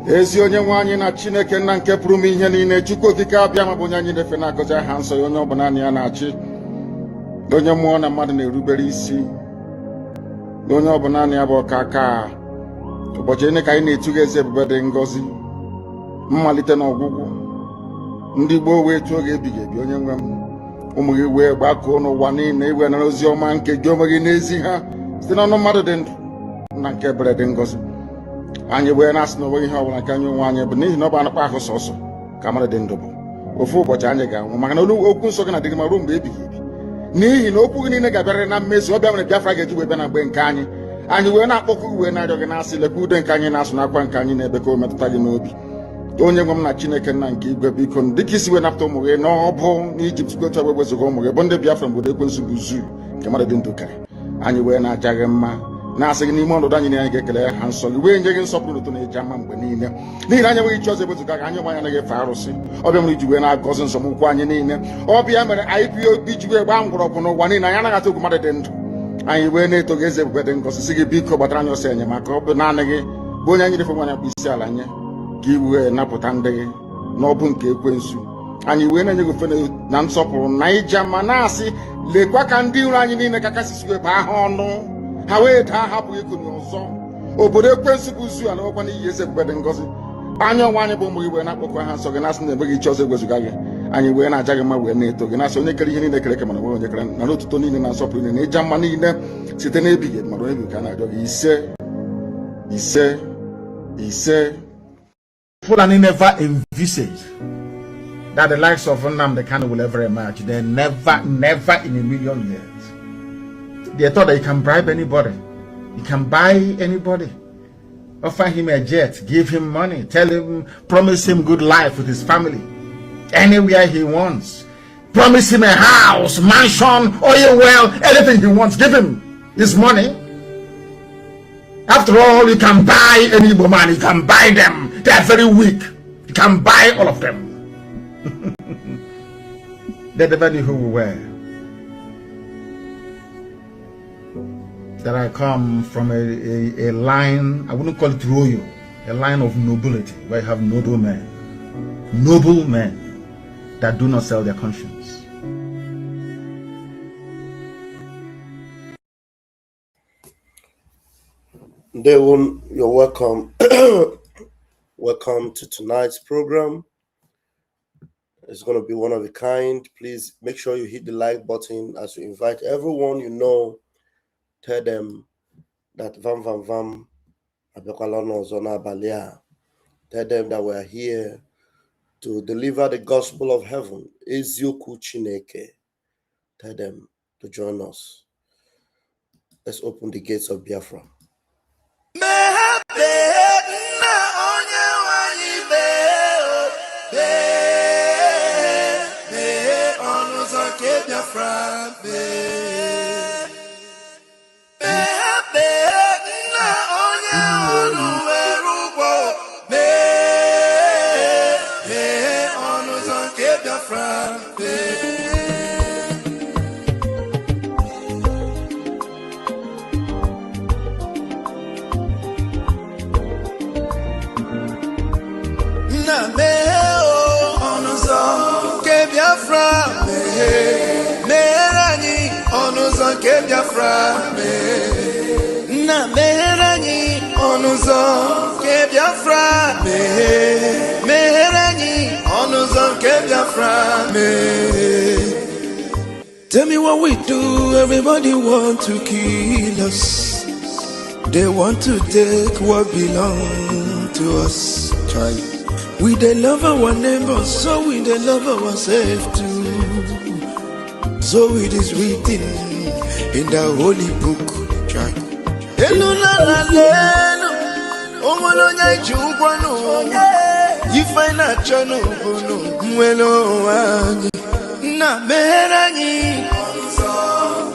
ezi onye nwe anyị na Chineke nna nke pụrụ m ihe niile, Chukwu okike abịa ma bụ onye anyị na-efe na-agọzi aha nsọ ya, onye ọbụla naanị ya na-achị, onye mmụọ na mmadụ na-erubere isi, onye ọbụla naanị ya bụ ọkaka. Ụbọchị ene ka anyị na-etugha eze ebube dị ngọzi, mmalite na ọgwụgwụ, ndị gboo wee tụọ oge ebighị ebi. Onye nwe m, ụmụ gị wee gbakọọ n'ụwa niile iwe na ozi ọma nke gị onwe gị n'ezi ha site n'ọnụ mmadụ dị ndụ na nke ebere dị ngọzi. Anyị wee na-asị na onweghị ihe ọbụla nke anyị onwe anyị bụ n'ihi na ọ bụ anụkpa ahụ sọsọ ka mmadụ dị ndụ bụ. Ofu ụbọchị anyị ga-anwụ, maka na okwu nsọ gị na-adịgị ma ruo mgbe ebighị ebi, n'ihi na okwu gị niile ga-abịarịrị na mmezu. Ọ bịa mere Biafra ga-eji wee bịa na mgbe nke anyị. Anyị wee na-akpọkụ wee na-arịọ gị na-asị, lekwa ude nke anyị na-asụ n'akwa nke anyị na-ebe ka o metụta gị n'obi. Onye nwe m na Chineke nna nke igwe, biko dịka isi wee napụta ụmụ gị n'ọbụ n'Ijipt, gotu wee wezuga ụmụ gị bụ ndị Biafra mgbe ekwensu bụ zuu nke mmadụ dị ndụ karị. Anyị wee na-aja gị mma, na-asị gị n'ime ọnọdụ anyị na anyị ga-ekele ha nsọ gị, wee nye gị nsọpụrụ ụtọ na-eji ama mgbe niile, n'ihi na anyị enweghị chi ọzọ ewezuga gị. Anyị nwe anyị anaghị efe arụsị. Ọbịa mere iji wee na-agọzi nsọmụkwụ anyị niile. Ọbịa mere IPOB ji wee gbaa mgbọrọgwụ n'ụwa niile. Anyị anaghị atụ egwu mmadụ dị ndụ. Anyị wee na-eto gị eze ebube dị ngọzi, sị gị biko gbatara anyị ọsọ enyemaka. Ọ bụ naanị gị bụ onye anyị refe nwanyị akpụ isi ala nye ka i wee napụta ndị gị n'ọbụ nke ekwensu. Anyị wee na-enye gị ofe na nsọpụrụ na ija ma na-asị, lekwa ka ndị iro anyị niile ka kasị wee baa ha ọnụ, ha wee daa hapụ ikonye ọzọ. Obodo ekwensu bụ zu ala ọkwa n'ihi eze ebube dị ngọzi. Anya ọnwa anyị bụ ụmụ gị wee na-akpọkọ ha nsọ gị, na-asị na enweghị chi ọzọ egwezuga gị. Anyị wee na-aja gị mma wee na-eto gị, na-asị onye kere ihe niile kere eke mana onwe onye kere na n'otuto niile na nsọpụrụ niile na ịja mma niile site n'ebighị ebi, mara onye ka a na-arịọ gị. Ise. Fulani never envisaged that the likes of Nnamdi Kanu will ever emerge. They never in a million years. They thought that you can bribe anybody, you can buy anybody, offer him a jet, give him money, tell him, promise him good life with his family, anywhere he wants, promise him a house, mansion, oil well, anything he wants, give him his money. After all, you can buy any Igbo man, you can buy them. They are very weak. You can buy all of them. They never knew who we were. That I come from a line, I wouldn't call it royal, a line of nobility, where you have noble men that do not sell their conscience. Devon, you're welcome. Welcome to tonight's program. It's going to be one of a kind. Please make sure you hit the like button as you invite everyone you know. Tell them that Vam Abekwalono Zona Balia. Tell them that we are here to deliver the gospel of heaven. Ezioku Chineke. Tell them to join us. Let's open the gates of Biafra. Biafra na meherani onuzo ke Biafra meherani onuzo ke Biafra Tell me what we do, everybody want to kill us. They want to take what belongs to us. We they love our neighbors, so we they love ourselves too. So it is written in the holy book. You find a channel, na meherani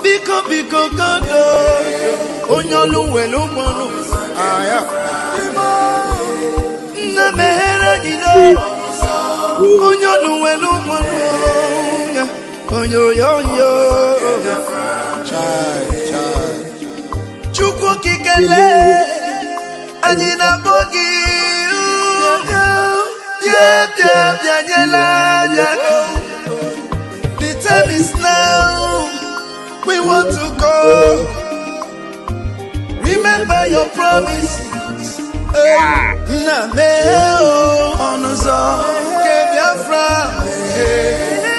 biko godo onyolu welu mono aya na meherani no onyolu welu mono onyoyo chukwu kikele anyị na bogi The time is now. We want to go. Remember your promise. Na meo onuzo ke Biafra.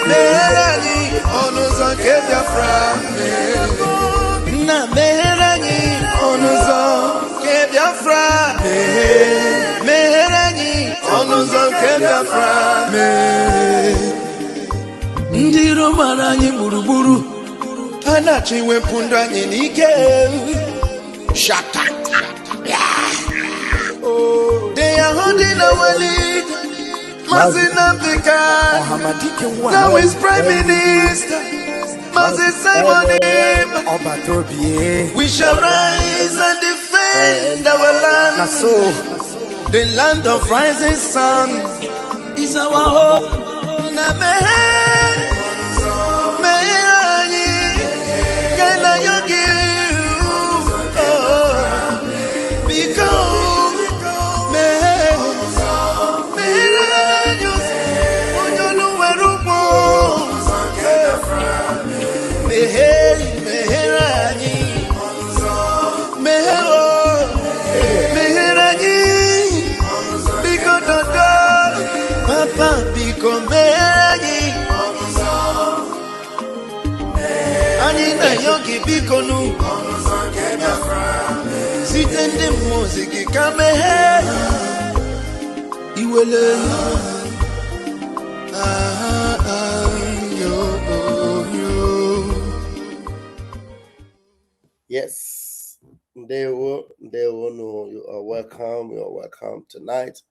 Meherani onuzo ke Biafra. Na meherani onuzo ke Biafra. Meherani onuzo ke Biafra. Ndiro marani buruburu. Anachi wepunda n'ike. Shut up. They are holding our lead. Mazinambika. Now is Prime Minister. Mazin Simon. We shall rise and defend our land. The land of rising sun is our hope. Yogi Bikonu Sitende music kame Iwele Yes, they will know you are welcome. You are welcome tonight.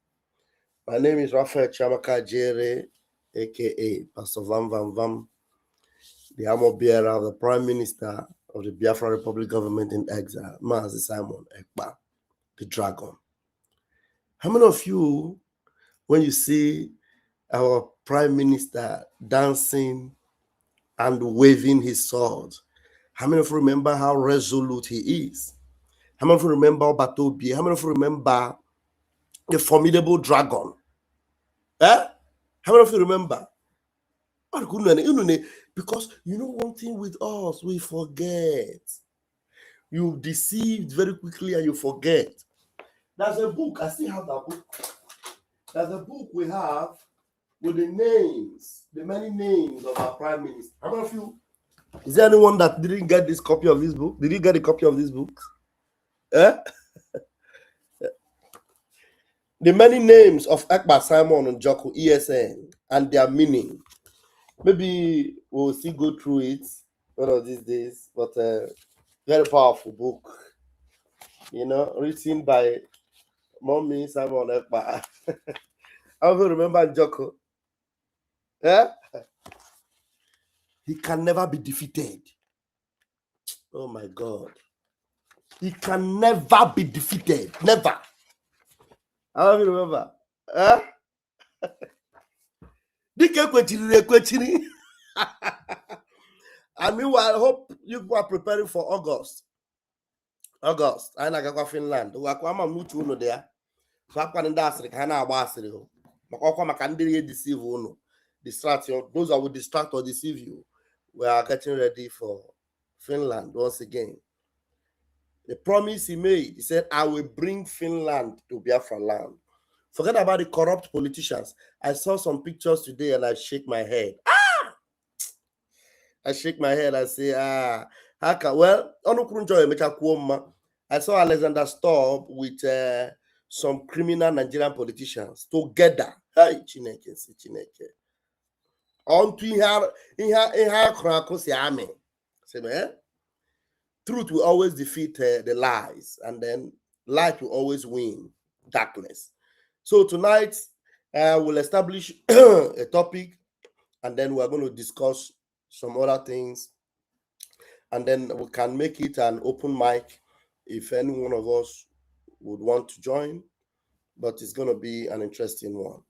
My name is Raphael Chamaka Jere, aka Pastor Vam Vam Vam, the armor bearer of the Prime Minister of the Biafra Republic government in exile, Mazi Simon Ekpa, the dragon. How many of you, when you see our Prime Minister dancing and waving his sword, how many of you remember how resolute he is? How many of you remember Batobi? How many of you remember the formidable dragon? How many of you remember? Because you know one thing with us, we forget. You deceived very quickly and you forget. There's a book, I still have that book. There's a book we have with the names, the many names of our Prime Minister. How many of you? Is there anyone that didn't get this copy of this book? Did you get a copy of this book? The many names of Ekpa, Simon, and Joko, ESN, and their meaning. Maybe we'll still go through it one of these days, but very powerful book, written by Mommy Simon Ekpa. I also remember Joko. He can never be defeated. Oh my God. He can never be defeated. Never. I don't remember. I mean, I hope you are preparing for August. I go Finland. I'm there. So I can deceive you. Distract you. Those that will distract or deceive you. We are getting ready for Finland once again. The promise he made, he said, I will bring Finland to Biafra land. Forget about the corrupt politicians. I saw some pictures today and I shake my head. I shake my head and say, well, I saw Alexander Stubb with some criminal Nigerian politicians together. Hey, Chineke. Truth will always defeat the lies, and then light will always win darkness. So tonight, we'll establish a topic, and then we're going to discuss some other things, and then we can make it an open mic if any one of us would want to join, but it's going to be an interesting one.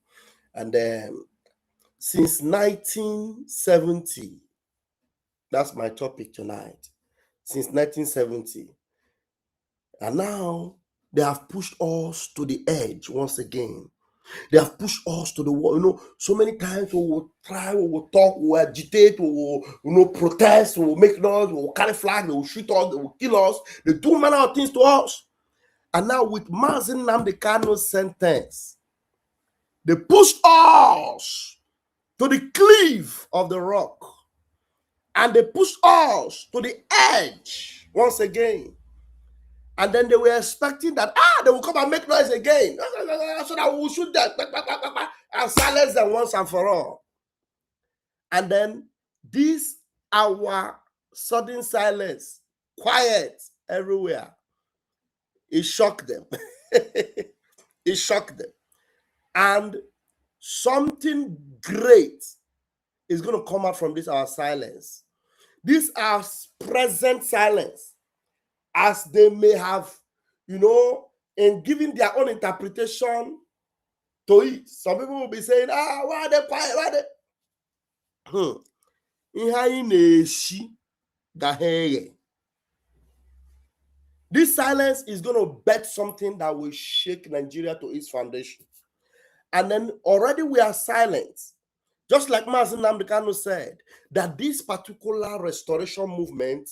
And then since 1970, that's my topic tonight, since 1970, and now they have pushed us to the edge once again. They have pushed us to the wall. You know, so many times we will try, we will talk, we will agitate, we will, protest, we will make noise, we will carry flag, they will shoot us, they will kill us. They do manner of things to us. And now with Mazi Nnamdi Kanu's sentence, they pushed us to the cliff of the rock. And they pushed us to the edge once again. And then they were expecting that, they will come and make noise again. So that we will shoot them and silence them once and for all. And then this, our sudden silence, quiet everywhere, it shocked them. It shocked them. And something great is going to come out from this, our silence. This, our present silence. As they may have, in giving their own interpretation to it. Some people will be saying, why are they quiet? Why are they? This silence is going to bet something that will shake Nigeria to its foundation. And then already we are silent. Just like Mazi Nnamdi Kanu said, that this particular restoration movement,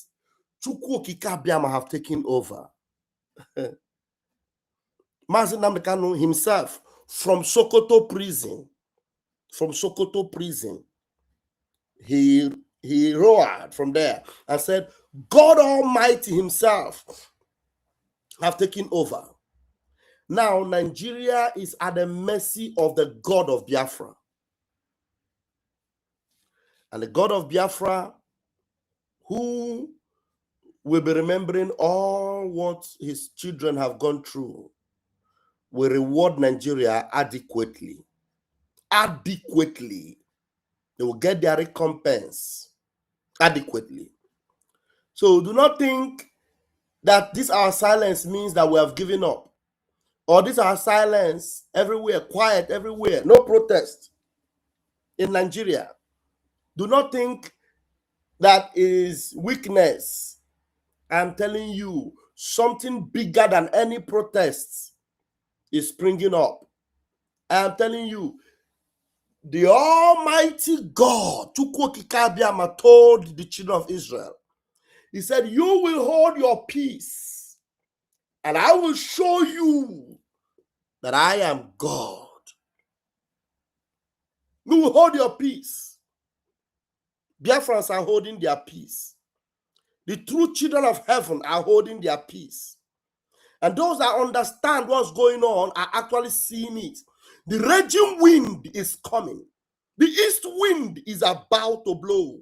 Chukwu Okike Abiama, have taken over. Mazi Nnamdi Kanu himself, from Sokoto prison, he roared from there and said, God Almighty himself have taken over. Now Nigeria is at the mercy of the God of Biafra. And the God of Biafra, who will be remembering all what his children have gone through, will reward Nigeria adequately. Adequately. They will get their recompense adequately. So do not think that this our silence means that we have given up. Or this our silence everywhere, quiet everywhere, no protest in Nigeria. Do not think that is weakness. I'm telling you, something bigger than any protests is springing up. I'm telling you, the Almighty God, Chukwu Okike Abiama, told the children of Israel, he said, you will hold your peace, and I will show you that I am God. You will hold your peace. Biafrans are holding their peace. The true children of heaven are holding their peace. And those that understand what's going on are actually seeing it. The raging wind is coming. The east wind is about to blow.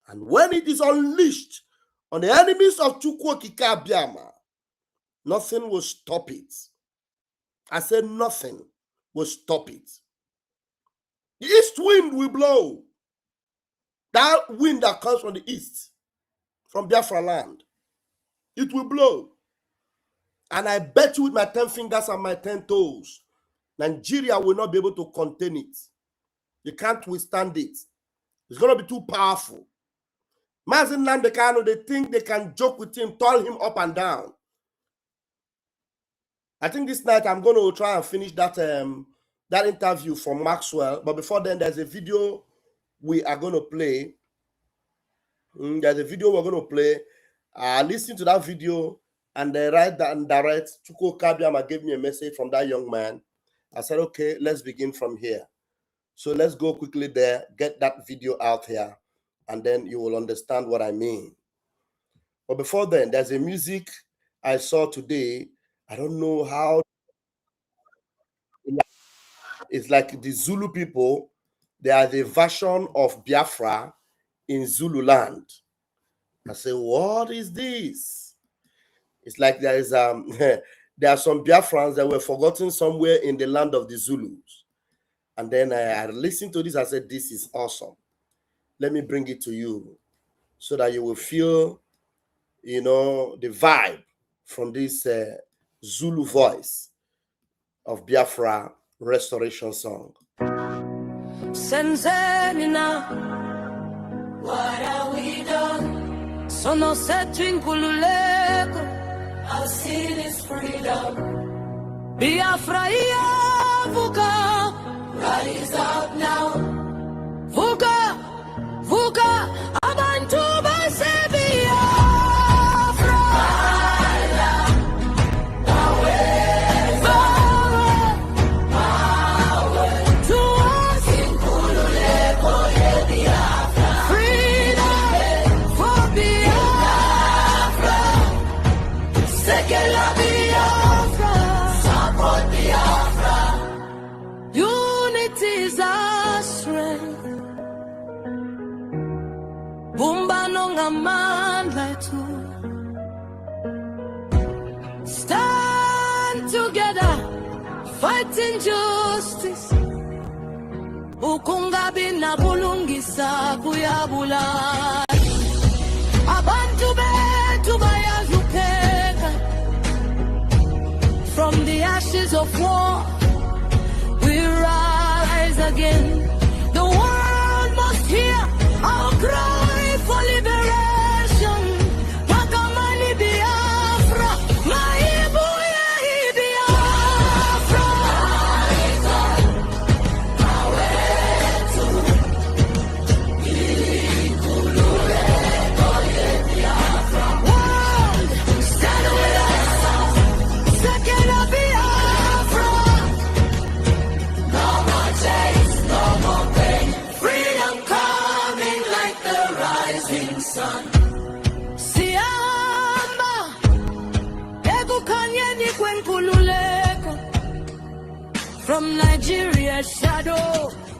And when it is unleashed on the enemies of Chukwu Okike Abiama, nothing will stop it. I said nothing will stop it. The east wind will blow. That wind that comes from the east, from Biafra land, it will blow. And I bet you with my 10 fingers and my 10 toes, Nigeria will not be able to contain it. You can't withstand it. It's going to be too powerful. Mazi Nnamdi Kanu, they think they can joke with him, turn him up and down. I think this night I'm going to try and finish that interview from Maxwell. But before then, there's a video we are going to play. There's a video we're going to play. Listen to that video, and right and direct, Chukwu Okike Abiama gave me a message from that young man. I said, okay, let's begin from here. So let's go quickly there, get that video out here, and then you will understand what I mean. But before then, there's a music I saw today. I don't know how. It's like the Zulu people. They are the version of Biafra in Zulu land. I say, what is this? It's like there is there are some Biafrans that were forgotten somewhere in the land of the Zulus. And then I listened to this. I said, this is awesome. Let me bring it to you so that you will feel, the vibe from this Zulu voice of Biafra restoration song. Senzenina, what have we done? Sono searching kululeko, our sin is freedom. Biafra, yeah, Vuka. Rise up now. Vuka, Vuka. Abantu base Biafra. To us. Freedom for Biafra. Sekela Biafra. Support Biafra. Unity is our strength. Bumbano ngamandla tu. Stand together, fighting justice. Ukungabi na bulungisa kuyabula. Abantu betu bayazukeka. From the ashes of war, we rise again. The world must hear our cry for liberation. Makamani Biafra, Maibuya Biafra. World, stand with us. Sekela Biafra. No more chains, no more pain. Freedom coming like the rising sun. Siamba, egu kanyeni kwenkululeko. From Nigeria's shadow,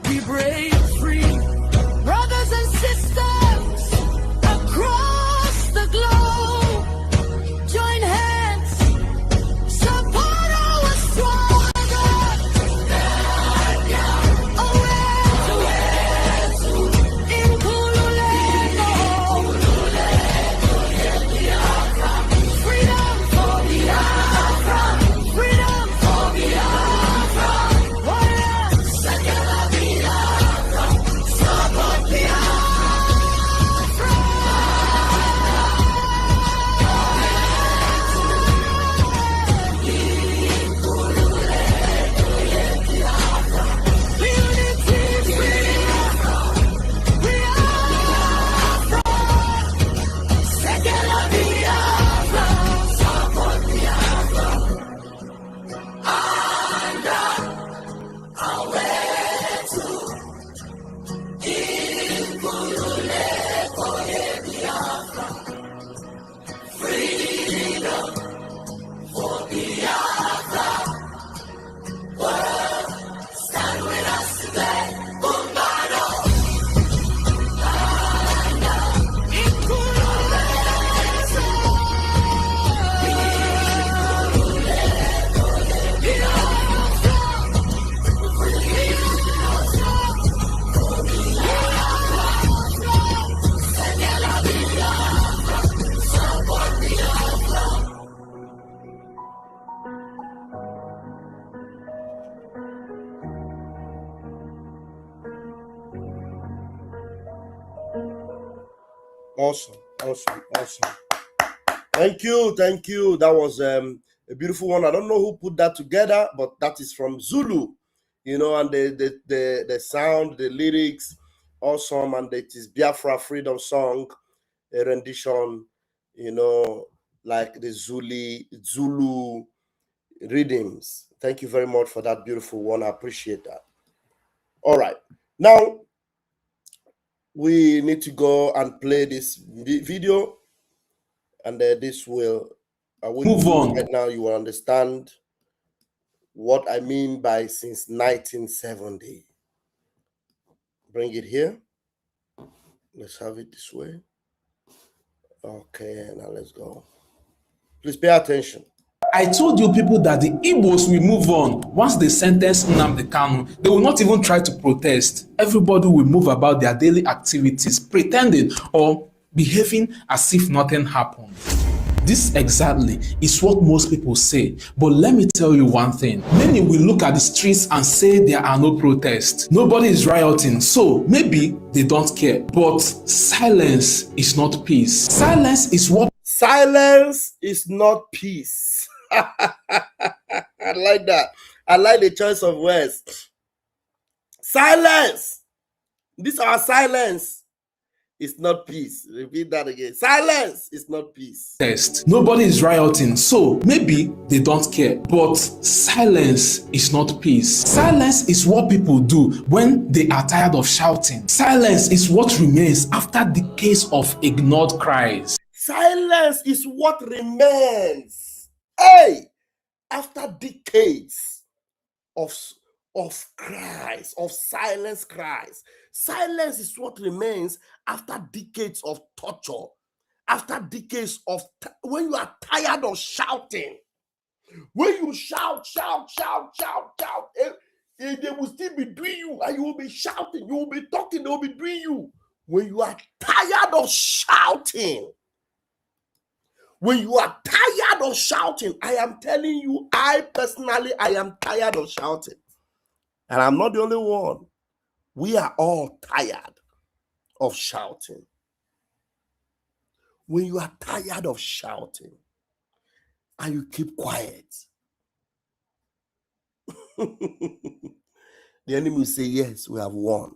we break free. Brothers and sisters across the globe, join hands, support our struggle. Freedom for Biafra, freedom for Biafra. Warriors, Sekela Biafra, support Biafra. Unity, freedom, Biafra. Sekela Biafra, support Biafra. Awesome, awesome, awesome. Thank you, thank you. That was a beautiful one. I don't know who put that together, but that is from Zulu, you know, and the sound, the lyrics, awesome, and it is Biafra freedom song, a rendition, you know, like the Zulu rhythms. Thank you very much for that beautiful one. I appreciate that. All right, now we need to go and play this video, and this will Move on. right now. You will understand what I mean by since 1970. Bring it here. Let's have it this way. Okay, now let's go. Please pay attention. I told you people that the Igbos will move on. Once they sentence Nnamdi Kanu, they will not even try to protest. Everybody will move about their daily activities, pretending or behaving as if nothing happened. This exactly is what most people say. But let me tell you one thing. Many will look at the streets and say there are no protests. Nobody is rioting, so maybe they don't care. But silence is not peace. Silence is what Silence is not peace. like that. I like the choice of words. Silence. This our silence is not peace. Repeat that again. Silence is not peace. protest. Nobody is rioting, so maybe they don't care. But silence is not peace. Silence is what people do when they are tired of shouting. Silence is what remains after decades of ignored cries. Silence is what remains. Hey, after decades of cries, of silence cries. Silence is what remains after decades of torture, after decades of when you are tired of shouting. When you shout, they will still be doing you, and you will be shouting, you will be talking, they will be doing you. When you are tired of shouting, when you are tired of shouting, I am telling you, I personally am tired of shouting. And I'm not the only one. We are all tired of shouting. When you are tired of shouting and you keep quiet, the enemy will say, yes, we have won.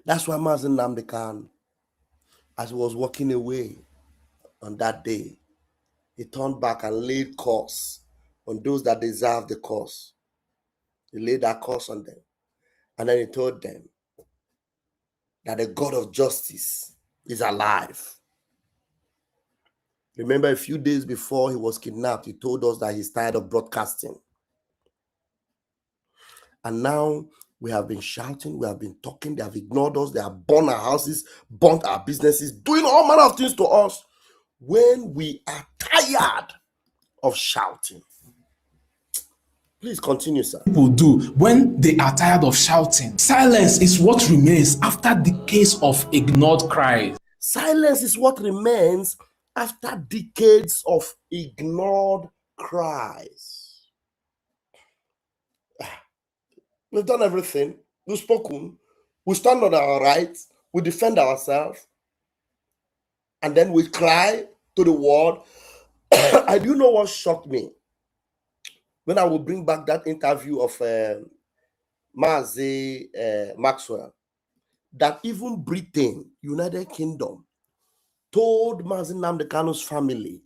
That's why Mazen Nnamdi Kanu, as he was walking away on that day, he turned back and laid curse on those that deserve the curse. He laid that curse on them. And then he told them that the God of justice is alive. Remember, a few days before he was kidnapped, he told us that he's tired of broadcasting. And now we have been shouting, we have been talking, they have ignored us, they have burned our houses, burnt our businesses, doing all manner of things to us when we are tired of shouting. Please continue, sir. People do when they are tired of shouting. Silence is what remains after decades of ignored cries. Silence is what remains after decades of ignored cries. We've done everything. We've spoken. We stand on our rights. We defend ourselves. And then we cry to the world. I do know what shocked me. When I will bring back that interview of Maxwell, that even Britain, United Kingdom, told Mazen Nnamdi Kanu's family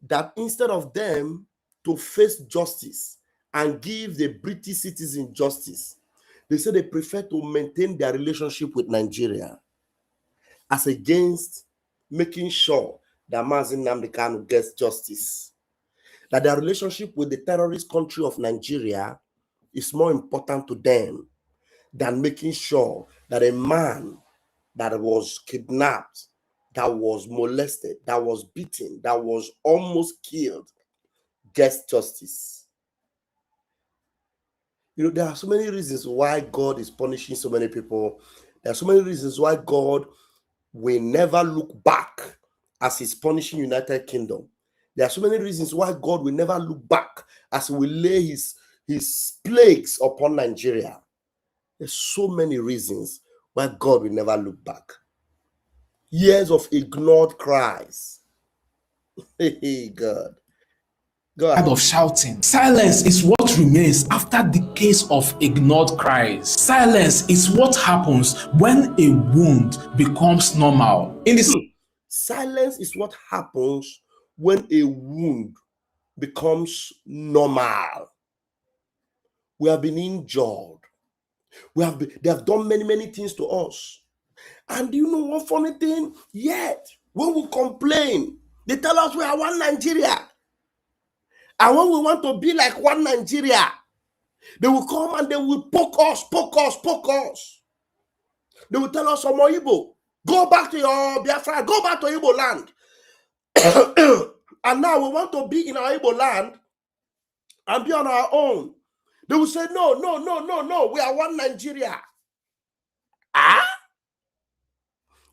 that instead of them to face justice and give the British citizen justice, they said they prefer to maintain their relationship with Nigeria as against making sure that Mazen Nnamdi Kanu gets justice. That their relationship with the terrorist country of Nigeria is more important to them than making sure that a man that was kidnapped, that was molested, that was beaten, that was almost killed, gets justice. You know, there are so many reasons why God is punishing so many people. There are so many reasons why God will never look back as he's punishing United Kingdom. There are so many reasons why God will never look back as he will lay his plagues upon Nigeria. There's so many reasons why God will never look back. Years of ignored cries. Hey, God. Go ahead. Of shouting. Silence is what remains after decades of ignored cries. Silence is what happens when a wound becomes normal. In this Silence is what happens when a wound becomes normal. We have been injured. They have done many things to us. And you know what funny thing? Yet, when we complain, they tell us we are one Nigeria. And when we want to be like one Nigeria, they will come and they will poke us. They will tell us, Omo Igbo, go back to your Biafra, go back to Igbo land. And now we want to be in our Igbo land and be on our own. They will say, no, we are one Nigeria.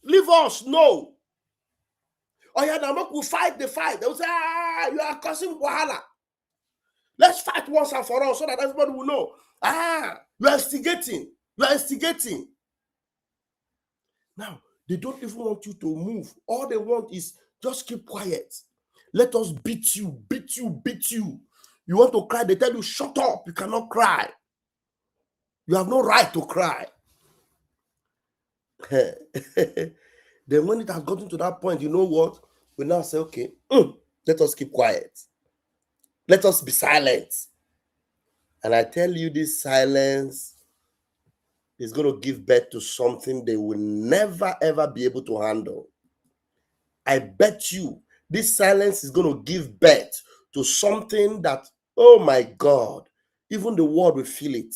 Leave us, no. Oh yeah, now we'll fight the fight. They will say, you are causing wahala. Let's fight once and for all so that everybody will know. You are instigating. Now, they don't even want you to move. All they want is just keep quiet. Let us beat you, beat you, beat you. You want to cry, they tell you, shut up, you cannot cry. You have no right to cry. Then when it has gotten to that point, you know what? We now say, okay, let us keep quiet. Let us be silent. And I tell you, this silence is going to give birth to something they will never, ever be able to handle. I bet you this silence is going to give birth to something that, oh my God, even the world will feel it.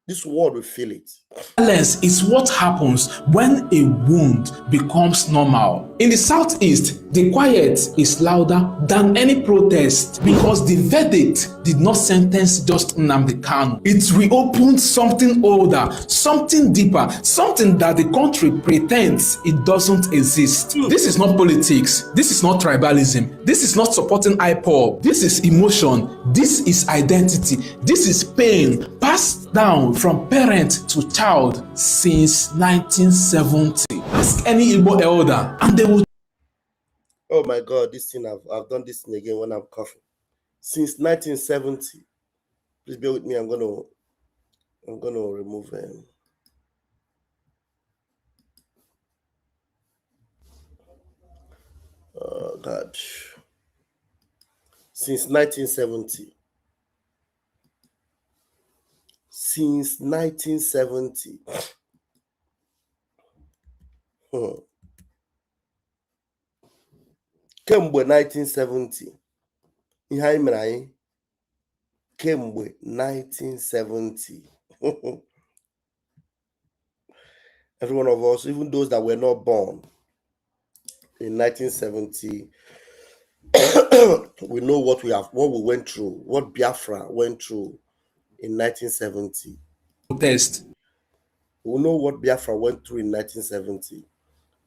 This world will feel it. Silence is what happens when a wound becomes normal. In the Southeast, the quiet is louder than any protest because the verdict did not sentence just Nnamdi Kanu. It reopened something older, something deeper, something that the country pretends it doesn't exist. This is not politics. This is not tribalism. This is not supporting IPOB. This is emotion. This is identity. This is pain passed down from parent to child since 1970. Ask any Igbo elder and they will. Oh my God, this thing, I've done this thing again when I'm coughing. Since 1970. Please bear with me, I'm gonna remove him. Oh God. Since 1970. Since 1970. Kemgbe 1970. Ihe anyị mere anyị. Kemgbe 1970. Every one of us, even those that were not born in 1970, we know what we went through, what Biafra went through in 1970. Protest. We know what Biafra went through in 1970.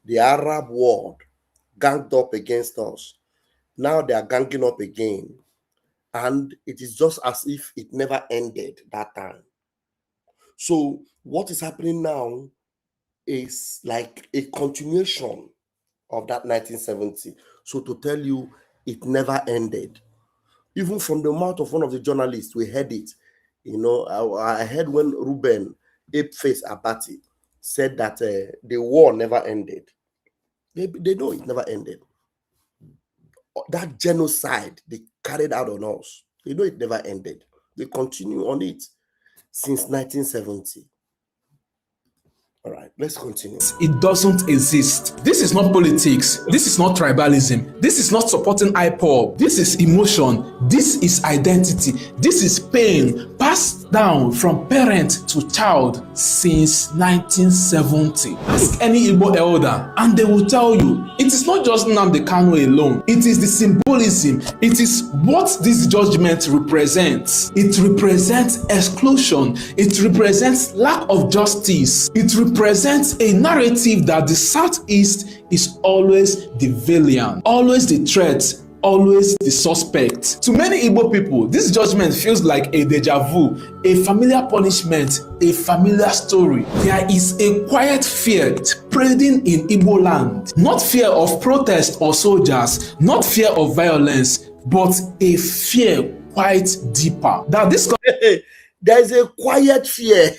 The Arab world ganged up against us. Now they are ganging up again. And it is just as if it never ended that time. So what is happening now is like a continuation of that 1970. So to tell you, it never ended. Even from the mouth of one of the journalists, we heard it. You know, I heard when Ruben Apeface Abati said that the war never ended. They know it never ended. That genocide they carried out on us, they know it never ended. They continue on it since 1970. All right, let's continue. It doesn't exist. This is not politics. This is not tribalism. This is not supporting IPOB. This is emotion. This is identity. This is pain passed down from parent to child since 1970. Ask any Igbo elder and they will tell you it is not just Nnamdi Kanu alone. It is the symbolism. It is what this judgment represents. It represents exclusion. It represents lack of justice. It represents a narrative that the Southeast is always the villain, always the threat, always the suspect. To many Igbo people, this judgment feels like a deja vu, a familiar punishment, a familiar story. There is a quiet fear spreading in Igbo land. Not fear of protest or soldiers, not fear of violence, but a fear quite deeper. That this there is a quiet fear.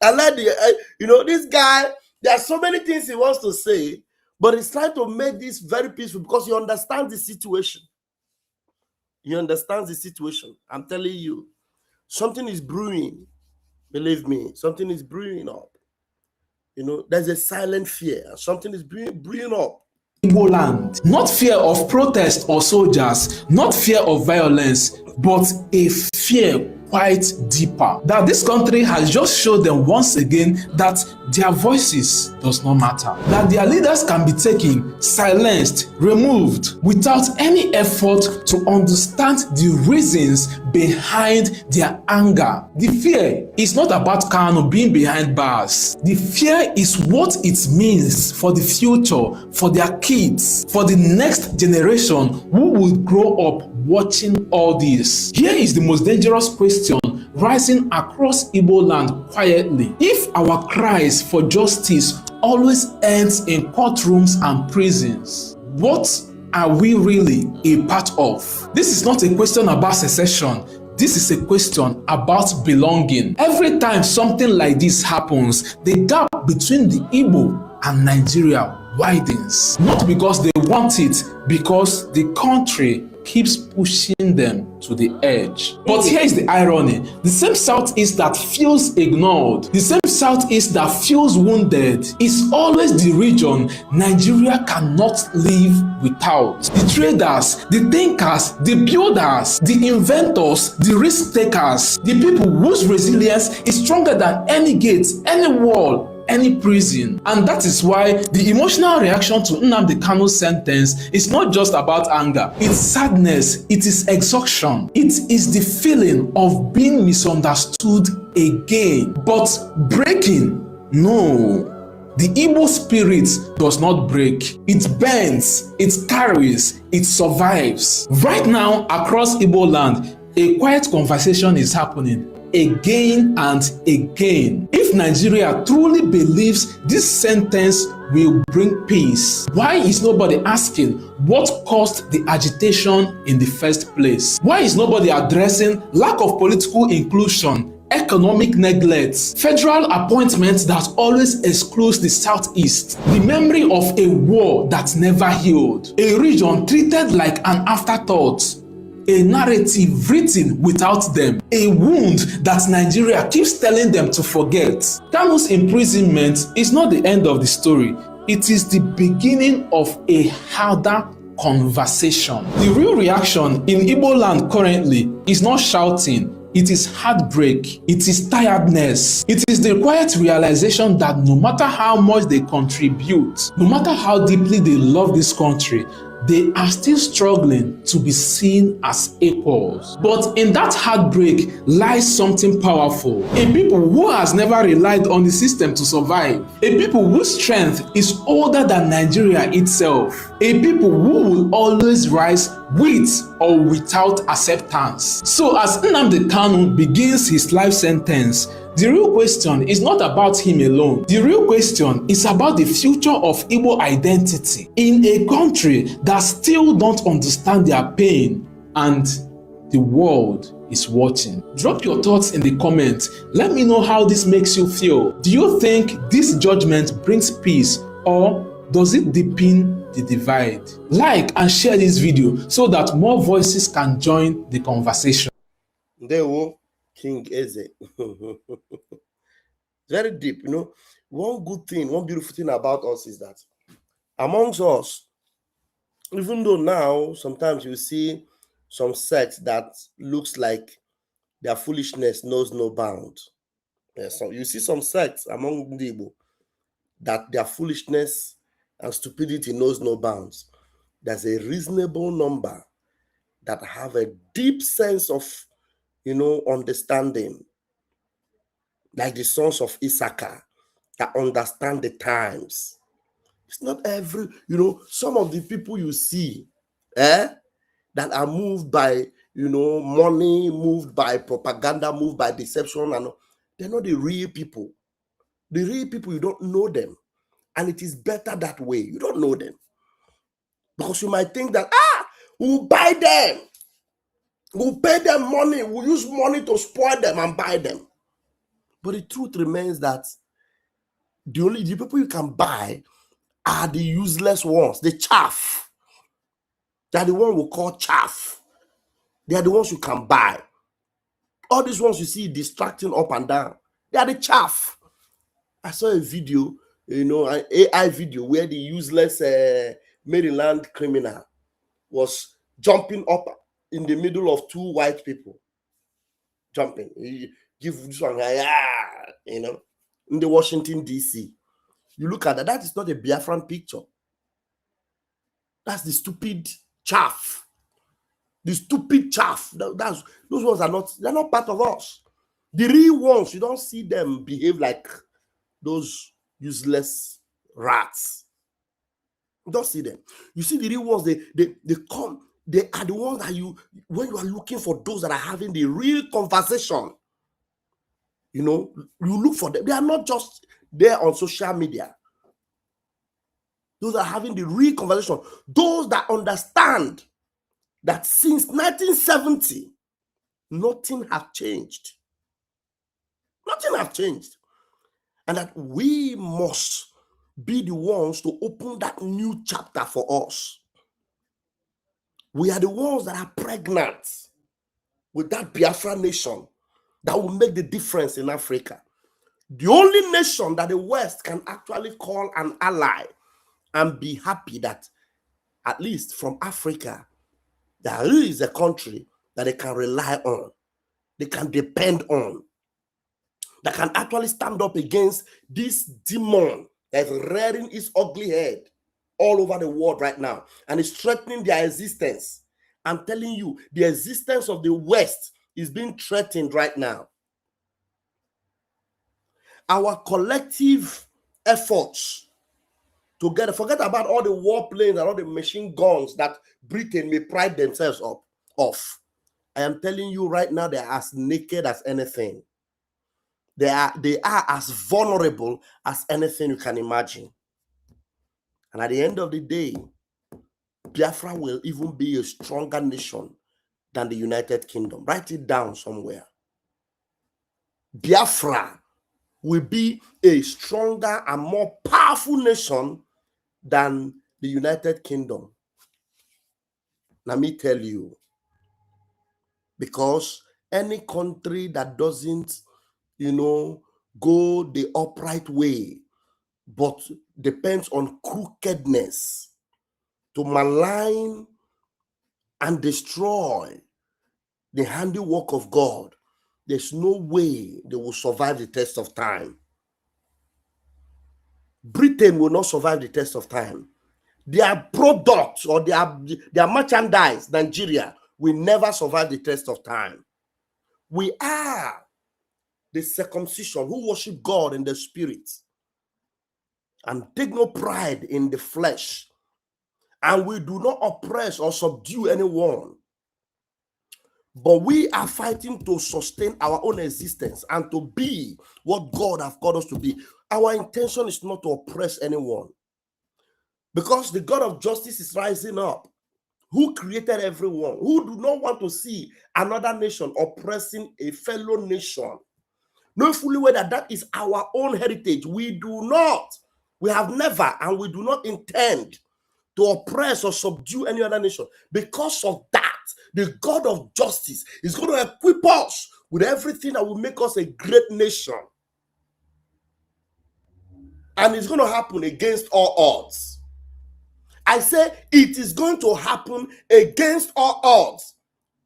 I like this guy, there are so many things he wants to say, but he's trying to make this very peaceful because he understands the situation. He understands the situation. I'm telling you, something is brewing. Believe me, something is brewing up. You know, there's a silent fear. Something is brewing up. Igbo land. Not fear of protest or soldiers, not fear of violence, but a fear quite deeper. That this country has just showed them once again that their voices does not matter. That their leaders can be taken, silenced, removed without any effort to understand the reasons behind their anger. The fear is not about Kanu being behind bars. The fear is what it means for the future, for their kids, for the next generation who will grow up watching all this. Here is the most dangerous question rising across Igbo land quietly. If our cries for justice always ends in courtrooms and prisons, what are we really a part of? This is not a question about secession. This is a question about belonging. Every time something like this happens, the gap between the Igbo and Nigeria widens. Not because they want it, because the country keeps pushing them to the edge. But here is the irony. The same Southeast that feels ignored, the same Southeast that feels wounded, is always the region Nigeria cannot live without. The traders, the thinkers, the builders, the inventors, the risk takers, the people whose resilience is stronger than any gate, any wall, any prison. And that is why the emotional reaction to Nnamdi Kanu's sentence is not just about anger. It's sadness, it is exhaustion, it is the feeling of being misunderstood again. But breaking, no. The Igbo spirit does not break. It bends, it carries, it survives. Right now, across Igbo land, a quiet conversation is happening again and again. If Nigeria truly believes this sentence will bring peace, why is nobody asking what caused the agitation in the first place? Why is nobody addressing lack of political inclusion, economic neglect, federal appointments that always excludes the Southeast, the memory of a war that never healed, a region treated like an afterthought, a narrative written without them, a wound that Nigeria keeps telling them to forget. Kanu's imprisonment is not the end of the story. It is the beginning of a harder conversation. The real reaction in Igbo land currently is not shouting. It is heartbreak, it is tiredness, it is the quiet realization that no matter how much they contribute, no matter how deeply they love this country, they are still struggling to be seen as equals. But in that heartbreak lies something powerful. A people who has never relied on the system to survive. A people whose strength is older than Nigeria itself. A people who will always rise with or without acceptance. So as Nnamdi Kanu begins his life sentence, the real question is not about him alone. The real question is about the future of Igbo identity in a country that still don't understand their pain, and the world is watching. Drop your thoughts in the comments. Let me know how this makes you feel. Do you think this judgment brings peace, or does it deepen the divide? Like and share this video so that more voices can join the conversation. Ndewo, King Eze. Very deep, you know. One good thing, one beautiful thing about us is that amongst us, even though now sometimes you see some sects that looks like their foolishness knows no bound. Yes, so you see some sects among the Igbo that their foolishness and stupidity knows no bounds. There's a reasonable number that have a deep sense of, you know, understanding, like the sons of Issachar, that understand the times. It's not every, you know, some of the people you see, that are moved by, you know, money, moved by propaganda, moved by deception, and they're not the real people. The real people, you don't know them. And it is better that way. You don't know them. Because you might think that, we'll buy them. We'll pay them money. We'll use money to spoil them and buy them. But the truth remains that the people you can buy are the useless ones, the chaff. They are the ones we call chaff. They are the ones you can buy. All these ones you see distracting up and down, they are the chaff. I saw a video, you know, an AI video where the useless Maryland criminal was jumping up in the middle of two white people. Jumping. He give this one, you know, in the Washington, D.C. You look at that, that is not a Biafran picture. That's the stupid chaff. The stupid chaff. Those ones are not, they're not part of us. The real ones, you don't see them behave like those useless rats. You don't see them. You see the real ones, they come, they are the ones that you, when you are looking for those that are having the real conversation, you know, you look for them. They are not just there on social media. Those are having the real conversation. Those that understand that since 1970, nothing has changed. Nothing has changed. And that we must be the ones to open that new chapter for us. We are the ones that are pregnant with that Biafra nation that will make the difference in Africa. The only nation that the West can actually call an ally and be happy that at least from Africa, there is a country that they can rely on, they can depend on, that can actually stand up against this demon that is rearing its ugly head all over the world right now and is threatening their existence. I'm telling you, the existence of the West is being threatened right now. Our collective efforts together, forget about all the warplanes and all the machine guns that Britain may pride themselves off. I am telling you right now, they are as naked as anything. They are as vulnerable as anything you can imagine. And at the end of the day, Biafra will even be a stronger nation than the United Kingdom. Write it down somewhere. Biafra will be a stronger and more powerful nation than the United Kingdom. Let me tell you, because any country that doesn't, go the upright way, but depends on crookedness to malign and destroy the handiwork of God, there's no way they will survive the test of time. Britain will not survive the test of time. Their products or their merchandise, Nigeria, will never survive the test of time. We are the circumcision who worship God in the spirit and take no pride in the flesh. And we do not oppress or subdue anyone. But we are fighting to sustain our own existence and to be what God has called us to be. Our intention is not to oppress anyone. Because the God of justice is rising up, who created everyone, who do not want to see another nation oppressing a fellow nation. Know fully well that is our own heritage. We have never, and we do not intend to oppress or subdue any other nation. Because of that, the God of justice is going to equip us with everything that will make us a great nation. And it's going to happen against all odds. I say it is going to happen against all odds.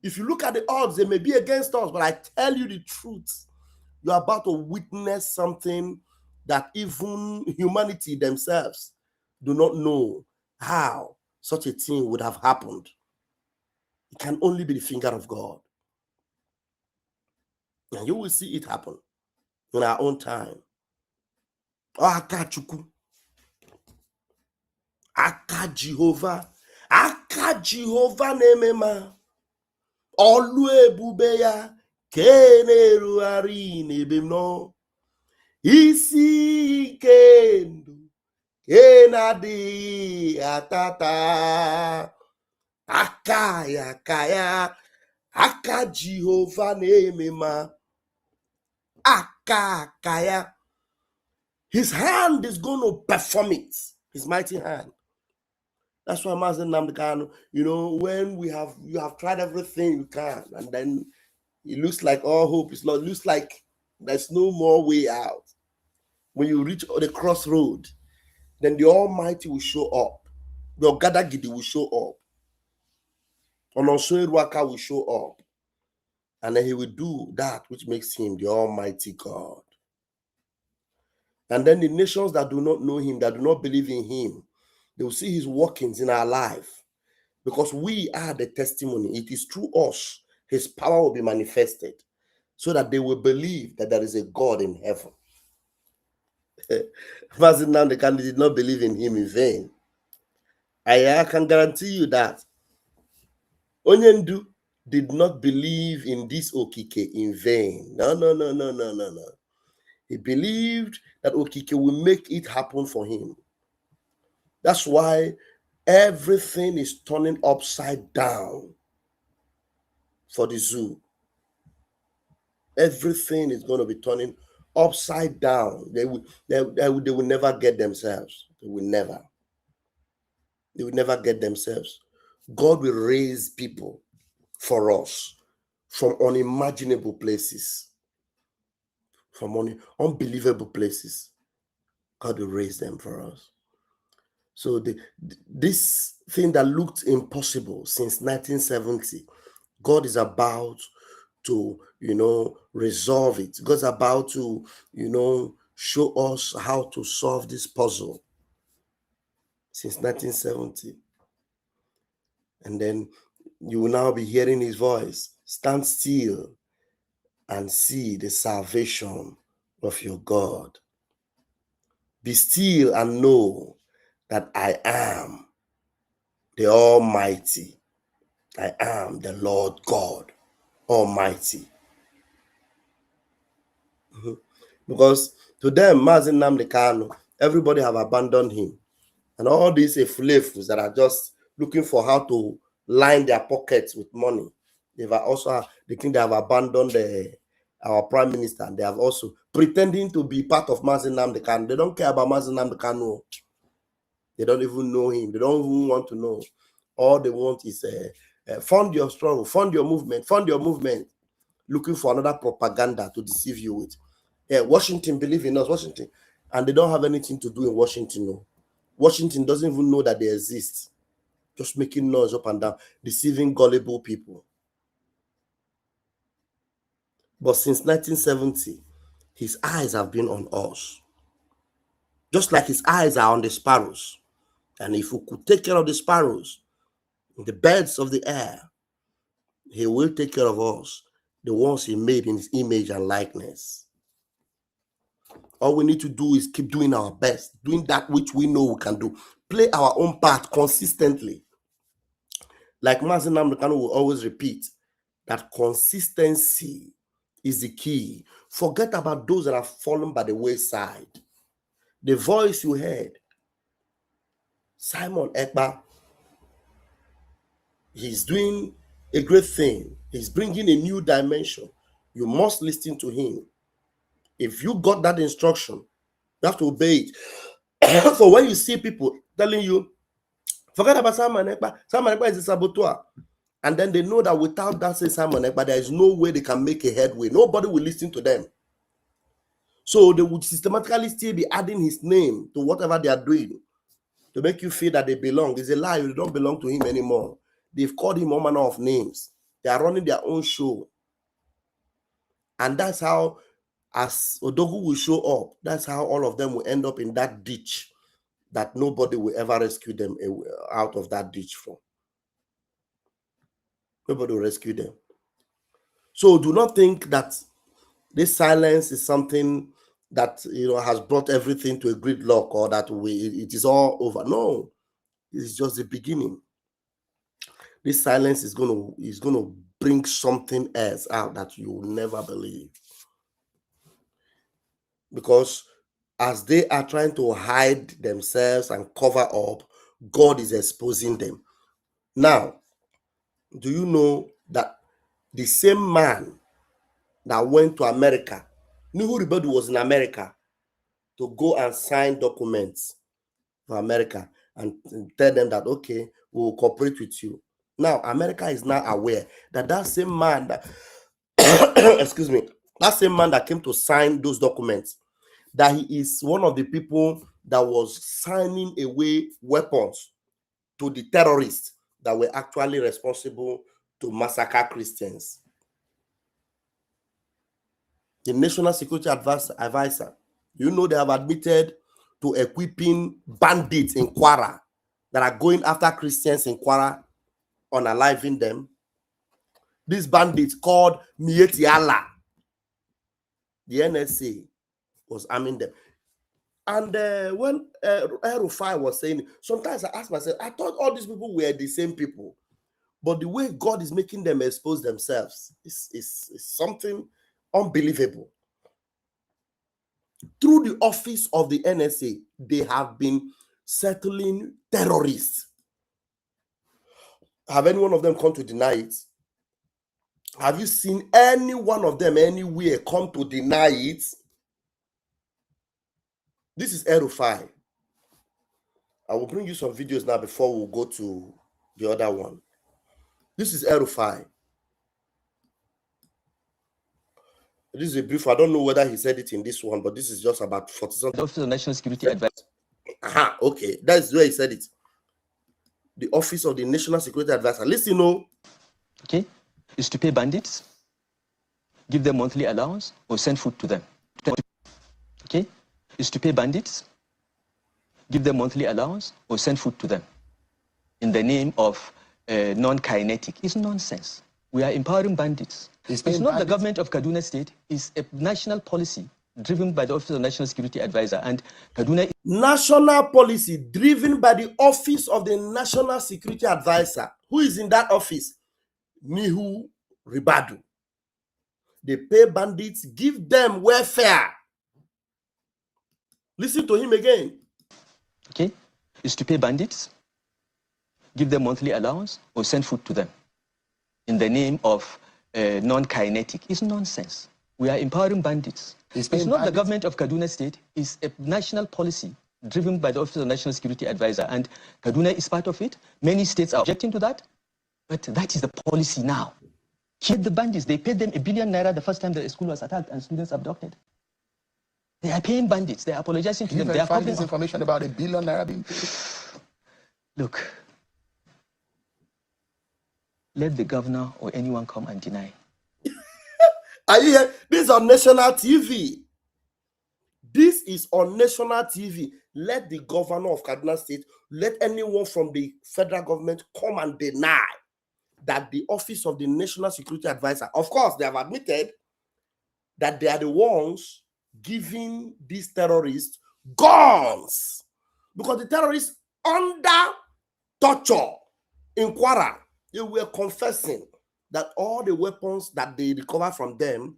If you look at the odds, they may be against us, but I tell you the truth. You're about to witness something that even humanity themselves do not know how such a thing would have happened. It can only be the finger of God. And you will see it happen in our own time. Aka Chukwu, aka Jehovah na-emema, olu ebube ya ke na-erugharị n'ebe m nọ, isi ike ndụ ke na-adịghị atata, aka ya aka Jehovah na-emema, aka ya. His hand is going to perform it. His mighty hand. That's why I'm asking Namdekano, when you have tried everything you can, and then it looks like all hope is lost. It looks like there's no more way out. When you reach the crossroad, then the Almighty will show up. The Ogadagidi will show up. Onosoi will show up. And then he will do that which makes him the Almighty God. And then the nations that do not know him, that do not believe in him, they will see his workings in our life. Because we are the testimony. It is through us his power will be manifested, so that they will believe that there is a God in heaven. Verse now, the candidate did not believe in him in vain. I can guarantee you that Onyendu did not believe in this Okike in vain. No. He believed that Okike will make it happen for him. That's why everything is turning upside down for the zoo. Everything is going to be turning upside down. They will never get themselves. They will never. They will never get themselves. God will raise people for us from unimaginable places, from unbelievable places. God will raise them for us. So this thing that looked impossible since 1970, God is about to, resolve it. God's about to, show us how to solve this puzzle since 1970. And then you will now be hearing his voice. Stand still and see the salvation of your God. Be still and know that I am the Almighty. I am the Lord God Almighty. Because to them, Mazi Nnamdi Kanu, everybody have abandoned him. And all these efulefus that are just looking for how to line their pockets with money, they think they have abandoned our prime minister, and they have also pretending to be part of Mazi Nnamdi Kanu. They don't care about Mazi Nnamdi Kanu. They don't even know him. They don't even want to know. All they want is fund your struggle, fund your movement, looking for another propaganda to deceive you with. Yeah, Washington believe in us, Washington, and they don't have anything to do in Washington. No. Washington doesn't even know that they exist, just making noise up and down, deceiving gullible people. But since 1970, his eyes have been on us, just like his eyes are on the sparrows. And if we could take care of the sparrows, the birds of the air, he will take care of us, the ones he made in his image and likeness. All we need to do is keep doing our best, doing that which we know we can do. Play our own part consistently. Like Mazi Nnamdi Kanu will always repeat, that consistency is the key. Forget about those that have fallen by the wayside. The voice you heard, Simon Ekpa, he's doing a great thing. He's bringing a new dimension. You must listen to him. If you got that instruction, you have to obey it. For when you see people telling you, forget about Simon Ekpa. Simon Ekpa is a saboteur. And then they know that without that same Simon Ekpa, there is no way they can make a headway. Nobody will listen to them. So they would systematically still be adding his name to whatever they are doing to make you feel that they belong. It's a lie. You don't belong to him anymore. They've called him all manner of names. They are running their own show. And that's how, as Odogu will show up, that's how all of them will end up in that ditch that nobody will ever rescue them out of that ditch from. Nobody will rescue them. So do not think that this silence is something that has brought everything to a gridlock, or that it is all over. No, it's just the beginning. This silence is going to bring something else out that you will never believe. Because as they are trying to hide themselves and cover up, God is exposing them. Now, do you know that the same man that went to America, Nuhu Ribadu was in America to go and sign documents for America and tell them that, okay, we will cooperate with you. Now, America is now aware that that same man that, excuse me, that same man that came to sign those documents, that he is one of the people that was signing away weapons to the terrorists that were actually responsible to massacre Christians. The National Security Advisor, you know, they have admitted to equipping bandits in Kwara that are going after Christians in Kwara, unaliving them. These bandits called Mieti Allah, the NSA was arming them. And when Rufai was saying, sometimes I ask myself, I thought all these people were the same people. But the way God is making them expose themselves is something unbelievable. Through the office of the NSA, they have been settling terrorists. Have any one of them come to deny it? Have you seen any one of them anywhere come to deny it? This is El-Rufai. I will bring you some videos now before we go to the other one. This is El-Rufai. This is a brief. I don't know whether he said it in this one, but this is just about 40 something. The Office of National Security Advisor. Aha, okay. That's where he said it. The Office of the National Security Advisor. Listen, Okay, is to pay bandits, give them monthly allowance, or send food to them. Okay, is to pay bandits, give them monthly allowance, or send food to them in the name of non-kinetic. It's nonsense. We are empowering bandits. It's not the government of Kaduna State. It's a national policy driven by the Office of National Security Advisor, and Kaduna. National policy driven by the Office of the National Security Advisor. Who is in that office? Mihu Ribadu. They pay bandits, give them welfare. Listen to him again. Okay, is to pay bandits, give them monthly allowance, or send food to them in the name of non-kinetic. It's nonsense. We are empowering bandits. It's not the government of Kaduna State. It's a national policy driven by the Office of National Security Advisor, and Kaduna is part of it. Many states are objecting to that, but that is the policy now. Kill the bandits. They paid them 1 billion naira the first time the school was attacked and students abducted. They are paying bandits. They are apologizing to them. They are find this information about 1 billion naira being paid. Look, let the governor or anyone come and deny. Are you here? This is on national TV. This is on national TV. Let the governor of Kaduna State, let anyone from the federal government come and deny that the Office of the National Security Advisor, of course, they have admitted that they are the ones giving these terrorists guns. Because the terrorists under torture in Kwara, they were confessing that all the weapons that they recovered from them,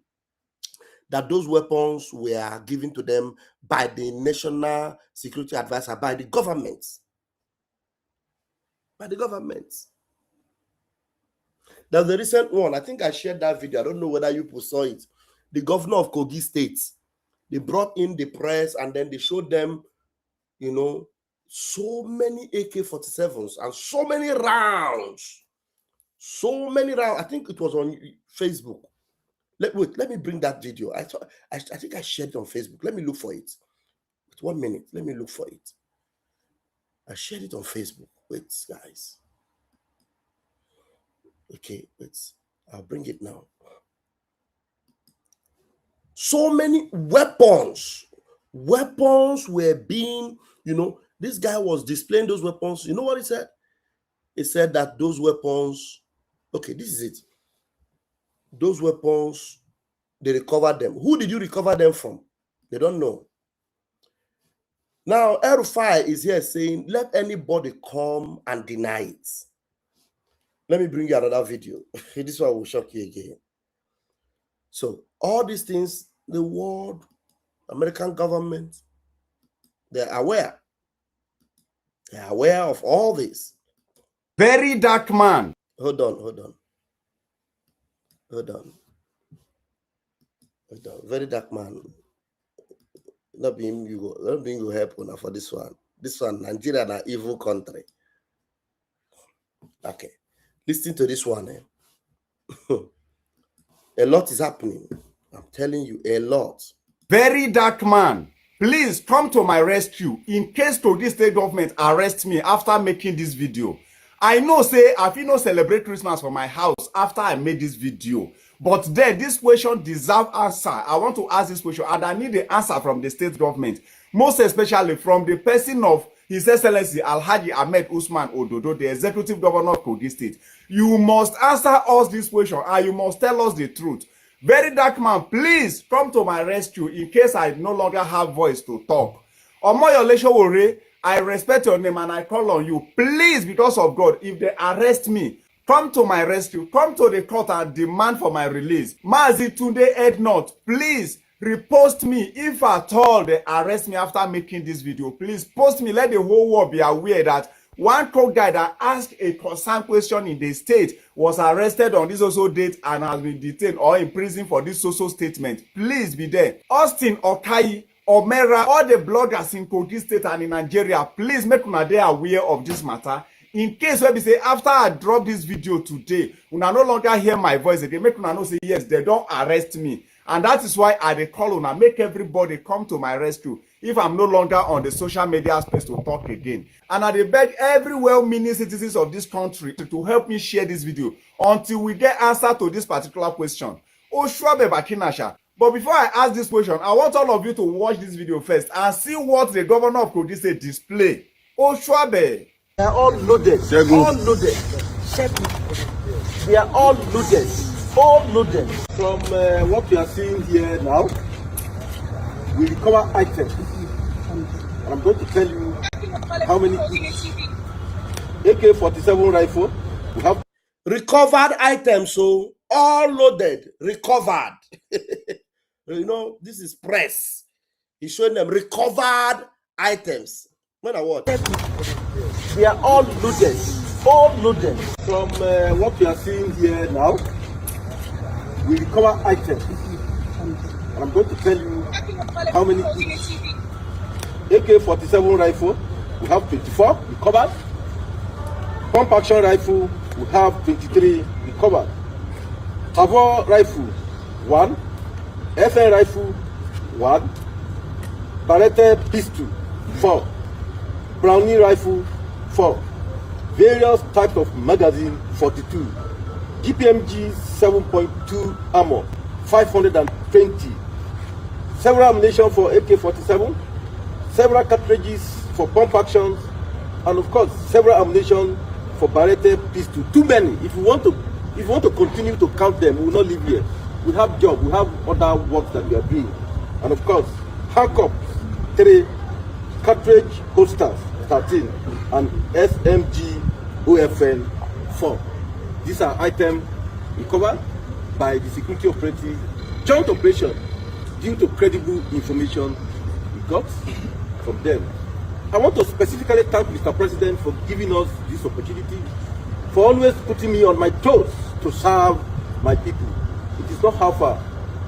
that those weapons were given to them by the National Security Advisor, by the government. By the government. There's a recent one. I think I shared that video. I don't know whether you people saw it. The governor of Kogi State, they brought in the press and then they showed them, you know, so many AK-47s and so many rounds. So many rounds. I think it was on Facebook. Let me bring that video. I think I shared it on Facebook. Let me look for it. Wait 1 minute. Let me look for it. I shared it on Facebook. Wait, guys. Okay, wait. I'll bring it now. So many weapons. Weapons were being, you know, this guy was displaying those weapons. You know what he said? He said that those weapons, okay, this is it. Those weapons, they recovered them. Who did you recover them from? They don't know. Now, El-Rufai is here saying, let anybody come and deny it. Let me bring you another video. This one will shock you again. So, all these things, the world, American government, they're aware. They're aware of all this. Very dark man. Hold on. Very dark man. Not being you help for this one. This one, Nigeria, an evil country. Okay. Listen to this one. A lot is happening. I'm telling you, a lot. Very dark man. Please come to my rescue in case Kogi State government arrest me after making this video. I know say I feel no celebrate Christmas for my house after I made this video. But then this question deserve answer. I want to ask this question and I need the answer from the state government. Most especially from the person of His Excellency Alhaji Ahmed Usman Ododo, the executive governor of Kogi State. You must answer us this question and you must tell us the truth. Very dark man, please come to my rescue in case I no longer have voice to talk. Omoyole Sowore, I respect your name and I call on you. Please, because of God, if they arrest me, come to my rescue. Come to the court and demand for my release. Mazi Tunde Ednot, please repost me if at all they arrest me after making this video. Please post me, let the whole world be aware that one court guy that asked a concerned question in the state was arrested on this also date and has been detained or in prison for this social statement. Please be there. Austin Okai, Omera, all the bloggers in Kogi State and in Nigeria, please make una dey aware of this matter. In case where we say after I drop this video today, una no longer hear my voice again, make una know say yes, they don't arrest me. And that is why I dey call una make everybody come to my rescue if I'm no longer on the social media space to talk again. And I dey beg every well-meaning citizens of this country to help me share this video until we get answer to this particular question. Oshwabe Bakinasha. But before I ask this question, I want all of you to watch this video first and see what the governor of Kogi State display. Oshwabe. They are all loaded. All loaded. They are all loaded. All loaded. From what we are seeing here now, we recover items. And I'm going to tell you how many AK-47 rifle we have. Recovered items, so all loaded, recovered. You know, this is press. He's showing them recovered items. Matter what? They are all loaded. All loaded. From what we are seeing here now, we recover items. And I'm going to tell you how many AK-47 rifle we have 24 recovered. Pump action rifle we have 23 recovered. Tavor rifle 1. FN rifle 1. Barrette pistol 4. Brownie rifle 4. Various types of magazine 42. GPMG 7.2 ammo 520. Several ammunition for AK-47. Several cartridges for pump actions, and of course several ammunition for Barrette pistol. Too many. If you want to continue to count them, we will not live here. We have job, we have other work that we are doing, and of course handcuffs 3, cartridge holsters 13, and SMG OFN 4. These are items recovered by the security operatives joint operation due to credible information we got from them. I want to specifically thank Mr. President for giving us this opportunity, for always putting me on my toes to serve my people. It is not how far,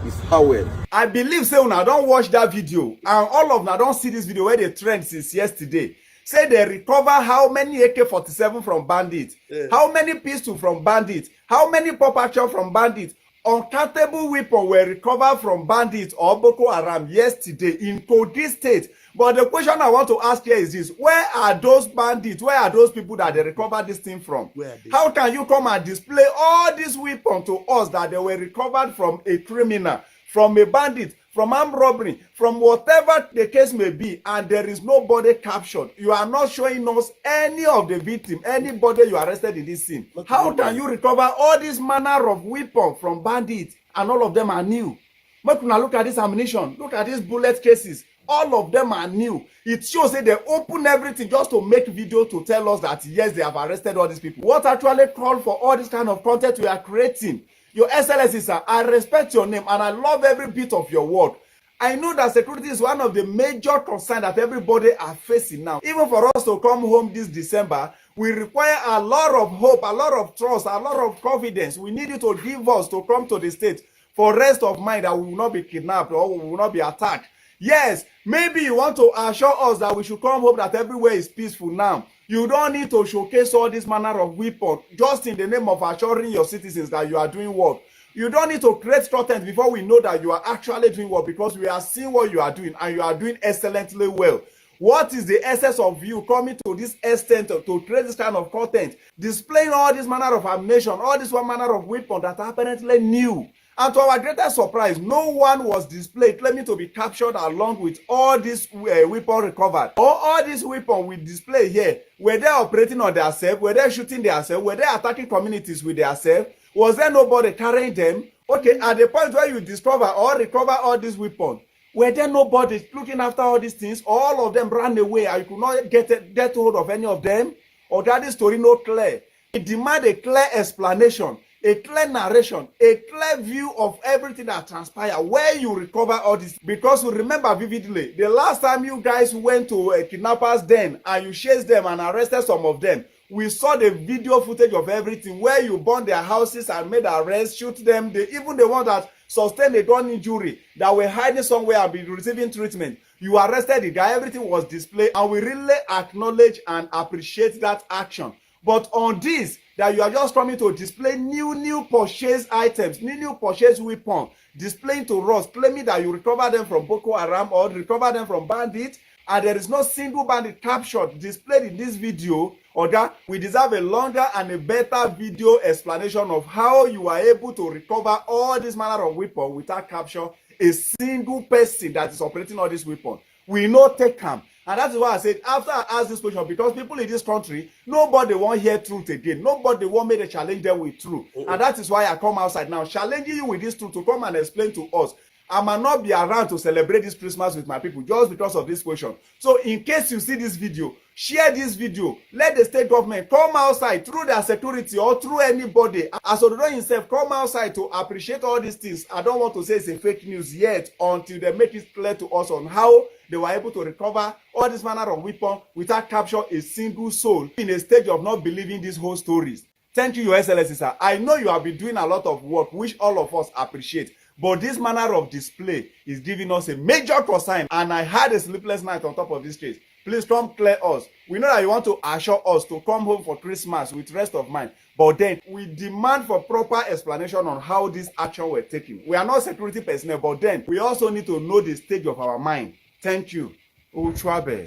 it's how well. I believe say una don watch that video and all of una don see this video where they trend since yesterday. Say they recover how many AK-47 from bandits, how many pistols from bandits, how many pop action from bandits. Uncountable weapons were recovered from bandits or Boko Haram yesterday in Kogi State. But the question I want to ask here is this: where are those bandits? Where are those people that they recovered this thing from? How can you come and display all these weapons to us that they were recovered from a criminal, from a bandit, from armed robbery, from whatever the case may be, and there is nobody captured? You are not showing us any of the victim, anybody you arrested in this scene. How can you recover all this manner of weapons from bandits and all of them are new? But now look at this ammunition, look at these bullet cases. All of them are new. It shows that they open everything just to make video to tell us that yes, they have arrested all these people. What actually called for all this kind of content we are creating? Your Excellency, sir, I respect your name and I love every bit of your work. I know that security is one of the major concerns that everybody are facing now. Even for us to come home this December, we require a lot of hope, a lot of trust, a lot of confidence. We need you to give us to come to the state for rest of mind that we will not be kidnapped or we will not be attacked. Yes, maybe you want to assure us that we should come home that everywhere is peaceful now. You don't need to showcase all this manner of weapons just in the name of assuring your citizens that you are doing work. You don't need to create content before we know that you are actually doing work, because we are seeing what you are doing and you are doing excellently well. What is the essence of you coming to this extent to create this kind of content, displaying all this manner of ammunition, all this one manner of weapon that are apparently new? And to our greatest surprise, no one was displayed claiming to be captured along with all these weapons recovered. All these weapons we display here, were they operating on themselves? Were they shooting themselves? Were they attacking communities with themselves? Was there nobody carrying them? Okay, at the point where you discover or recover all these weapons, were there nobody looking after all these things? All of them ran away and you could not get hold of any of them? Or that is story not clear? It demands a clear explanation. a clear narration, a clear view of everything that transpired, where you recover all this. Because you remember vividly, the last time you guys went to a kidnappers' den and you chased them and arrested some of them, we saw the video footage of everything where you burned their houses and made arrests, shoot them, even the ones that sustained a gun injury that were hiding somewhere and be receiving treatment. You arrested the guy, everything was displayed, and we really acknowledge and appreciate that action. But on this, that you are just coming to display new purchase items, new purchase weapon, displaying to us, claiming that you recover them from Boko Haram or recover them from bandits, and there is no single bandit captured displayed in this video, or that we deserve a longer and a better video explanation of how you are able to recover all this manner of weapon without capture a single person that is operating all this weapon. We know take am. And that's why I said, after I asked this question, because people in this country, nobody want hear truth again. Nobody want me to challenge them with truth. And that is why I come outside now, challenging you with this truth to come and explain to us. I might not be around to celebrate this Christmas with my people just because of this question. So in case you see this video, share this video. Let the state government come outside through their security or through anybody. As Ododo himself, come outside to appreciate all these things. I don't want to say it's a fake news yet until they make it clear to us on how they were able to recover all this manner of weapon without capture a single soul in a stage of not believing these whole stories. Thank you, Your Excellency, sir. I know you have been doing a lot of work, which all of us appreciate. But this manner of display is giving us a major concern, and I had a sleepless night on top of this case. Please come clear us. We know that you want to assure us to come home for Christmas with rest of mind, but then we demand for proper explanation on how this action were taken. We are not security personnel, but then we also need to know the stage of our mind. Thank you. Ultrabe.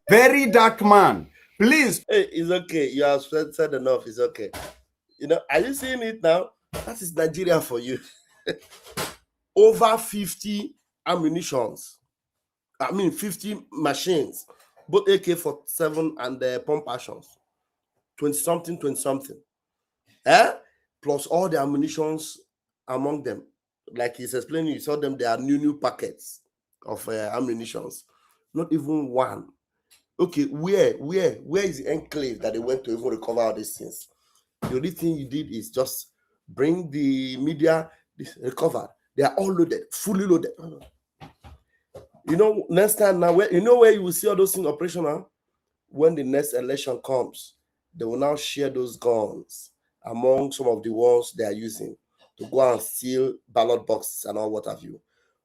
Very dark man. Please. Hey, it's okay. You have said enough. It's okay. You know, are you seeing it now? That is Nigeria for you. Over 50 ammunitions. 50 machines. Both AK-47 and pump actions. 20-something. Plus all the ammunitions among them. Like he's explaining, you saw them, there are new packets of ammunitions. Not even one. Okay, where is the enclave that they went to even recover all these things? The only thing you did is just bring the media, recover. They are all loaded, fully loaded. You know, next time now, where you will see all those things operational? When the next election comes, they will now share those guns among some of the ones they are using to go and steal ballot boxes and all what have you.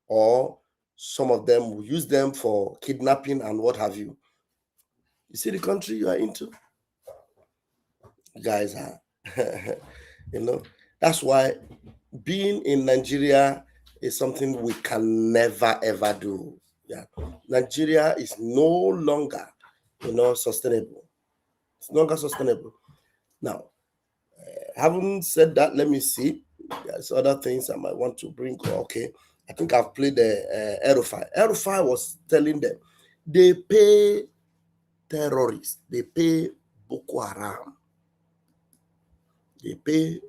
Or some of them will use them for kidnapping and what have you. You see the country you are into? Guys, you know, that's why being in Nigeria is something we can never ever do. Yeah, Nigeria is no longer, sustainable. It's no longer sustainable. Now, having said that, let me see. There's other things I might want to bring. Okay, I think I've played the Erufai. Erufai was telling them they pay terrorists, they pay Boko Haram. They pay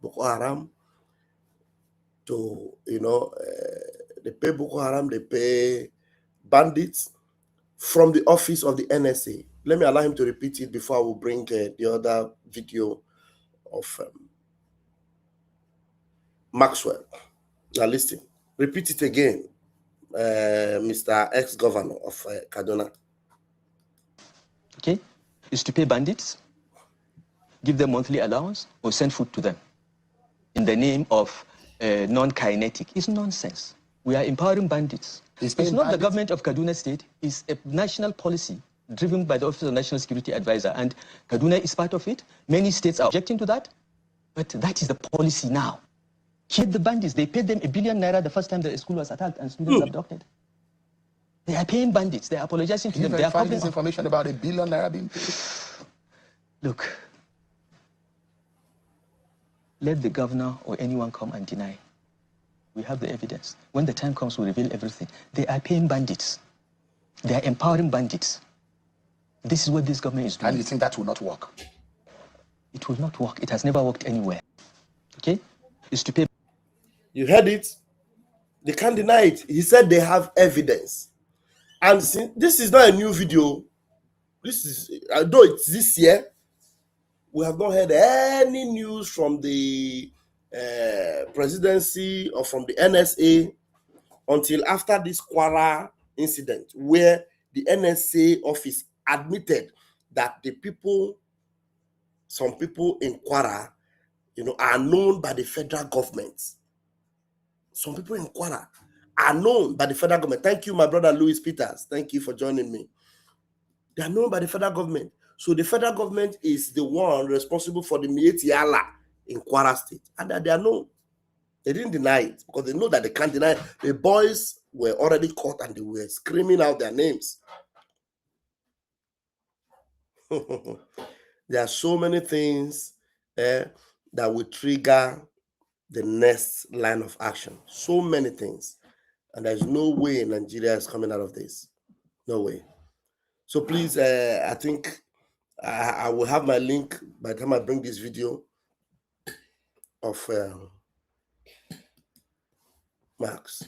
Boko Haram to, they pay Boko Haram, they pay bandits from the office of the NSA. Let me allow him to repeat it before I will bring the other video of Maxwell. Now listen, repeat it again, Mr. Ex-Governor of Kaduna. Okay, is to pay bandits, give them monthly allowance, or send food to them in the name of non-kinetic. It's nonsense. We are empowering bandits. It's not the government of Kaduna State. It's a national policy driven by the Office of National Security Advisor, and Kaduna is part of it. Many states are objecting to that, but that is the policy now. Keep the bandits. They paid them ₦1 billion the first time the school was attacked and students abducted. They are paying bandits. They are apologizing to them. They are find this information about ₦1 billion being paid. Look, let the governor or anyone come and deny. We have the evidence. When the time comes, we'll reveal everything. They are paying bandits. They are empowering bandits. This is what this government is doing. And you think that will not work? It will not work. It has never worked anywhere. Okay? It's to pay. You heard it. They can't deny it. He said they have evidence. And this is not a new video. This is, although it's this year, we have not heard any news from the presidency or from the NSA until after this Kwara incident, where the NSA office admitted that some people in Kwara, are known by the federal government. Some people in Kwara are known by the federal government. Thank you, my brother Louis Peters. Thank you for joining me. They are known by the federal government. So the federal government is the one responsible for the Mietiala in Kwara State. And that they are known. They didn't deny it because they know that they can't deny it. The boys were already caught and they were screaming out their names. There are so many things that will trigger the next line of action. So many things. And there's no way Nigeria is coming out of this. No way. So please, I think I will have my link by the time I bring this video of Max.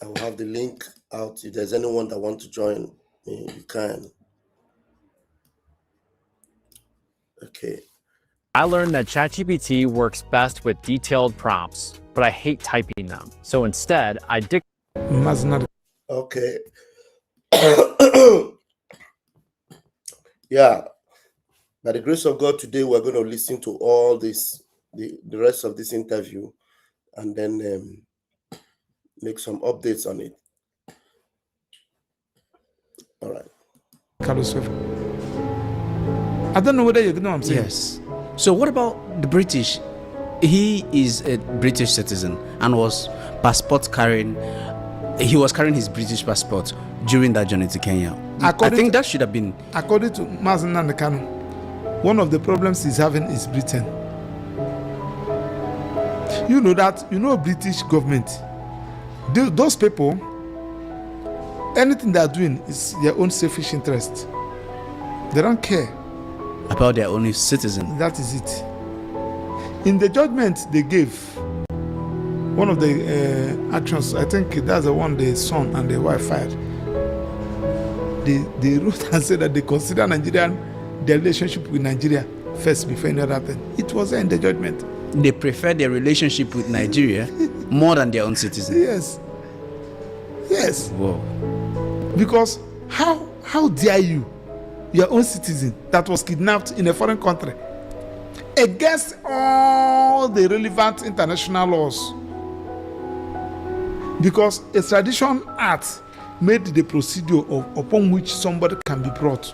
I will have the link out. If there's anyone that wants to join me, you can. Okay. I learned that ChatGPT works best with detailed prompts, but I hate typing them. So instead, I Okay. Yeah. By the grace of God, today we're going to listen to all this, the rest of this interview, and then make some updates on it. All right. I don't know whether you know what I'm saying. Yes. So what about the British? He is a British citizen and was carrying his British passport during that journey to Kenya. I think that should have been. According to Mazen Nandekano, one of the problems he's having is Britain. British government, those people, anything they're doing is their own selfish interest. They don't care about their own citizen. That is it. In the judgment they gave, one of the actions, I think that's the one the son and the wife fired. They wrote and said that they consider their relationship with Nigeria first before any other thing. It was in the judgment. They prefer their relationship with Nigeria more than their own citizens. Yes. Whoa. Because how dare you, your own citizen that was kidnapped in a foreign country, against all the relevant international laws, because Extradition Act made the procedure upon which somebody can be brought.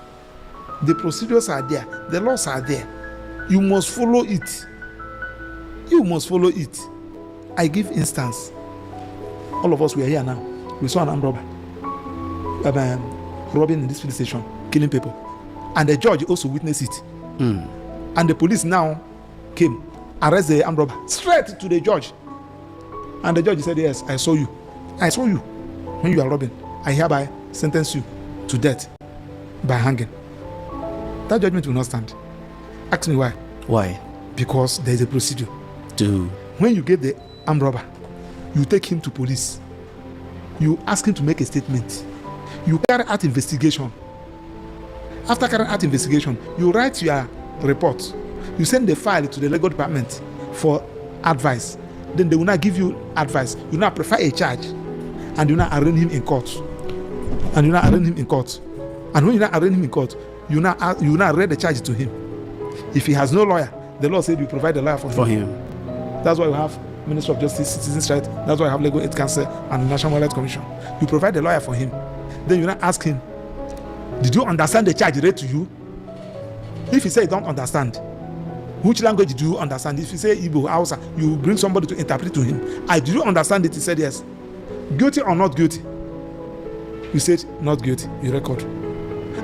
The procedures are there, the laws are there. You must follow it. You must follow it. I give instance. All of us were here now. We saw an armed robber robbing in this police station, killing people, and the judge also witnessed it. And the police now came, arrest the armed robber straight to the judge, and the judge said, "Yes, I saw you when you are robbing. I hereby sentence you to death by hanging." That judgment will not stand. Ask me why. Why? Because there is a procedure. To when you get the armed robber, you take him to police. You ask him to make a statement. You carry out investigation. After carrying out investigation, you write your report. You send the file to the legal department for advice. Then they will not give you advice. You now prefer a charge, and you now arraign him in court. And when you now arraign him in court, you now read the charge to him. If he has no lawyer, the law said you provide a lawyer for him. That's why we have Ministry of Justice, Citizens' Rights. That's why we have Legal Aid Council and the National Rights Commission. You provide a lawyer for him. Then you now ask him, did you understand the charge read to you? If he say you don't understand, which language do you understand? If you say Igbo, Hausa, you bring somebody to interpret to him. Do you understand it? He said yes. Guilty or not guilty? You said not guilty. You record.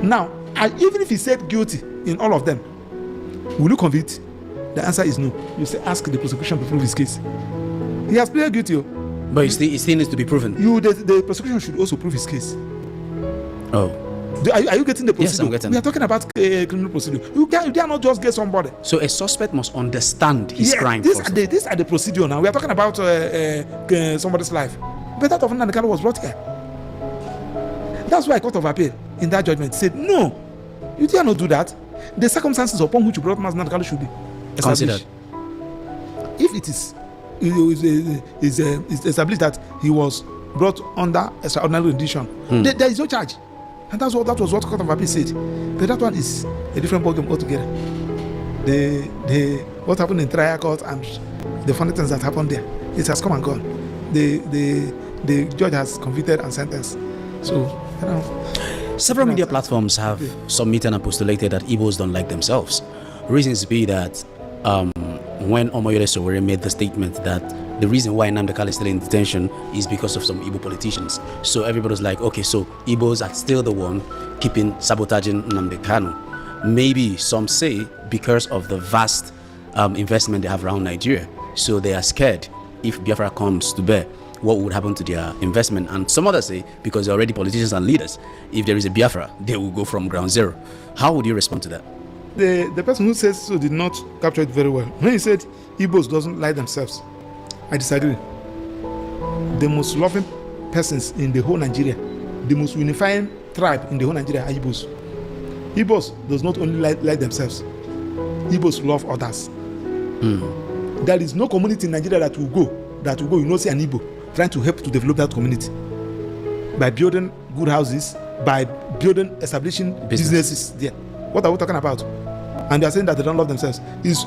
Now, even if he said guilty in all of them, will you convict? The answer is no. You say ask the prosecution to prove his case. He has pleaded guilty. But it still needs to be proven. The prosecution should also prove his case. Oh. Are you getting the procedure? Yes, I'm getting. We are talking about criminal procedure. You cannot just get somebody. So a suspect must understand his crime. These are the procedure now. We are talking about somebody's life. But that of Nandekano was brought here. That's why Court of Appeal in that judgment said, no, you dare not do that. the circumstances upon which you brought Nnamdi Kanu should be established. Considered. If it is established that he was brought under extraordinary rendition, there is no charge. And that was what Court of Appeal said. But that one is a different ballgame altogether. What happened in trial court and the funny things that happened there, it has come and gone. The judge has convicted and sentenced. So, you know. Several media platforms have submitted and postulated that Igbos don't like themselves. Reasons be that when Omoyole Sowore made the statement that the reason why Nnamdi Kanu is still in detention is because of some Igbo politicians. So everybody's like, okay, so Igbos are still the one keeping sabotaging Nnamdi Kanu. Maybe some say because of the vast investment they have around Nigeria. So they are scared if Biafra comes to bear, what would happen to their investment. And some others say because they're already politicians and leaders, if there is a Biafra, they will go from ground zero. How would you respond to that? The person who says so did not capture it very well. When he said Igbos doesn't like themselves, I disagree. The most loving persons in the whole Nigeria, the most unifying tribe in the whole Nigeria are Igbos. Igbos does not only like themselves. Igbos love others. There is no community in Nigeria that will go, you know, see an Igbo trying to help to develop that community by building good houses, by establishing businesses there. What are we talking about? And they are saying that they don't love themselves. Is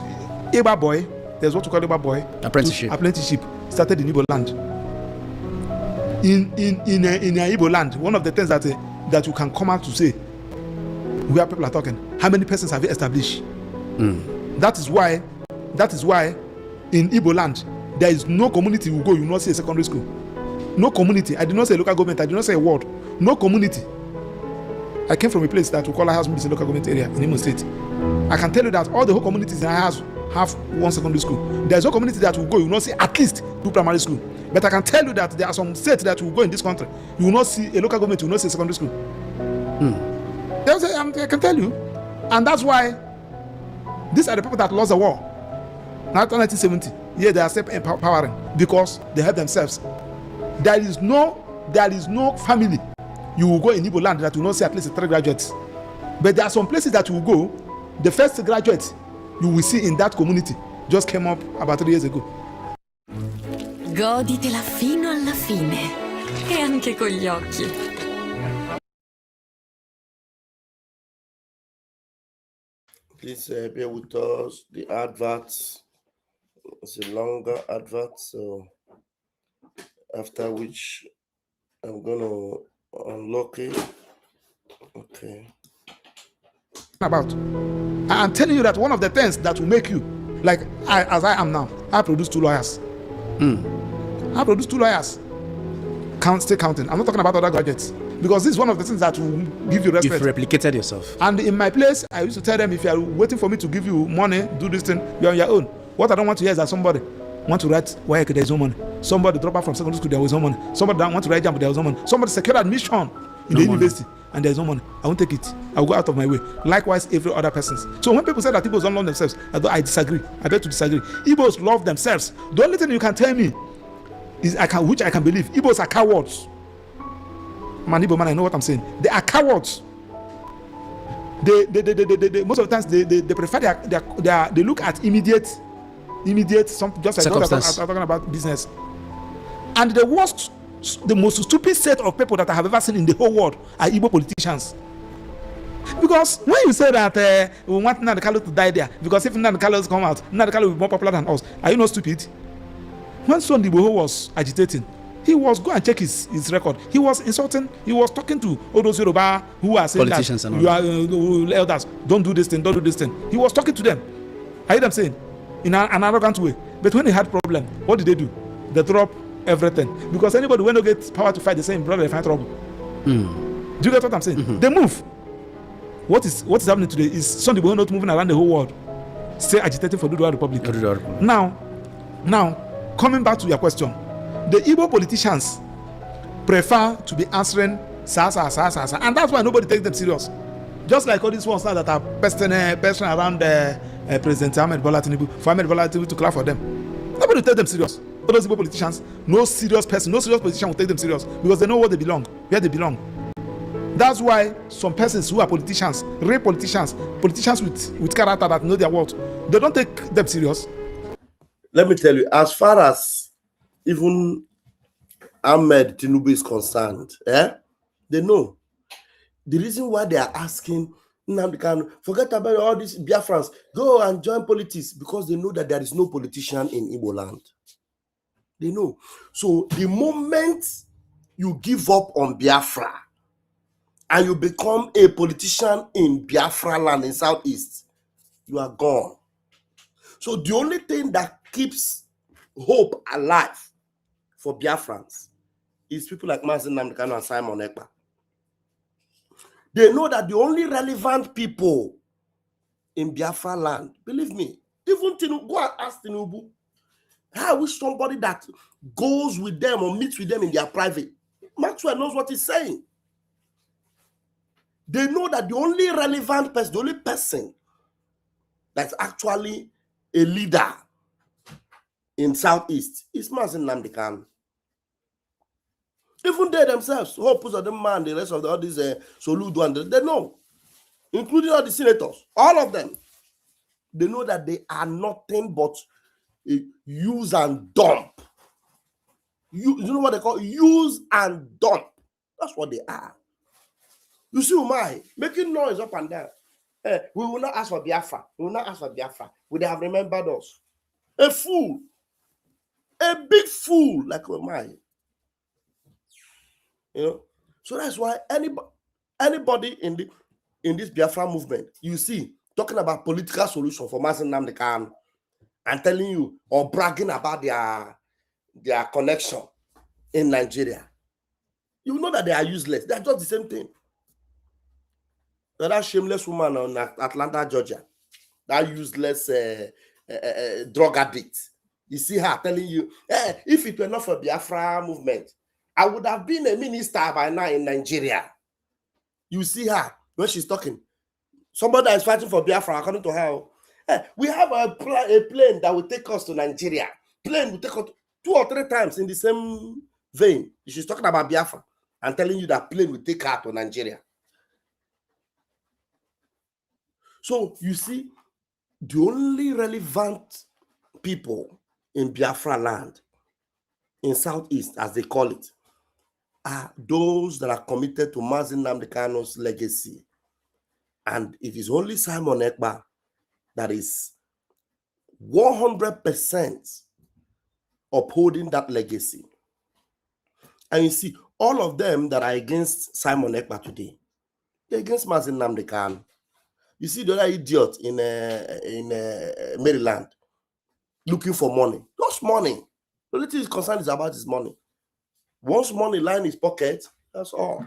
Igbo boy? There's what we call Igbo boy apprenticeship started in Igbo land. In Igbo land, one of the things that you can come out to say, where people are talking, how many persons have you established? That is why in Igbo land there is no community you go, you not see a secondary school. No community. I did not say local government, I did not say a word. No community. I came from a place that we call a house, local government area in Imo State. I can tell you that all the whole communities in our house have one secondary school. There is no community that will go, you will not see at least 2 primary school. But I can tell you that there are some states that will go in this country, you will not see a local government, you will not see a secondary school. I can tell you. And that's why these are the people that lost the war. After 1970, yeah, they are self-empowering because they help themselves. There is no family you will go in Igbo land that will not see at least 3 graduates. But there are some places that you will go, the first graduate you will see in that community just came up about 3 years ago. Goditela fino alla fine e anche con gli occhi. Please bear with us. The adverts is a longer advert, so after which I'm gonna unlock it. Okay. About, I'm telling you that one of the things that will make you like as I am now, I produce 2 lawyers. I produce 2 lawyers. Stay counting. I'm not talking about other graduates because this is one of the things that will give you respect. You've replicated yourself. And in my place, I used to tell them, if you are waiting for me to give you money, do this thing, you're on your own. What I don't want to hear is that somebody want to write why there is no money. Somebody drop out from secondary school, there was no money. Somebody don't want to write jam, there was no money. Somebody secured admission in the university and there's no money. I won't take it. I will go out of my way. Likewise, every other person. So when people say that Igbos don't love themselves, I disagree. I beg to disagree. Igbos love themselves. The only thing you can tell me is which I can believe. Igbos are cowards. Man, Igbo man, I know what I'm saying. They are cowards. They most of the times they prefer they look at immediate something just like I'm talking about business. And the most stupid set of people that I have ever seen in the whole world are Igbo politicians. Because when you say that we want Nnamdi Kanu to die there, because if Nnamdi Kanu come out, Nnamdi Kanu will be more popular than us. Are you not stupid? When Sunday Igboho was agitating, he was go and check his record. He was insulting. He was talking to all those Yoruba who are saying politicians that you are elders. Don't do this thing. Don't do this thing. He was talking to them. I hear them saying in an arrogant way. But when he had problem, what did they do? They drop everything because anybody when they get power to fight the same brother, they find trouble. Do you get what I'm saying? They move. What is happening today is Sunday Igboho not moving around the whole world, still agitating for Oduduwa Republic. Now, coming back to your question, the Igbo politicians prefer to be answering sa, and that's why nobody takes them serious. Just like all these ones now that are pesting around President Ahmed Bola Tinubu, for Ahmed Bola Tinubu to clap for them. Nobody takes them serious. All those Igbo politicians, no serious politician will take them serious because they know where they belong. That's why some persons who are politicians, real politicians with character that know their worth, they don't take them serious. Let me tell you, as far as even Ahmed Tinubu is concerned, they know the reason why they are asking Nnamdi Kanu, forget about all these Biafrans, go and join politics, because they know that there is no politician in Igbo land. They know. So the moment you give up on Biafra and you become a politician in Biafra land in Southeast, you are gone. So the only thing that keeps hope alive for Biafrans is people like Mazi Nnamdi Kanu and Simon Ekpa. They know that the only relevant people in Biafra land, believe me, even Tinubu, go and ask Tinubu. I wish somebody that goes with them or meets with them in their private. Maxwell knows what he's saying. They know that the only relevant person, the only person that's actually a leader in Southeast is Mazi Nnamdi Kanu. Even they themselves, Hope Uzodinma and the rest of all these Soludo, and they know, including all the senators, all of them, they know that they are nothing but use and dump. You know what they call use and dump? That's what they are. You see, Umai making noise up and down. We will not ask for Biafra. We will not ask for Biafra. Would they have remembered us? A fool. A big fool like Umai. You know? So that's why anybody in this Biafra movement, you see, talking about political solution for Mazi Nnamdi Kanu and telling you or bragging about their connection in Nigeria, you know that they are useless. They are just the same thing. That shameless woman on Atlanta, Georgia, that useless drug addict. You see her telling you, if it were not for Biafra movement, I would have been a minister by now in Nigeria. You see her when she's talking. Somebody that is fighting for Biafra, according to her, we have a plane that will take us to Nigeria. Plane will take us 2 or 3 times in the same vein. She's talking about Biafra and telling you that plane will take her to Nigeria. So you see, the only relevant people in Biafra land, in Southeast, as they call it, are those that are committed to Mazi Nnamdi Kanu's legacy. And it is only Simon Ekpa that is 100% upholding that legacy. And you see, all of them that are against Simon Ekpa today, they're against Mazi Nnamdi Kanu. You see the other idiot in Maryland looking for money. Just money. The only thing he's concerned is about his money. Once money line his pocket, that's all.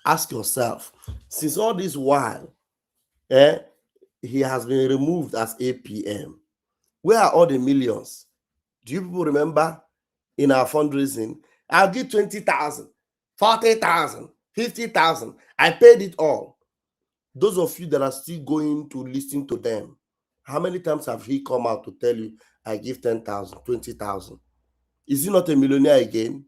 Ask yourself, since all this while, he has been removed as APM. Where are all the millions? Do you people remember in our fundraising? I'll give 20,000, 40,000, 50,000. I paid it all. Those of you that are still going to listen to them, how many times have he come out to tell you, I give 10,000, 20,000? Is he not a millionaire again?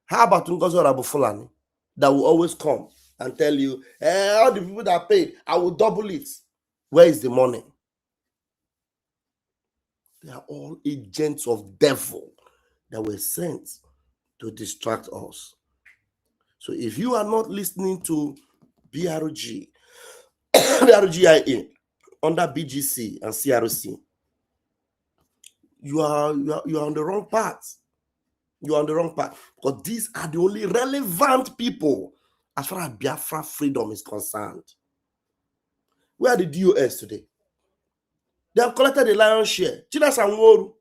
How about Ngozi Fulani that will always come and tell you, all the people that paid, I will double it. Where is the money? They are all agents of devil that were sent to distract us. So if you are not listening to BRG, BRGIA under BGC and CRC, you are on the wrong path. You are on the wrong path, because these are the only relevant people as far as Biafra freedom is concerned. Where are the DOS today? They have collected the lion's share. Chida Sanworu,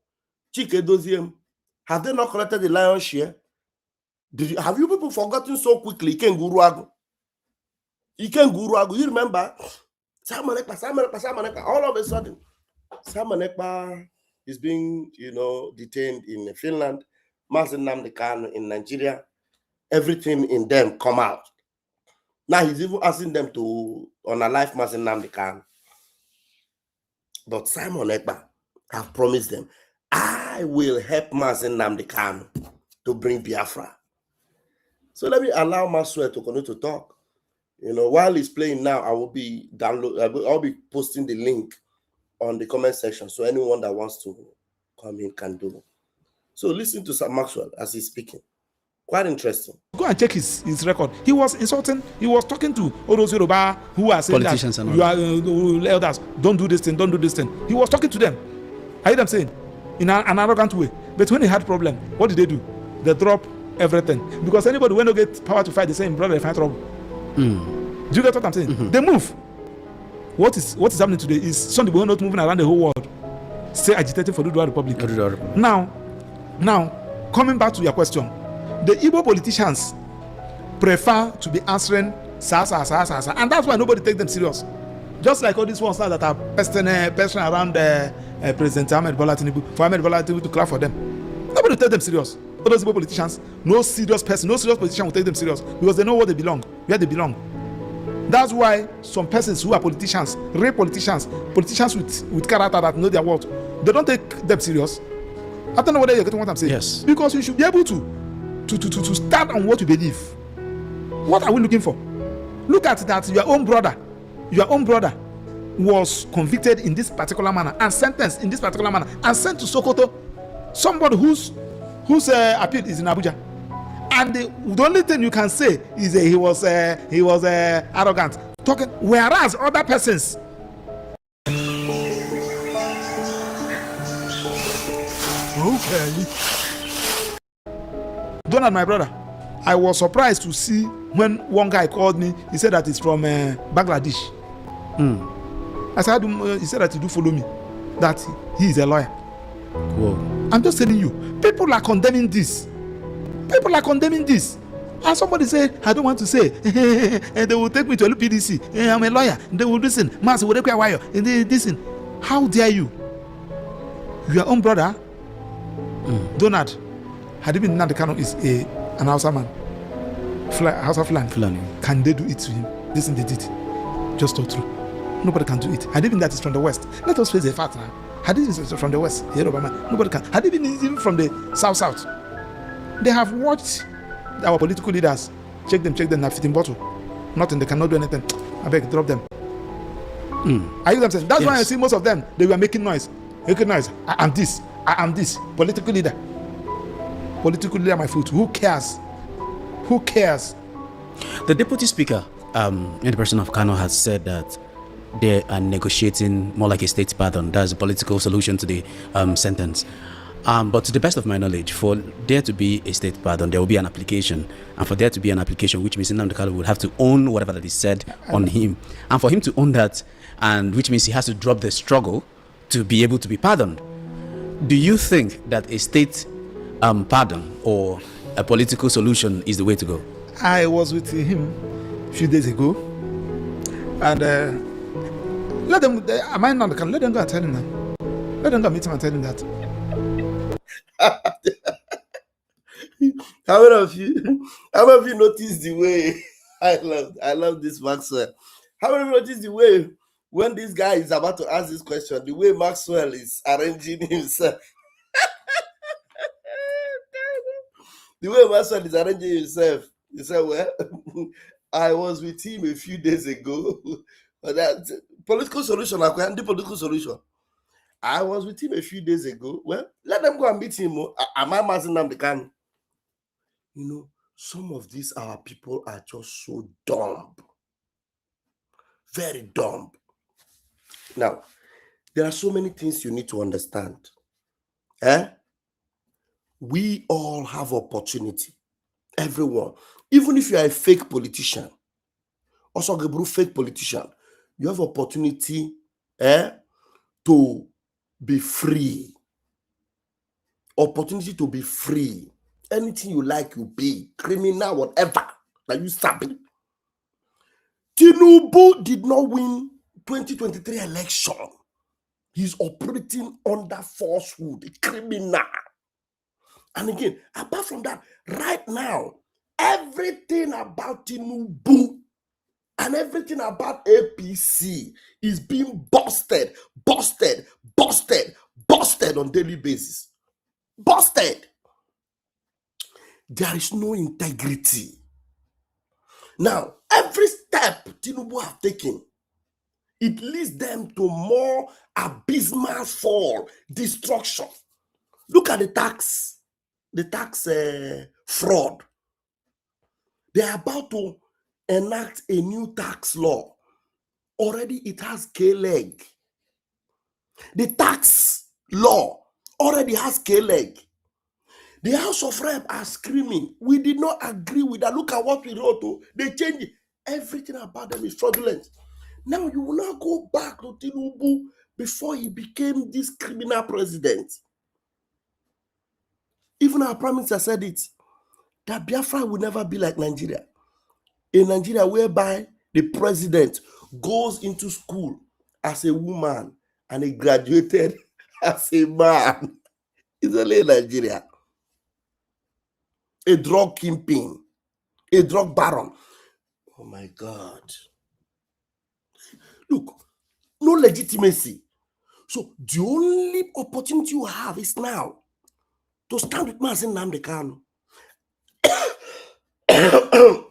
Chike Doziem, have they not collected the lion's share? Have you people forgotten so quickly? Iken Guruagu. You remember? Simon Ekpa. All of a sudden, Simon Ekpa is being, detained in Finland. Mazi Nnamdi Kanu in Nigeria. Everything in them come out. Now he's even asking them to unalive Mazi Nnamdi Kanu. But Simon Ekpa have promised them, I will help Mazi Nnamdi Kanu to bring Biafra. So let me allow Maxwell to continue to talk. You know, while he's playing now, I will be I'll be posting the link on the comment section, so anyone that wants to come in can do. So listen to Sam Maxwell as he's speaking. Quite interesting. Go and check his record. He was insulting. He was talking to all those Yoruba who are saying politicians that and you are elders. Don't do this thing. Don't do this thing. He was talking to them. I hear them saying in an arrogant way. But when he had problem, what did they do? They drop everything, because anybody when they get power to fight, the same brother they find trouble. Do you get what I'm saying? Mm-hmm. They move. What is happening today is some people not moving around the whole world, still agitating for the Oduduwa Republic. Now, coming back to your question, the Igbo politicians prefer to be answering sa, and that's why nobody takes them serious. Just like all these ones now that are pesting around President Ahmed Bola Tinubu, for Ahmed Bola Tinubu to clap for them. Nobody takes them serious. All those Igbo politicians, no serious politician will take them serious, because they know where they belong. That's why some persons who are politicians, real politicians with character that know their worth, they don't take them serious. I don't know whether you're getting what I'm saying. Yes. Because you should be able to stand on what you believe. What are we looking for? Look at that. Your own brother was convicted in this particular manner and sentenced in this particular manner and sent to Sokoto. Somebody whose appeal is in Abuja. And the only thing you can say is he was arrogant, talking, whereas other persons. Okay. Donald, my brother, I was surprised to see when one guy called me. He said that he's from Bangladesh. I said, he said that he do follow me, that he is a lawyer. Whoa. I'm just telling you, people are condemning this. And somebody say, I don't want to say, and they will take me to LPDC. I'm a lawyer. They will listen. Master will require wire. And they listen. How dare you? Your own brother, Donald, had he been Nnamdi Kanu is an Hausa man, Hausa Fulani. Can they do it to him? Listen, they did. Just not true. Nobody can do it. Had he been that is from the West, let us face the fact now. Had he been from the West, nobody can. Had he been even from the South, they have watched our political leaders check them, have fit in bottle. Nothing, they cannot do anything. I beg, drop them. Are you saying? That's why I see most of them, they were making noise. I am this. Political leader, my foot. Who cares? The deputy speaker, in the person of Kano, has said that they are negotiating more like a state pardon. That's a political solution to the sentence. But to the best of my knowledge, for there to be a state pardon, there will be an application. And for there to be an application, which means Nnamdi Kanu will have to own whatever that is said on him. And for him to own that, and which means he has to drop the struggle to be able to be pardoned. Do you think that a state pardon or a political solution is the way to go? I was with him a few days ago, and let them go and tell him that. Let them go meet him and tell him that. How many of you noticed the way I love this Maxwell? How many of you noticed the way when this guy is about to ask this question, the way Maxwell is arranging himself? The way Maxwell is arranging himself. He said, well, I was with him a few days ago. But that political solution, the political solution. I was with him a few days ago. Well, let them go and meet him. Am I mazing them the can? You know, some of these our people are just so dumb. Very dumb. Now, there are so many things you need to understand. We all have opportunity. Everyone. Even if you are a fake politician, also a fake politician, you have opportunity to be free. Opportunity to be free. Anything you like, you be. Criminal, whatever. That you sabi. Tinubu did not win 2023 election. He's operating under falsehood, criminal. And again, apart from that, right now, everything about Tinubu and everything about APC is being busted on daily basis. Busted. There is no integrity. Now, every step Tinubu have taken, it leads them to more abysmal fall, destruction. Look at the tax fraud. They are about to enact a new tax law. Already it has K-leg. The tax law already has K-leg. The House of Rep are screaming, we did not agree with that. Look at what we wrote. They changed it. Everything about them is fraudulent. Now you will not go back to Tinubu before he became this criminal president. Even our prime minister said it, that Biafra will never be like Nigeria. A Nigeria whereby the president goes into school as a woman and he graduated as a man. It's only Nigeria. A drug kingpin, a drug baron. Oh my God. Look, no legitimacy. So the only opportunity you have is now to stand with Mazen Nnamdi Kanu.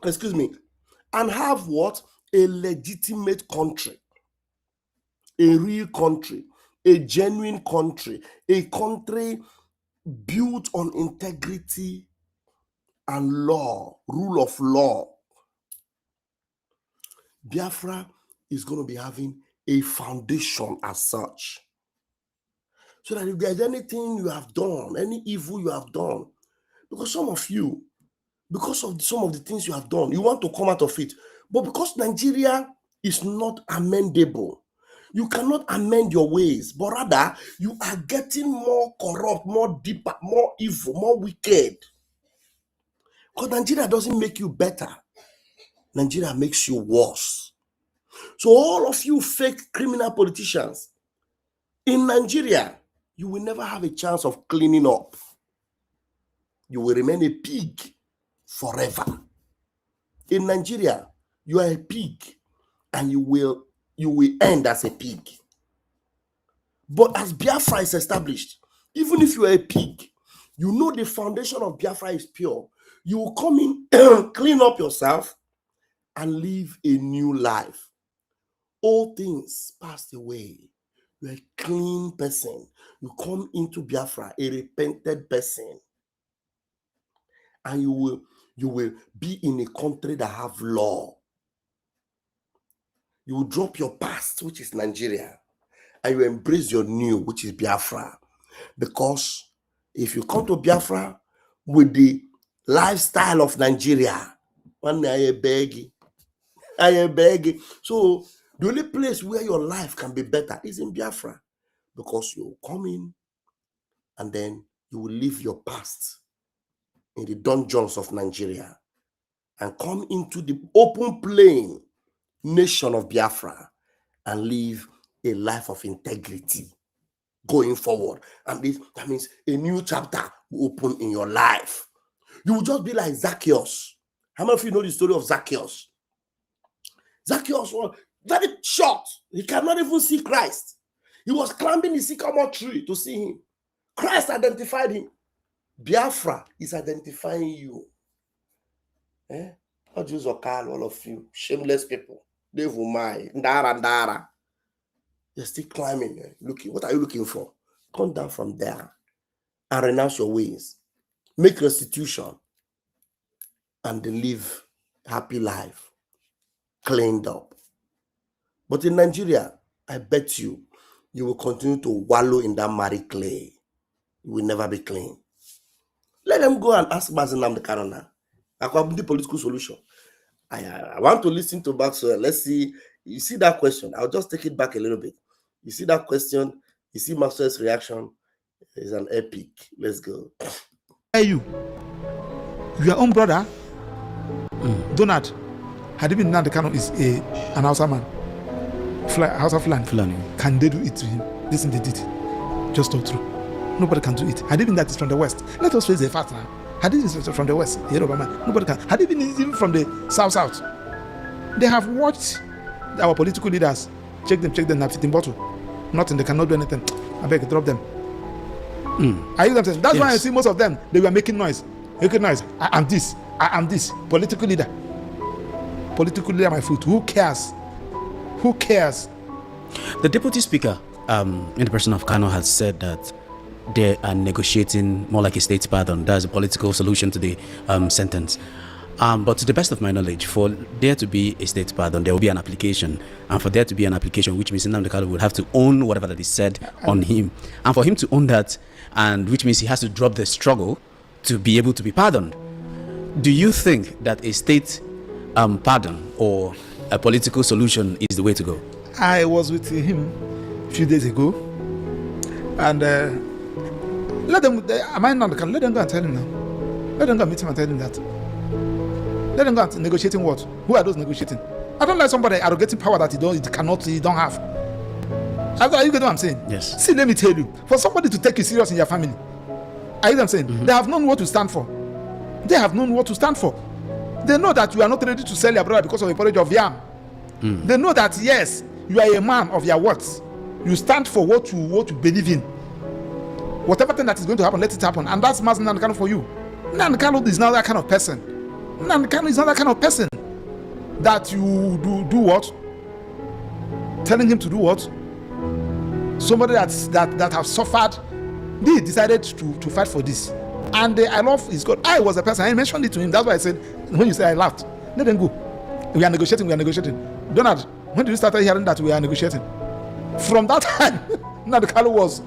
Excuse me. And have what? A legitimate country. A real country. A genuine country. A country built on integrity and law, rule of law. Biafra is going to be having a foundation as such. So that if there's anything you have done, any evil you have done, because some of you, because of some of the things you have done, you want to come out of it. But because Nigeria is not amendable, you cannot amend your ways, but rather you are getting more corrupt, more deeper, more evil, more wicked. Because Nigeria doesn't make you better. Nigeria makes you worse. So all of you fake criminal politicians in Nigeria, you will never have a chance of cleaning up. You will remain a pig forever. In Nigeria, you are a pig and you will end as a pig. But as Biafra is established, even if you are a pig, you know the foundation of Biafra is pure. You will come in, clean up yourself, and live a new life. All things passed away. You're a clean person. You come into Biafra, a repented person. And you will be in a country that have law. You will drop your past, which is Nigeria, and you embrace your new, which is Biafra. Because if you come to Biafra with the lifestyle of Nigeria, I beg. So the only place where your life can be better is in Biafra, because you come in and then you will leave your past in the dungeons of Nigeria and come into the open plain nation of Biafra and live a life of integrity going forward. And that means a new chapter will open in your life. You will just be like Zacchaeus. How many of you know the story of Zacchaeus? Zacchaeus was very short. He cannot even see Christ. He was climbing the sycamore tree to see him. Christ identified him. Biafra is identifying you. Not Jews or Carl, all of you, shameless people. Ndara. You're still climbing. Looking. What are you looking for? Come down from there and renounce your ways. Make restitution and live happy life. Cleaned up. But in Nigeria, I bet you will continue to wallow in that muddy clay. You will never be clean. Let them go and ask Mazen Nnamdi Kanu now. According to the political solution. I want to listen to Maxwell. Let's see. You see that question? I'll just take it back a little bit. You see that question? You see Maxwell's reaction? It's an epic. Let's go. Hey, your own brother, Donald, had he been Nnamdi Kanu is an Hausa man, Hausa Fulani. Can they do it to him? Listen, they did it. Just talk through. Nobody can do it. Had he been that is from the West, let us face the fact now. Had he been from the West, nobody can. Had he been even from the South, they have watched our political leaders. Check them, have fit in bottle. Nothing, they cannot do anything. I beg, drop them. I hear them saying, that's why I see most of them, they were making noise. I am this political leader. politically on my foot. Who cares? Who cares? The deputy speaker, in the person of Kano, has said that they are negotiating more like a state pardon. That's a political solution to the sentence. But to the best of my knowledge, for there to be a state pardon, there will be an application. And for there to be an application, which means Nnamdi Kanu will have to own whatever that is said on him. And for him to own that, and which means he has to drop the struggle to be able to be pardoned. Do you think that a state pardon or a political solution is the way to go? I was with him a few days ago, and let them. Am I not? Let them go and tell him now. Let them go and meet him and tell him that. Let them go and negotiating what? Who are those negotiating? I don't like somebody arrogating power that he don't have. Are you getting what I'm saying? Yes. See, let me tell you, for somebody to take you serious in your family, are you what I'm saying? Mm-hmm. They have known what to stand for. They have known what to stand for. They know that you are not ready to sell your brother because of a porridge of yam. They know that yes, you are a man of your words. You stand for what you believe in. Whatever thing that is going to happen, let it happen. And that's Mazi Nnamdi Kanu for you. Nnamdi Kanu is not that kind of person. Nnamdi Kanu is not that kind of person that you do what? Telling him to do what? Somebody that have suffered, they decided to fight for this. And I love his God. I was a person, I mentioned it to him. That's why I said, when you say I laughed, let them go. We are negotiating. Donald, when did you start hearing that we are negotiating? From that time, Nnamdi Kanu was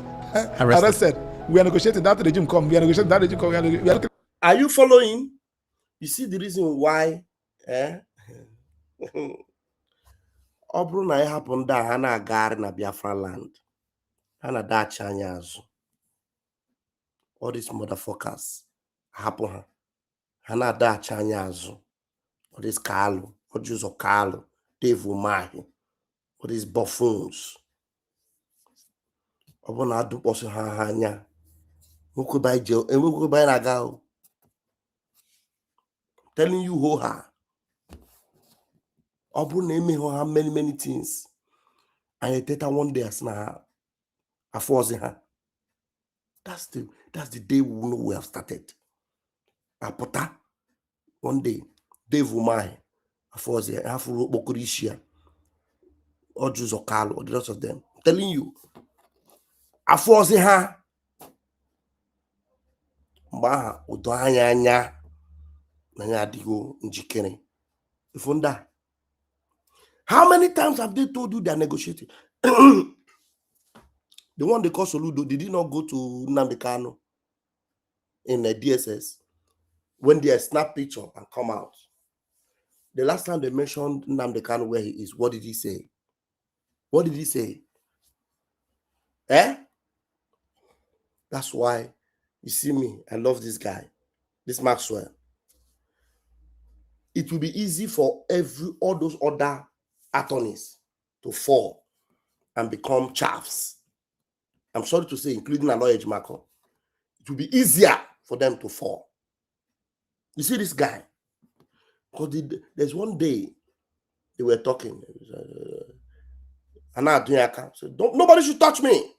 arrested. We are negotiating. That regime come. We are negotiating. That regime come. Are you following? You see the reason why? Ọ bụrụ na ya hapụ ndị a ha na-agagharị na Biafra land, ha na-adachi anya azụ. All these motherfuckers hapụ ha, ha na-adachi anya azụ. All these Kalu, Ojuzo Kalu, Dave Umahi, all these buffoons. Ọ bụrụ na adụkpọsị ha anya, nwoke bai na-aga o. Telling you who ha. Ọ bụrụ na eme ha many things. And later one day as na afọzi ha. That's the day we know we have started. Apota one day Dave Umahi afọzi afuru okpokoro isi ya. Ojuzo Kalu, all the rest of them. I'm telling you. Afọzi ha. Mgbe aha udo anya na ya adigo njikere. Ifunda. How many times have they told you they are negotiating? The one they call Soludo, did he not go to Nnamdi Kanu in the DSS when they snap picture and come out? The last time they mentioned Nnamdi Kanu where he is, what did he say? What did he say? That's why you see me. I love this guy, this Maxwell. It will be easy for all those other attorneys to fall and become chaffs. I'm sorry to say, including a lawyer, Marco. It will be easier for them to fall. You see this guy? Because there's one day they were talking. And now said, nobody should touch me.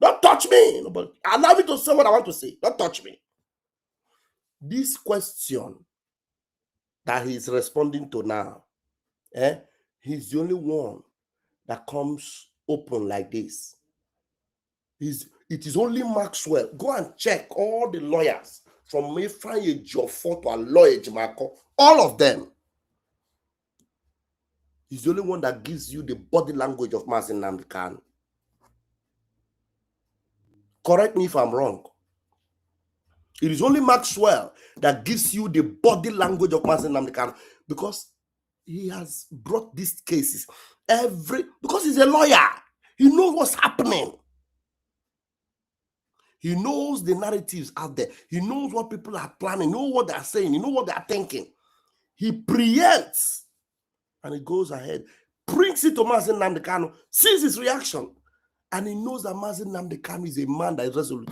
Don't touch me. Nobody. Allow me to say what I want to say. Don't touch me. This question that he's responding to now, he's the only one that comes open like this. It is only Maxwell. Go and check all the lawyers from Mefanye Jofo to a lawyer Marco, all of them. He's the only one that gives you the body language of Mazi Nnamdi Kanu. Correct me if I'm wrong. It is only Maxwell that gives you the body language of Mazi Nnamdi Kanu because he has brought these cases because he's a lawyer. He knows what's happening. He knows the narratives out there. He knows what people are planning. He knows what they are saying. He knows what they are thinking. He preempts and he goes ahead, brings it to Mazi Nnamdi Kanu, sees his reaction, and he knows that Mazi Nnamdi Kanu is a man that is resolute.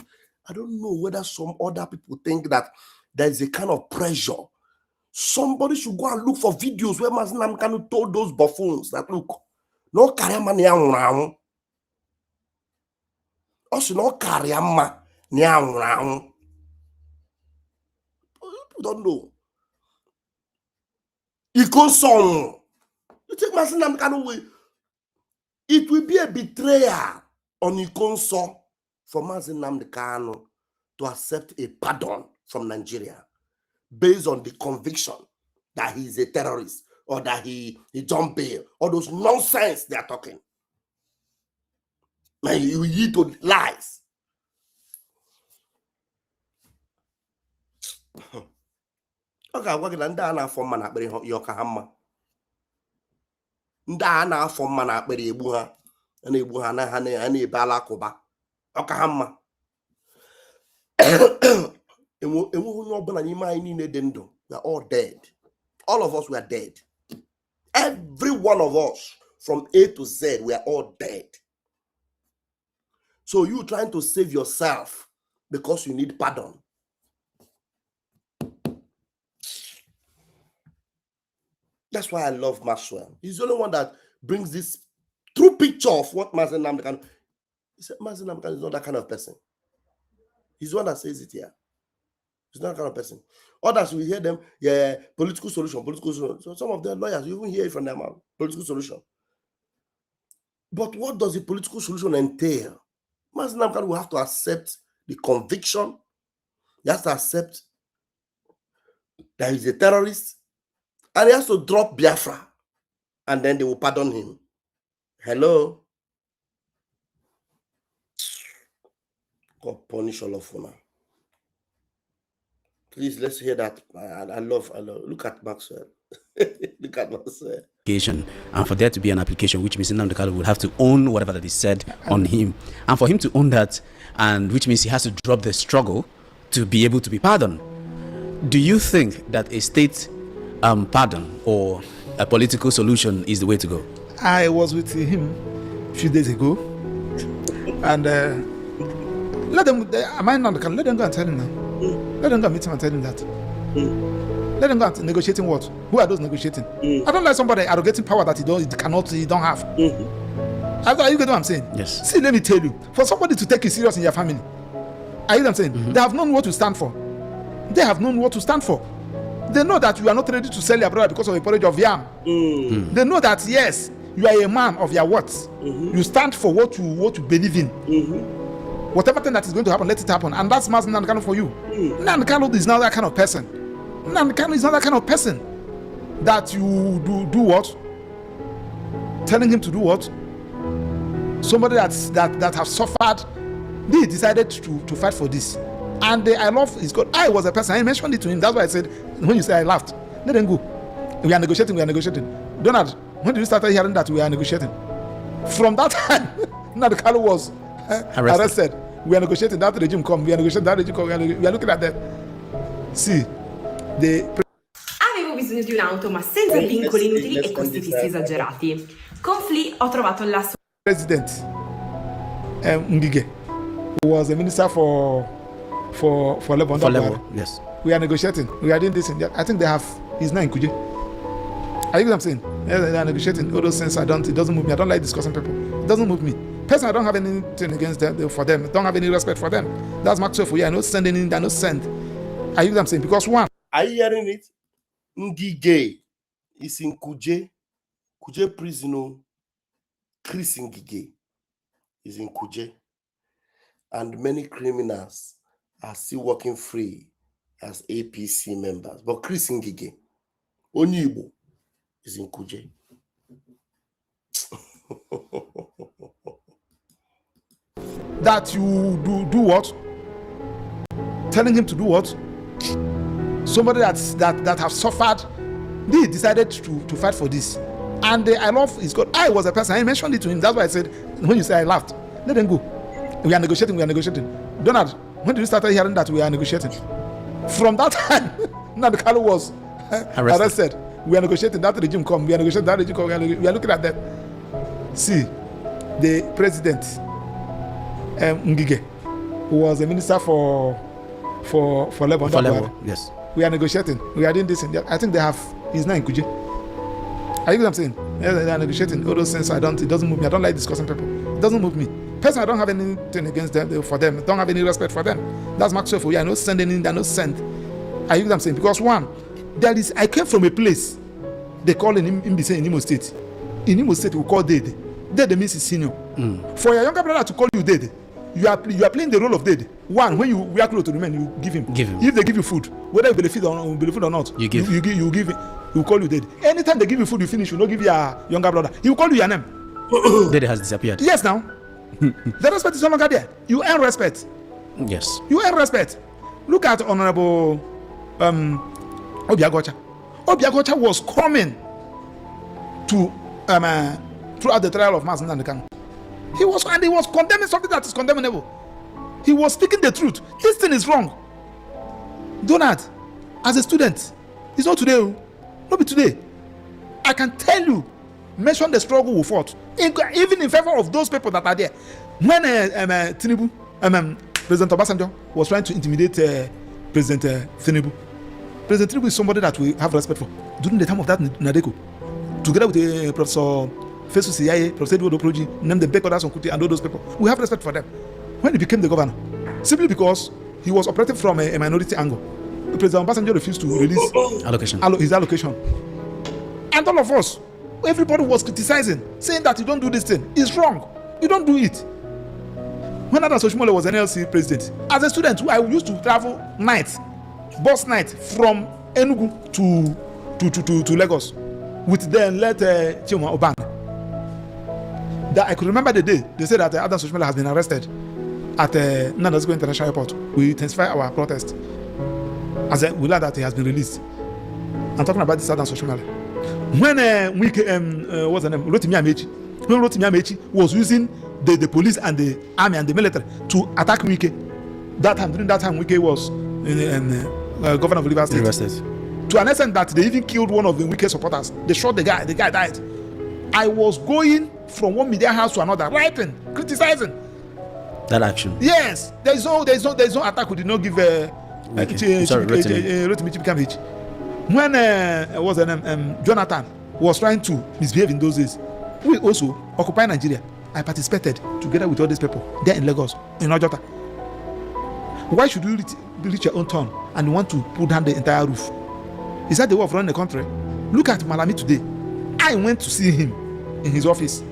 I don't know whether some other people think that there is a kind of pressure. Somebody should go and look for videos where Mazi Nnamdi Kanu told those buffoons that, look, no karama ni anwuramu. Also, no karama ni anwuramu. People don't know. Iko song. You think Mazi Nnamdi Kanu will? It will be a betrayal on Ikonso for Mazi Nnamdi Kanu to accept a pardon from Nigeria based on the conviction that he is a terrorist or that he jumped bail. All those nonsense they are talking. Man, you yield to lies. Okay, I'm working on that for man. Ndị a na-afọ mma na akpịrị egbu ha na-egbu ha na ha na-ebe alakụba ọka ha mma enweghị onye ọbụla n'ime anyị niile dị ndụ. We are all dead. All of us were dead. Every one of us from A to Z, we are all dead. So you trying to save yourself because you need pardon. That's why I love Maxwell. He's the only one that brings this true picture of what Mazi Nnamdi Kanu. He said Mazi Nnamdi Kanu is not that kind of person. He's the one that says it here. He's not that kind of person. Others, we hear them, yeah, political solution, political solution. So some of their lawyers, you even hear it from them, political solution. But what does the political solution entail? Mazi Nnamdi Kanu will have to accept the conviction. He has to accept that he's a terrorist. And he has to drop Biafra. And then they will pardon him. Hello? God punish all of you now. Please, let's hear that. I love. Look at Maxwell. Look at Maxwell. And for there to be an application, which means Nnamdi Kanu will have to own whatever that is said on him. And for him to own that, and which means he has to drop the struggle to be able to be pardoned. Do you think that a state pardon or a political solution is the way to go? I was with him a few days ago, and let them. Am I not? Let them go and tell him now. Let them go and meet him and tell him that. Let them go and negotiating what? Who are those negotiating? I don't like somebody arrogating power that he don't have. Are you getting what I'm saying? Yes. See, let me tell you, for somebody to take it serious in your family, are you what I'm saying? They have known what to stand for. They have known what to stand for. They know that you are not ready to sell your brother because of a porridge of yam. They know that, yes, you are a man of your words. You stand for what you believe in. Whatever thing that is going to happen, let it happen. And that's Mazi Nnamdi Kanu for you. Nnamdi Kanu is not that kind of person. Nnamdi Kanu is not that kind of person that you do what? Telling him to do what? Somebody that have suffered, they decided to fight for this. And I love his God. I was a person, I mentioned it to him. That's why I said, when you say I laughed, let them go. We are negotiating. Donald, when did you start hearing that we are negotiating? From that time, Nnamdi Kanu was arrested. We are negotiating. That regime come. We are negotiating. That regime come. We are looking at that. See, Avevo bisogno di un'auto, ma senza vincoli inutili e costi fissi esagerati. Con Flee ho trovato la sua. President Ngige, who was a minister for Lebanon. For Lebanon, yes. We are negotiating. We are doing this and that. I think they have his name, Kuje. Are you what I'm saying? Yeah, they are negotiating. All those things it doesn't move me. I don't like discussing people. It doesn't move me. Personally, I don't have anything against them for them. I don't have any respect for them. That's Maxwell for you. I don't send anything, I don't send. Are you what I'm saying? Because one. Are you hearing it? Ngige is in Kuje. Kuje prison. Chris Ngige is in Kuje. And many criminals are still working free as APC members. But Chris Ngige, Onyibo, is in Kuje. That you do what? Telling him to do what? Somebody that have suffered, they decided to fight for this. And I love his God. I was a person, I mentioned it to him. That's why I said, when you say I laughed, let them go. We are negotiating. Donald, when did you start hearing that we are negotiating? From that time, Nnamdi Kanu was arrested. We are negotiating. That regime come. We are negotiating. That regime come. We are looking at that. See, the president Ngige, who was a minister for Lebanon. For Lebanon, yes. We are negotiating. We are doing this and that. I think they have his name, Kuje. Are you what I'm saying? Yeah, they are negotiating. All those things it doesn't move me. I don't like discussing people. It doesn't move me. Personally, I don't have anything against them for them. I don't have any respect for them. That's Maxwell for you. I don't send anything, I don't send. Are you what I'm saying? Because one, I came from a place they call in Imo State. In Imo State, we call Dede. Dede means senior. For your younger brother to call you Dede, you are playing the role of Dede. One, when you wear clothes to the men, you give him. If they give you food, whether you benefit or not, you give. You give it. He will call you Dede. Anytime they give you food, you finish. You will not give your younger brother. He will call you your name. Dede has disappeared. Yes, now. The respect is no longer there. You earn respect. Yes. You earn respect. Look at Honorable Obiagocha. Obiagocha was coming to throughout the trial of Mazen and the Kanu. He was condemning something that is condemnable. He was speaking the truth. This thing is wrong. Donald, as a student, it's not today. Not be today. I can tell you, mention the struggle we fought, even in favor of those people that are there. When Tinubu, President Obasanjo was trying to intimidate President Tinubu. President Tinubu is somebody that we have respect for. During the time of that Nadeko, together with Professor Fesu Siyaye, Professor Edward Oproji, named the Bekodas Onkuti, and all those people, we have respect for them. When he became the governor, simply because he was operating from a minority angle, President Obasanjo refused to release his allocation. And all of us, everybody was criticizing, saying that you don't do this thing. It's wrong. You don't do it. When Adan Soshimole was NLC president, as a student, I used to travel bus night from Enugu to Lagos with the late Chima Obang. That I could remember the day they said that Adan Soshimole has been arrested at Nandasgo International Airport. We intensify our protest as we learned that he has been released. I'm talking about this Adan Soshimole. When what's the name? Rotimi Amechi. When Rotimi Amechi was using the police and the army and the military to attack Wike. During that time, Wike was governor of Rivers State. To an extent that they even killed one of the Wike supporters. They shot the guy died. I was going from one media house to another, writing, criticizing that action. Yes, there is no attack. We did not give Rotimi Chibikam. When Jonathan was trying to misbehave in those days, we also occupy Nigeria. I participated together with all these people there in Lagos, in Ojota. Why should you reach your own turn and you want to put down the entire roof? Is that the way of running the country? Look at Malami today. I went to see him in his office.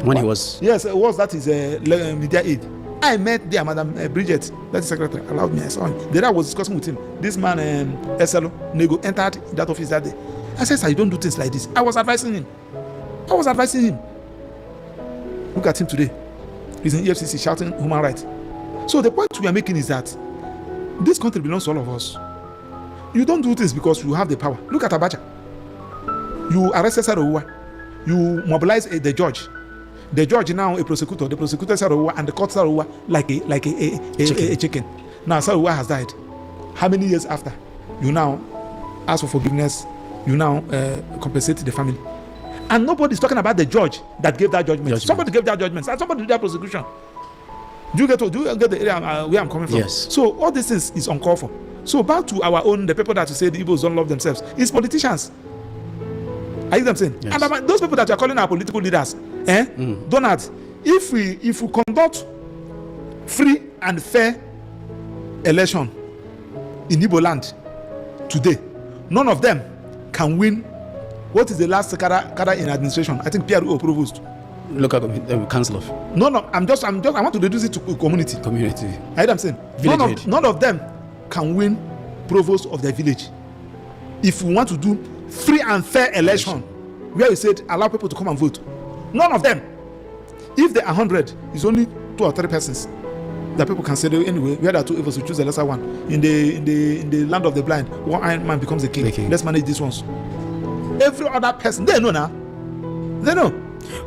When he was? Yes, it was. That is a media aide. I met there, Madam Bridget, that's the secretary, allowed me, I saw him. Then I was discussing with him. This man, SLO, Nego, entered that office that day. I said, sir, you don't do things like this. I was advising him. Look at him today. He's in EFCC shouting human rights. So the point we are making is that this country belongs to all of us. You don't do things because you have the power. Look at Abacha. You arrest Sarowa. You mobilize the judge. The judge now a prosecutor. The prosecutor Sarowa and the court Sarowa like a chicken. Now Sarowa has died. How many years after? You now ask for forgiveness. You now compensate the family. And nobody's talking about the judge that gave that judgment. Somebody gave that judgment. And somebody did that prosecution. Do you get the area where I'm coming from? Yes. So all this is uncalled for. So back to our own, the people that you say the Igbos don't love themselves. It's politicians. Are you them saying? Yes. And those people that you are calling our political leaders, Donald, if we conduct free and fair election in Igbo land today, none of them can win. What is the last Kada in administration? I think PRO provost. Local council of. No. I want to reduce it to community. Community. I am saying. None of them can win provost of their village. If we want to do free and fair election, where you said allow people to come and vote, none of them. If there are 100, it's only 2 or 3 persons that people can say anyway. Where there are 2 evils, we choose the lesser one. In the land of the blind, one iron man becomes the king. Let's manage these ones. Every other person, they know now. They know.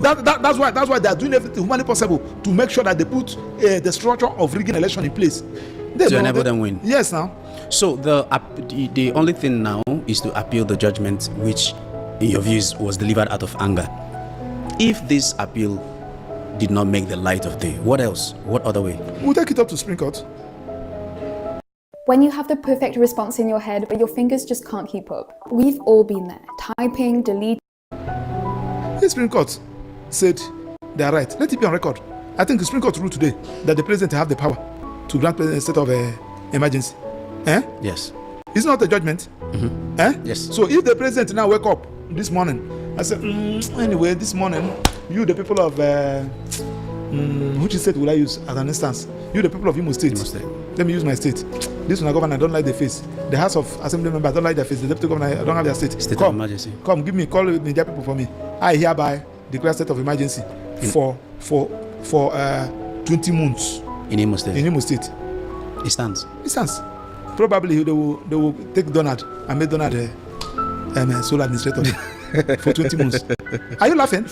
That's why they are doing everything humanly possible to make sure that they put the structure of rigging election in place. To enable them win. Yes, now. So the only thing now is to appeal the judgment, which, in your views, was delivered out of anger. If this appeal did not make the light of day, what else? What other way? We'll take it up to Supreme Court. When you have the perfect response in your head, but your fingers just can't keep up. We've all been there. Typing, deleting. The Supreme Court said they are right. Let it be on record. I think the Supreme Court ruled today that the president have the power to grant a state of emergency. Yes. It's not a judgment. Yes. So if the president now wake up this morning, I said, anyway, this morning, you the people of which state will I use as an instance? You the people of Imo State. Let me use my state. This one governor, I don't like the face. The House of Assembly members, I don't like their face. The deputy governor, I don't have their state. State of emergency. Come, call media people for me. I hereby declare state of emergency for 20 months in Imo State. In Imo State. It stands. It stands. Probably they will take Donald and make Donald sole administrator for 20 months. Are you laughing?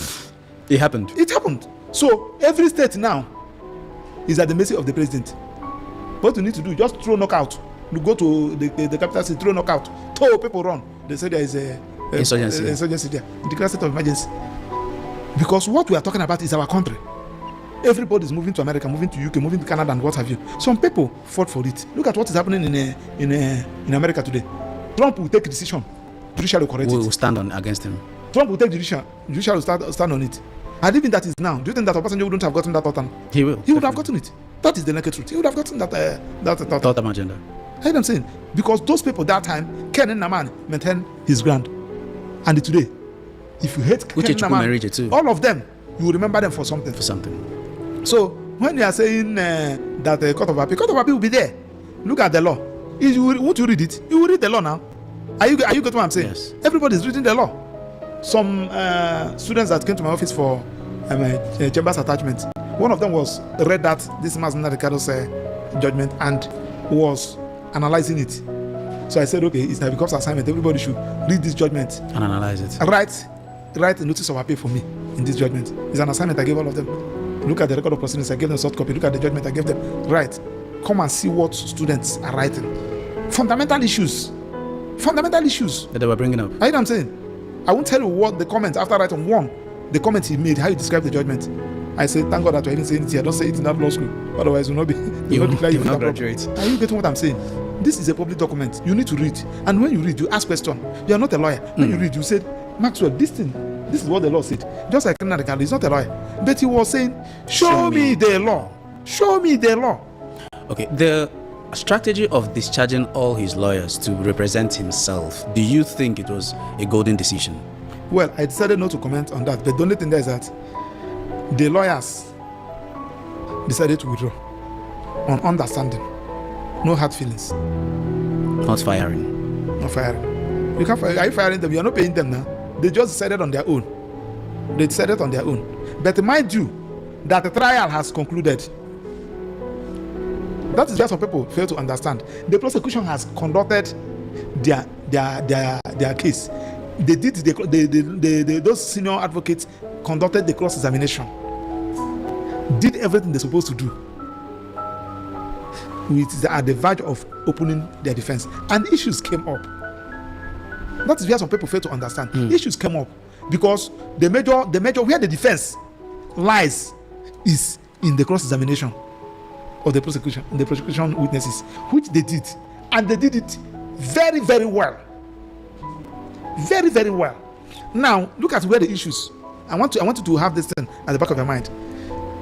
It happened. It happened. So every state now is at the mercy of the president. What you need to do, just throw knockout. You go to the capital city, throw knockout. Tow people run. They say there is a insurgency there. Declare state of emergency. Because what we are talking about is our country. Everybody is moving to America, moving to UK, moving to Canada, and what have you. Some people fought for it. Look at what is happening in America today. Trump will take a decision. Judicial will correct it. We will stand on against him. Trump will take judicial will stand on it. And even that is now. Do you think that Obasanjo wouldn't have gotten that thought? He will. He would have gotten it. That is the naked truth. He would have gotten that thought agenda. I am saying, because those people that time, Ken Naman maintained his ground, and today, if you hate Ken Naman, all of them, you will remember them for something. So when you are saying that the Court of Appeal will be there. Look at the law. Won't you read it? You will read the law now. Are you getting what I'm saying? Yes. Everybody is reading the law. Some students that came to my office for chambers attachment, one of them read that this Mazda Ricardo's judgment and was analyzing it. So I said, okay, it's now becomes assignment. Everybody should read this judgment and analyze it. Write a notice of appeal for me in this judgment. It's an assignment I gave all of them. Look at the record of proceedings. I gave them a soft copy. Look at the judgment I gave them. Right. Come and see what students are writing. Fundamental issues that they were bringing up. I know what I'm saying. I won't tell you what the comment after writing one, the comment he made, how he described the judgment. I said, thank God that I didn't say it here. Don't say it in that law school. Otherwise, you'll not be. You will not graduate. Are you getting what I'm saying? This is a public document. You need to read. And when you read, you ask questions. You are not a lawyer. When you read, you said, Maxwell, this is what the law said. Just like Kennedy, he's not a lawyer. But he was saying, show me the law. Show me the law. Okay, the strategy of discharging all his lawyers to represent himself, do you think it was a golden decision? Well, I decided not to comment on that. But the only thing there is that the lawyers decided to withdraw on understanding. No hard feelings. Not firing. Not firing. You can't fire. Are you firing them? You are not paying them now. They just decided on their own. They decided on their own. But mind you, that the trial has concluded. That is just what people fail to understand. The prosecution has conducted their case. They did those senior advocates conducted the cross-examination. Did everything they're supposed to do. With at the verge of opening their defense, and issues came up. That is where some people fail to understand. Issues came up because the major where the defense lies is in the cross-examination of the prosecution witnesses, which they did, and they did it very, very well. Very, very well. Now look at where the issues. I want you to have this thing at the back of your mind.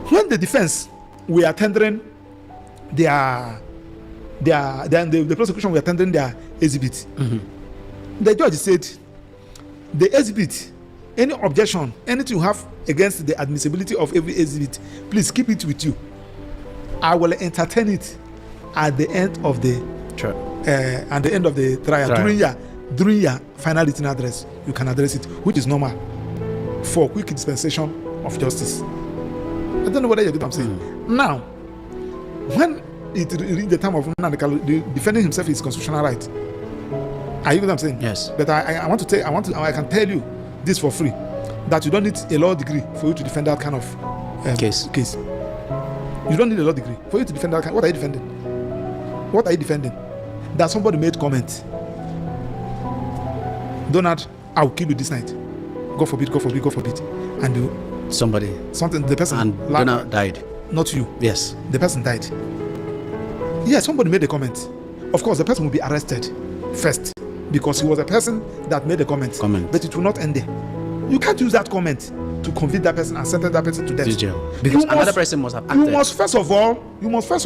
When the defense were tendering the prosecution were tendering their exhibit. The judge said, the exhibit, any objection, anything you have against the admissibility of every exhibit, please keep it with you. I will entertain it at the end of the trial. During your final written address, you can address it, which is normal for quick dispensation of justice. I don't know whether you get what I'm saying. Now, when it reached the time of defending himself his constitutional right, are you get what I'm saying? Yes. But I can tell you this for free, that you don't need a law degree for you to defend that kind of case. You don't need a law degree for you to defend that kind. What are you defending? What are you defending? That somebody made comment. Donald, I will kill you this night. God forbid. And the person and Donald died. Not you. Yes. The person died. Yeah, somebody made a comment. Of course, the person will be arrested first because he was a person that made a comment. But it will not end there. You can't use that comment to convict that person and sentence that person to death. Jail. Because another person must have acted. You must first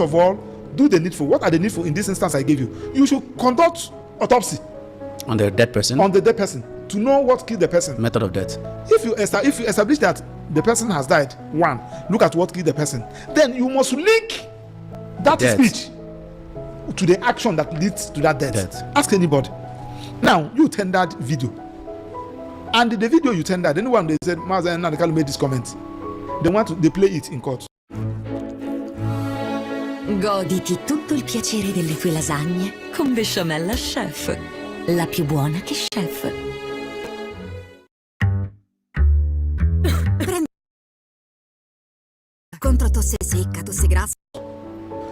of all do the needful. What are the needful in this instance I gave you? You should conduct autopsy on the dead person. On the dead person to know what killed the person. Method of death. If you establish that the person has died, one, look at what killed the person. Then you must link that speech to the action that leads to that death. Ask anybody. Now you tendered video, and the video you tendered, anyone they said Mazen Nadekalu made this comment, they play it in court. Goditi tutto il piacere delle tue lasagne con besciamella chef, la più buona che chef. Contro tosse secca, tosse grassa.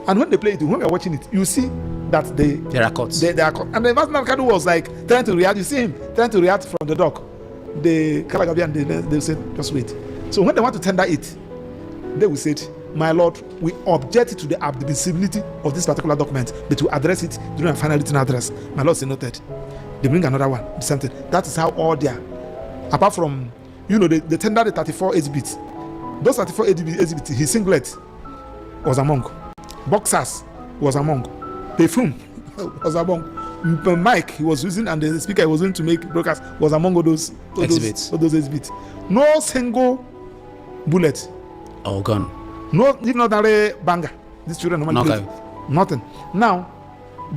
And when they play it, when we are watching it, you see that there are cuts. They are cuts. And the Mazen Nadekalu was like trying to react. You see him trying to react from the dock. The Kalagabian, they said, just wait. So when they want to tender it, they will say, my lord, we object to the admissibility of this particular document, but we address it during a final written address. My lord say noted. They bring another one, the same thing. That is how all their, apart from, they tender the 34 exhibits. Those 34 exhibits, his singlet was among. Boxers was among. Perfume was among. Mic he was using and the speaker he was using to make broadcast was among all those exhibits. No single bullet or gun. No, even not a banger. These children normally nothing. Now,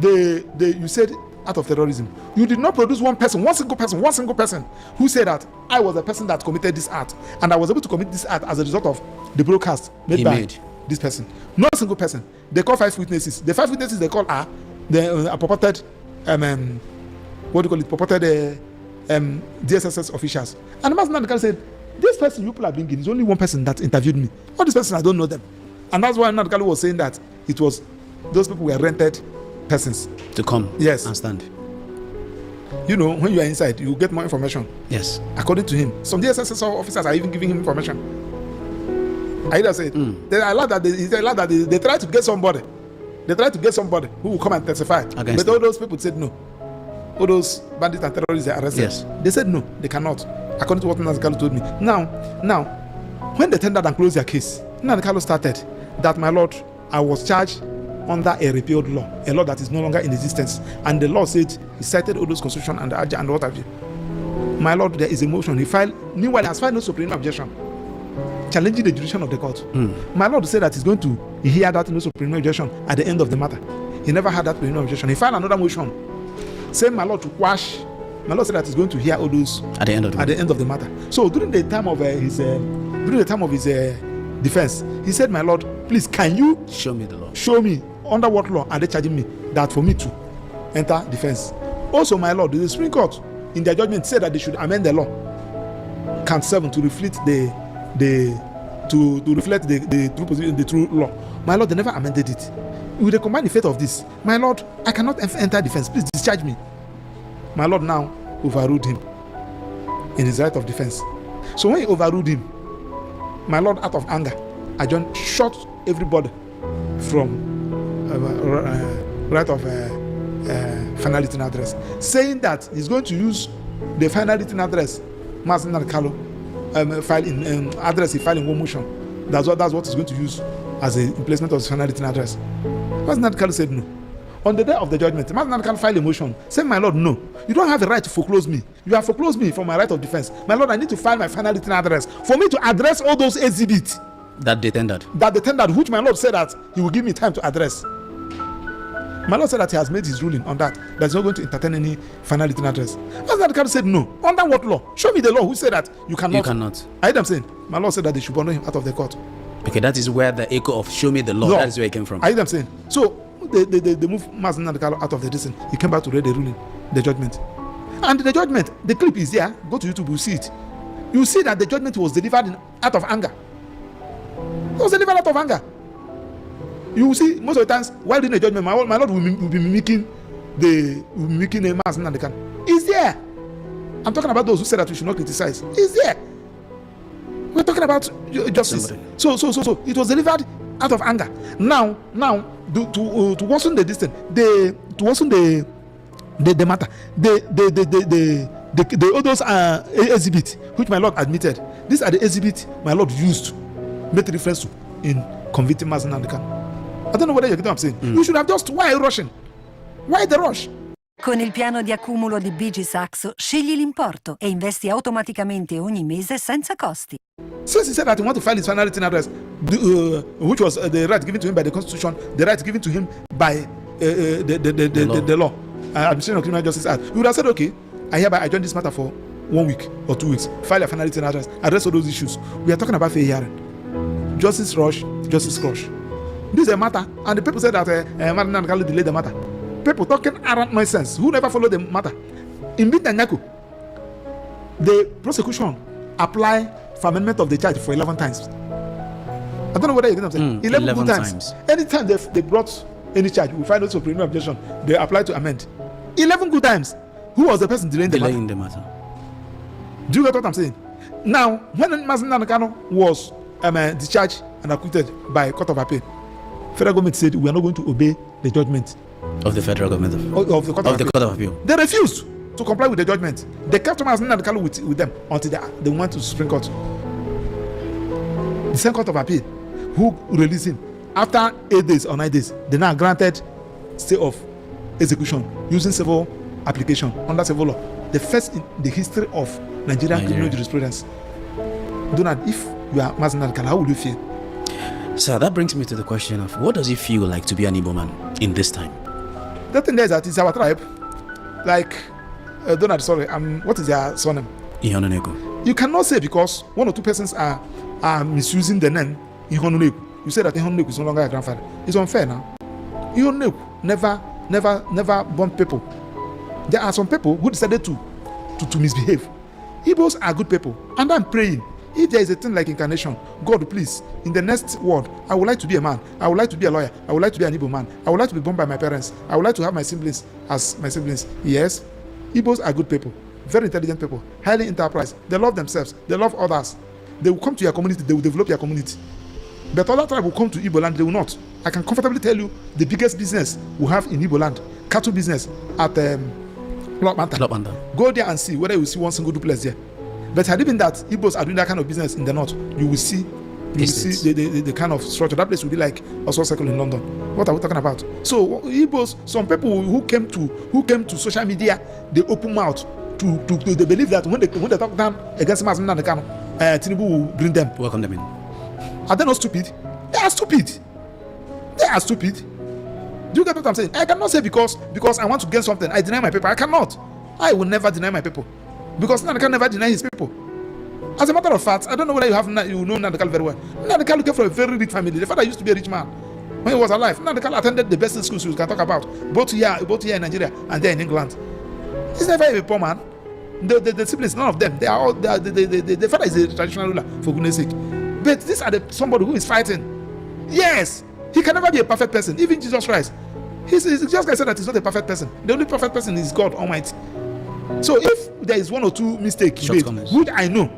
you said act of terrorism. You did not produce one single person who said that I was the person that committed this act and I was able to commit this act as a result of the broadcast made by this person. No single person. They call 5 witnesses. The 5 witnesses they call are the purported purported DSSS officials. And the Mazen Nadekalu said, this person you people are bringing is only one person that interviewed me. All these persons I don't know them. And that's why Nadekalu was saying that it was those people were rented persons to come and stand. When you are inside, you get more information. Yes. According to him, some DSSS officers are even giving him information. Aida said they allowed that they tried to get somebody. They tried to get somebody who will come and testify. But all those people said no. All those bandits and terrorists they arrested. Yes. They said no, they cannot. According to what Nadekalu told me. Now, when they tendered and closed their case, Nadekalu started that, my lord, I was charged under a repealed law, a law that is no longer in existence. And the law said, he cited all those constitution and the AJA and what have you. My lord, there is a motion. Meanwhile, he has filed no supreme objection, challenging the jurisdiction of the court. My lord said that he's going to hear that no supreme objection at the end of the matter. He never had that supreme objection. He filed another motion, saying, my lord, to quash. My lord said that he's going to hear all those at the end of the matter. So during the time of his defense, he said, my lord, please, can you show me the law? Show me under what law are they charging me that for me to enter defense? Also, my lord, the Supreme Court in their judgment said that they should amend the law, count 7, to reflect the true position, the true law. My lord, they never amended it. With the combined effect of this, my lord, I cannot enter defense. Please discharge me. My lord now overruled him in his right of defense. So when he overruled him, my lord, out of anger, shot everybody from right of final written address, saying that he's going to use the final written address Mazen Nadekalu file in address he filed in one motion. That's what he's going to use as a replacement of his final written address. Mazen Nadekalu said no. On the day of the judgment, Mazen Nadekalu filed a motion saying, my lord, no, you don't have the right to foreclose me. You have foreclosed me from my right of defense. My lord, I need to file my final written address for me to address all those exhibits that they tendered, which my lord said that he will give me time to address. My lord said that he has made his ruling on that he's not going to entertain any final written address. Mazen Nadekalu said no. Under what law? Show me the law who said that you cannot. You cannot. I heard them saying, my lord said that they should bundle him out of the court. Okay, that is where the echo of show me the law, that is where it came from. I heard them saying. So they moved Mazen Nadekalu out of the distance. He came back to read the ruling, the judgment. And the judgment, the clip is there. Go to YouTube, you see it. You see that the judgment was delivered out of anger. It was delivered out of anger. You see, most of the times, while doing the judgment, my lord will be mimicking a Mazen Nadekalu. It's there. I'm talking about those who said that we should not criticize. It's there. We're talking about justice. So it was delivered out of anger. Now, to worsen the distance, to worsen the matter, all those exhibits which my lord admitted. These are the exhibits my lord used, made reference to in convicting Mazen Nadekalu. I don't know whether you get what I'm saying. You should have just, why are you rushing? Why the rush? Con il piano di accumulo di BG Saxo scegli l'importo e investi automaticamente ogni mese senza costi. Since he said that he wants to file his final written address, which was the right given to him by the Constitution, the right given to him by the law, Administration of Criminal Justice Act, you would have said, okay, I hereby adjourn this matter for 1 week or 2 weeks, file a final written address, address all those issues. We are talking about fair hearing. Justice rush, justice crush. This is a matter, and the people said that Madam Nankalu delayed the matter. People talking around nonsense who never followed the matter. In Bintanyaku, the prosecution apply for amendment of the charge for 11 times. I don't know whether you get what I'm saying. 11 good times. Anytime they brought any charge, we find also preliminary objection, they apply to amend. 11 good times. Who was the person delaying the matter? Do you get what I'm saying? Now, when Mazen Nanakano was discharged and acquitted by Court of Appeal, federal government said we are not going to obey the judgment of the federal government of the Court of Appeal. They refused to comply with the judgment. They kept Mazen Nanakano with them until they went to Supreme Court. The same Court of Appeal who released him after 8 days or 9 days, they now granted stay of execution using civil application under civil law. The first in the history of Nigerian criminal jurisprudence. Donald, if you are Mazen Nanakano, how would you feel? So that brings me to the question of what does it feel like to be an Igbo man in this time? The thing is that it's our tribe. Like, Donald, sorry, what is their surname? Ihononegu. You cannot say because 1 or 2 persons are misusing the name Ihononegu. You say that Ihononegu is no longer a grandfather. It's unfair now. Ihononegu never born people. There are some people who decided to misbehave. Igbos are good people, and I'm praying. If there is a thing like incarnation, God, please, in the next world, I would like to be a man. I would like to be a lawyer. I would like to be an Igbo man. I would like to be born by my parents. I would like to have my siblings as my siblings. Yes, Igbos are good people, very intelligent people, highly enterprise. They love themselves. They love others. They will come to your community. They will develop your community. But other tribe will come to Igbo land. They will not. I can comfortably tell you the biggest business we have in Igbo land, cattle business at Lokmanta. Go there and see whether you will see one single duplex there. But had it been that Igbos are doing that kind of business in the north, you will see the kind of structure. That place will be like Oswald Circle in London. What are we talking about? So Igbos, some people who came to social media, they open mouth to they believe that when they talk down against Mazen Nanakano, Tinubu will bring them. Welcome them in. Are they not stupid? They are stupid. They are stupid. Do you get what I'm saying? I cannot say because I want to gain something, I deny my people. I cannot. I will never deny my people. Because Nanakal never deny his people. As a matter of fact, I don't know whether you know Nanakal very well. Nanakal came from a very rich family. The father used to be a rich man when he was alive. Nanakal attended the best schools you can talk about, both here in Nigeria and there in England. He's never a poor man. The siblings, none of them. They are all. The father is a traditional ruler, for goodness sake. But these are somebody who is fighting. Yes, he can never be a perfect person. Even Jesus Christ, he's just going to say that he's not a perfect person. The only perfect person is God Almighty. So if there is 1 or 2 mistakes made, which I know,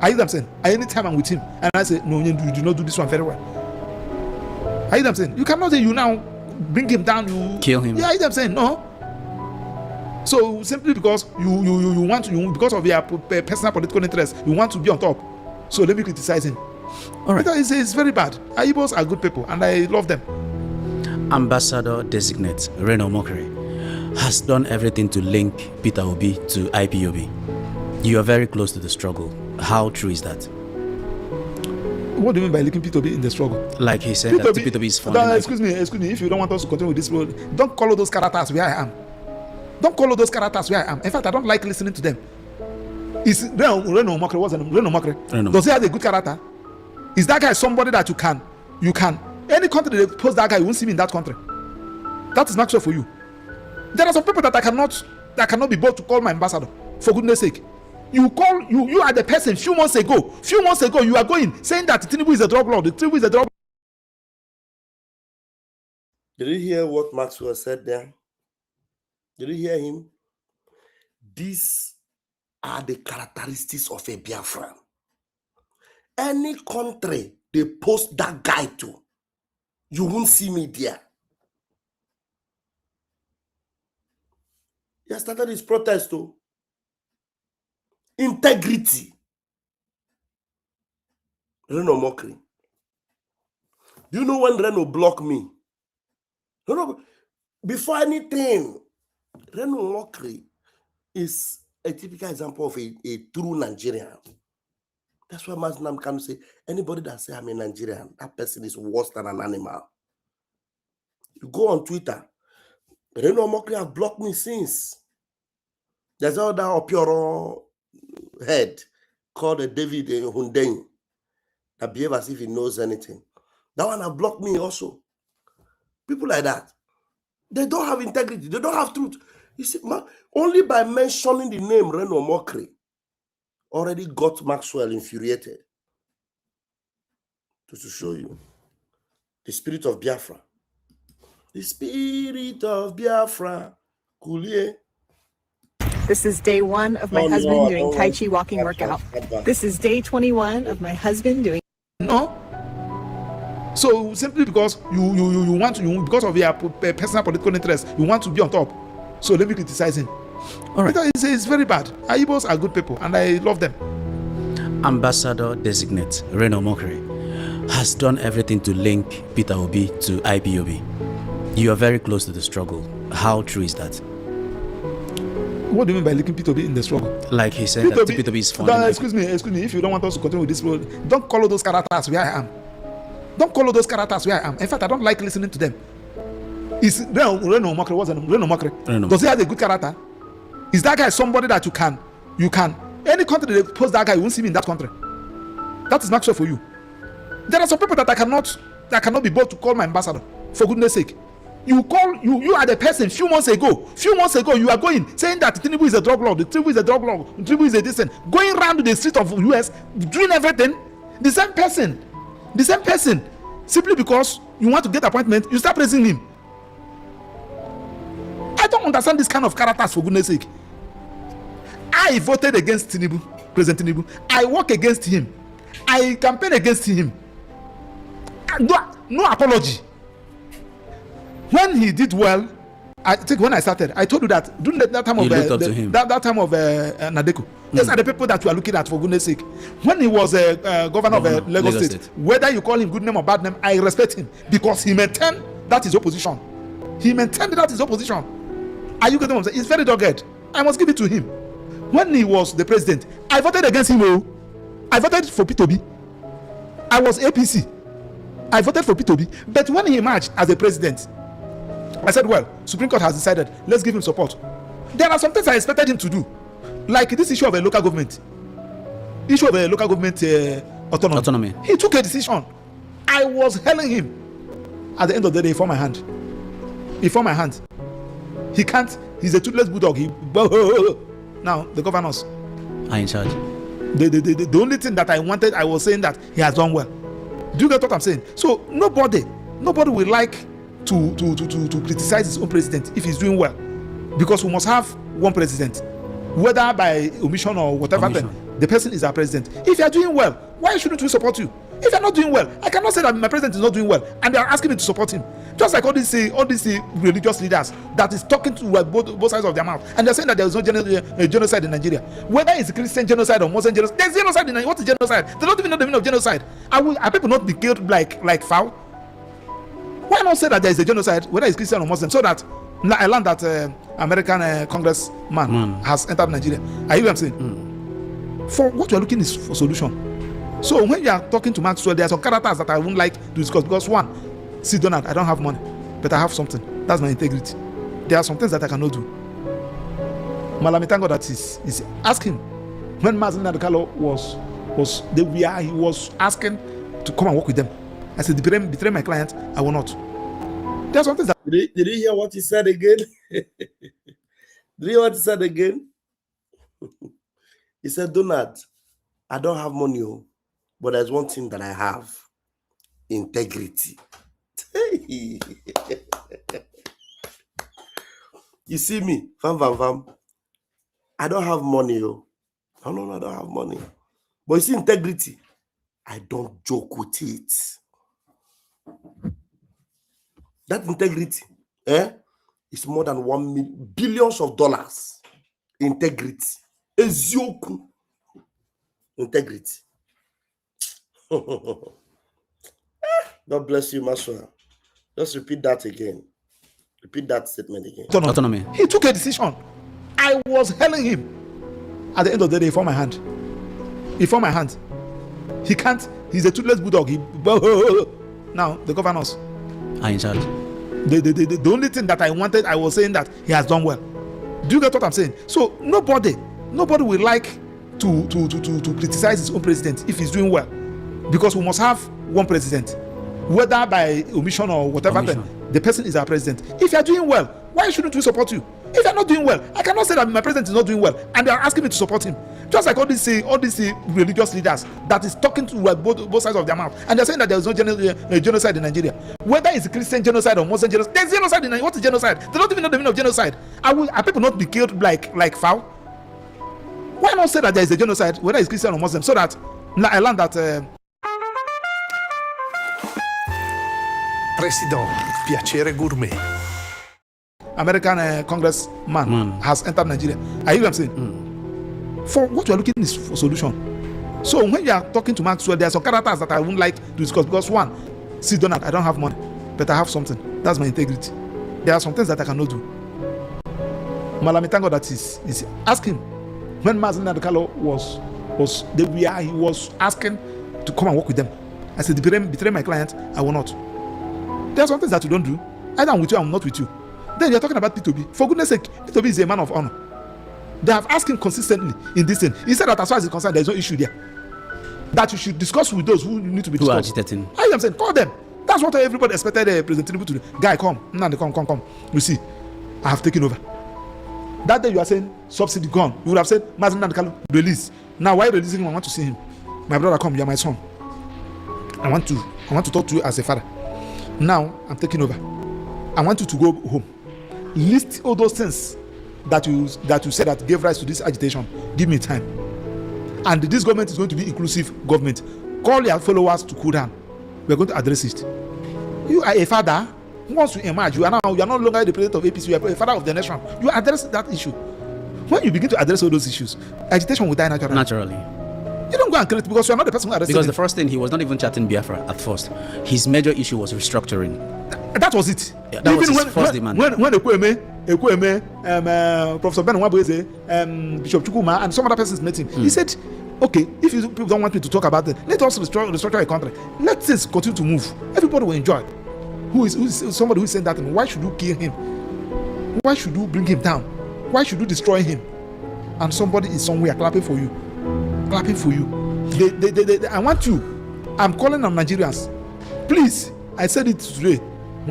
I hear them saying, anytime I'm with him, and I say, no, you do not do this one very well. I hear them saying, you cannot say you now bring him down, you kill him. Yeah, I hear them saying, no. So simply because you want to, because of your personal political interest, you want to be on top. So let me criticize him. All right. Because it's very bad. Igbos are good people, and I love them. Ambassador designate Reno Mokere has done everything to link Peter Obi to IPOB. You are very close to the struggle. How true is that? What do you mean by linking Peter Obi in the struggle? Like he said, that Peter Obi is falling. Excuse me. If you don't want us to continue with this, don't call all those characters where I am. Don't call all those characters where I am. In fact, I don't like listening to them. Is Reno Mokere? What's the name? Reno Mokere. Does he have a good character? Is that guy somebody that you can? Any country they post that guy, you won't see me in that country. That is not true for you. There are some people that I cannot be bold to call my ambassador. For goodness sake, you are the person. Few months ago, you are going saying that Tinubu is a drug lord. Tinubu is a drug. Did you hear what Maxwell said there? Did you hear him? These are the characteristics of a Biafra. Any country they post that guy to, you won't see me there. He has started his protest too. Integrity. Reno Mokere. Do you know when Reno blocked me? No, before anything, Reno Mokri is a typical example of a true Nigerian. That's why Muslim can say anybody that say I'm a Nigerian, that person is worse than an animal. You go on Twitter, Reno Mokri have blocked me since. There's another Opioro head called David Hundein that behave as if he knows anything. That one have blocked me also. People like that, they don't have integrity. They don't have truth. You see, only by mentioning the name Reno Mokri already got Maxwell infuriated. To show you the spirit of Biafra. The spirit of Biafra. Kulie. This is day 1 of my husband doing Tai Chi walking workout. This is day 21 of my husband doing. No. So simply because you want to, because of your personal political interest, you want to be on top. So let me criticize him. All right. It's very bad. Igbos are good people and I love them. Ambassador designate Reno Mokri has done everything to link Peter Obi to IPOB. You are very close to the struggle. How true is that? What do you mean by linking Peter Obi in the struggle? Like he said, that Peter Obi is funding. Excuse me. If you don't want us to continue with this road, don't call those characters where I am. Don't call those characters where I am. In fact, I don't like listening to them. Is Reno Mokri? What's the name? Reno Mokri. Does he have a good character? Is that guy somebody that you can? Any country they post that guy, you won't see me in that country. That is Maxwell for you. There are some people that I cannot be bold to call my ambassador. For goodness sake, you are the person. Few months ago, you are going saying that Tinubu is a drug lord. Tinubu is a drug lord. Tinubu is a decent. Going around the street of US, doing everything. The same person. Simply because you want to get appointment, you start praising him. I don't understand this kind of characters, for goodness sake. I voted against Tinubu, President Tinubu. I work against him. I campaign against him. No apology. When he did well, I think when I started, I told you that during that time of that time of Nadeko. These are the people that you are looking at, for goodness sake. When he was governor of Lagos State, whether you call him good name or bad name, I respect him because he maintained that his opposition. Are you getting what I'm saying? It's very dogged. I must give it to him. When he was the president, I voted against him. I voted for P2B. I was APC. I voted for P2B. But when he emerged as a president, I said, well, Supreme Court has decided, let's give him support. There are some things I expected him to do, like this issue of a local government. Autonomy. He took a decision. I was hailing him. At the end of the day, he formed my hand. He can't. He's a toothless bulldog. Now the governors are in charge. The only thing that I wanted, I was saying that he has done well. Do you get what I'm saying? So nobody will like to criticize his own president if he's doing well, because we must have one president, whether by omission or whatever. The person is our president. If you are doing well, why shouldn't we support you? If you're not doing well, I cannot say that my president is not doing well and they are asking me to support him. Just like all these religious leaders that is talking to both sides of their mouth, and they're saying that there is no genocide in Nigeria. Whether it's Christian genocide or Muslim genocide, there's genocide in Nigeria. What is genocide? They don't even know the meaning of genocide. Are people not be killed like fowl? Why not say that there is a genocide, whether it's Christian or Muslim, so that I learned that American congressman has entered Nigeria. Are you what I'm saying? For what you are looking is for solution. So when you are talking to Maxwell, there are some characters that I wouldn't like to discuss, because one, see, Donald, I don't have money, but I have something. That's my integrity. There are some things that I cannot do. Malami, thank God that is ask him. When Mazin Nadekalo he was asking to come and work with them. I said, betray my client, I will not. There are some things that. Did you hear what he said again? Did you hear what he said again? He said, Donald, I don't have money, but there's one thing that I have: integrity. You see me, fam. I don't have money, No, I don't have money. But you see, integrity, I don't joke with it. That integrity, is more than billions of dollars. Integrity. Ezioku. Integrity. God bless you, Maswa. Just repeat that again. Repeat that statement again. Autonomy. He took a decision. I was hailing him. At the end of the day, he found my hand. He can't. He's a toothless bulldog. Now the governors are in charge. The only thing that I wanted, I was saying that he has done well. Do you get what I'm saying? So nobody will like to criticize his own president if he's doing well, because we must have one president, whether by omission or whatever. Then the person is our president. If you are doing well, why shouldn't we support you? If you're not doing well, I cannot say that my president is not doing well and they are asking me to support him. Just like all these religious leaders that is talking to both sides of their mouth, and they're saying that there is no genocide in Nigeria. Whether it's a Christian genocide or Muslim genocide, there's genocide in Nigeria. What is genocide? They don't even know the meaning of genocide. Are people not be killed like fowl? Why not say that there is a genocide, whether it's Christian or Muslim, so that I learned that. President, piacere gourmet. American congressman has entered Nigeria. Are you what I'm saying? For what you are looking is for solution. So when you are talking to Maxwell, there are some characters that I wouldn't like to discuss, because one, see, Donald, I don't have money, but I have something. That's my integrity. There are some things that I cannot do. Malami, thank God that is ask him. When Mazen Nadekalo was he was asking to come and work with them. I said, betray my client, I will not. There are some things that you don't do. Either I'm with you, I'm not with you. Then you're talking about P2B. For goodness sake, P2B is a man of honor. They have asked him consistently in this thing. He said that as far as he's concerned, there's no issue there. That you should discuss with those who need to be discussed. Who are agitating. I am saying, call them. That's what everybody expected President Tinubu to do. Guy, come. Nande, come. You see, I have taken over. That day you are saying subsidy gone. You would have said Mazen Nadekalo release. Now why releasing him? I want to see him. My brother, come. You are my son. I want to talk to you as a father. Now I'm taking over. I want you to go home. List all those things that you said that gave rise to this agitation. Give me time. And this government is going to be inclusive government. Call your followers to cool down. We're going to address it. You are a father. Once you emerge, you are no longer the president of APC. You are a father of the nation. You address that issue. When you begin to address all those issues, agitation will die naturally. You don't go and create, because you are not the person who arrested Because him. the first thing, he was not even chatting Biafra at first. His major issue was restructuring. That was it. Yeah, that was his first demand. When Ekweme, Professor Ben Wabweze, Bishop Chukuma, and some other persons met him, he said, okay, if you people don't want me to talk about it, let us restructure a country. Let things continue to move. Everybody will enjoy. Who is somebody who is saying that? Why should you kill him? Why should you bring him down? Why should you destroy him? And somebody is somewhere clapping for you. I want you. I'm calling on Nigerians. Please, I said it today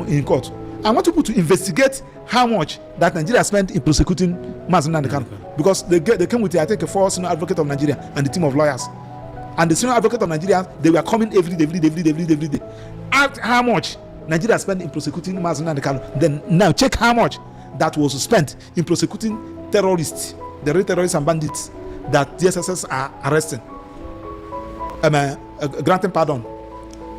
in court. I want people to investigate how much that Nigeria spent in prosecuting Mazen Nadekalo, because they came with, I think, a former senior advocate of Nigeria and the team of lawyers. And the senior advocate of Nigeria, they were coming every day. Ask how much Nigeria spent in prosecuting Mazen Nadekalo. Then now check how much that was spent in prosecuting terrorists, the real terrorists and bandits that DSSS are arresting, granting pardon,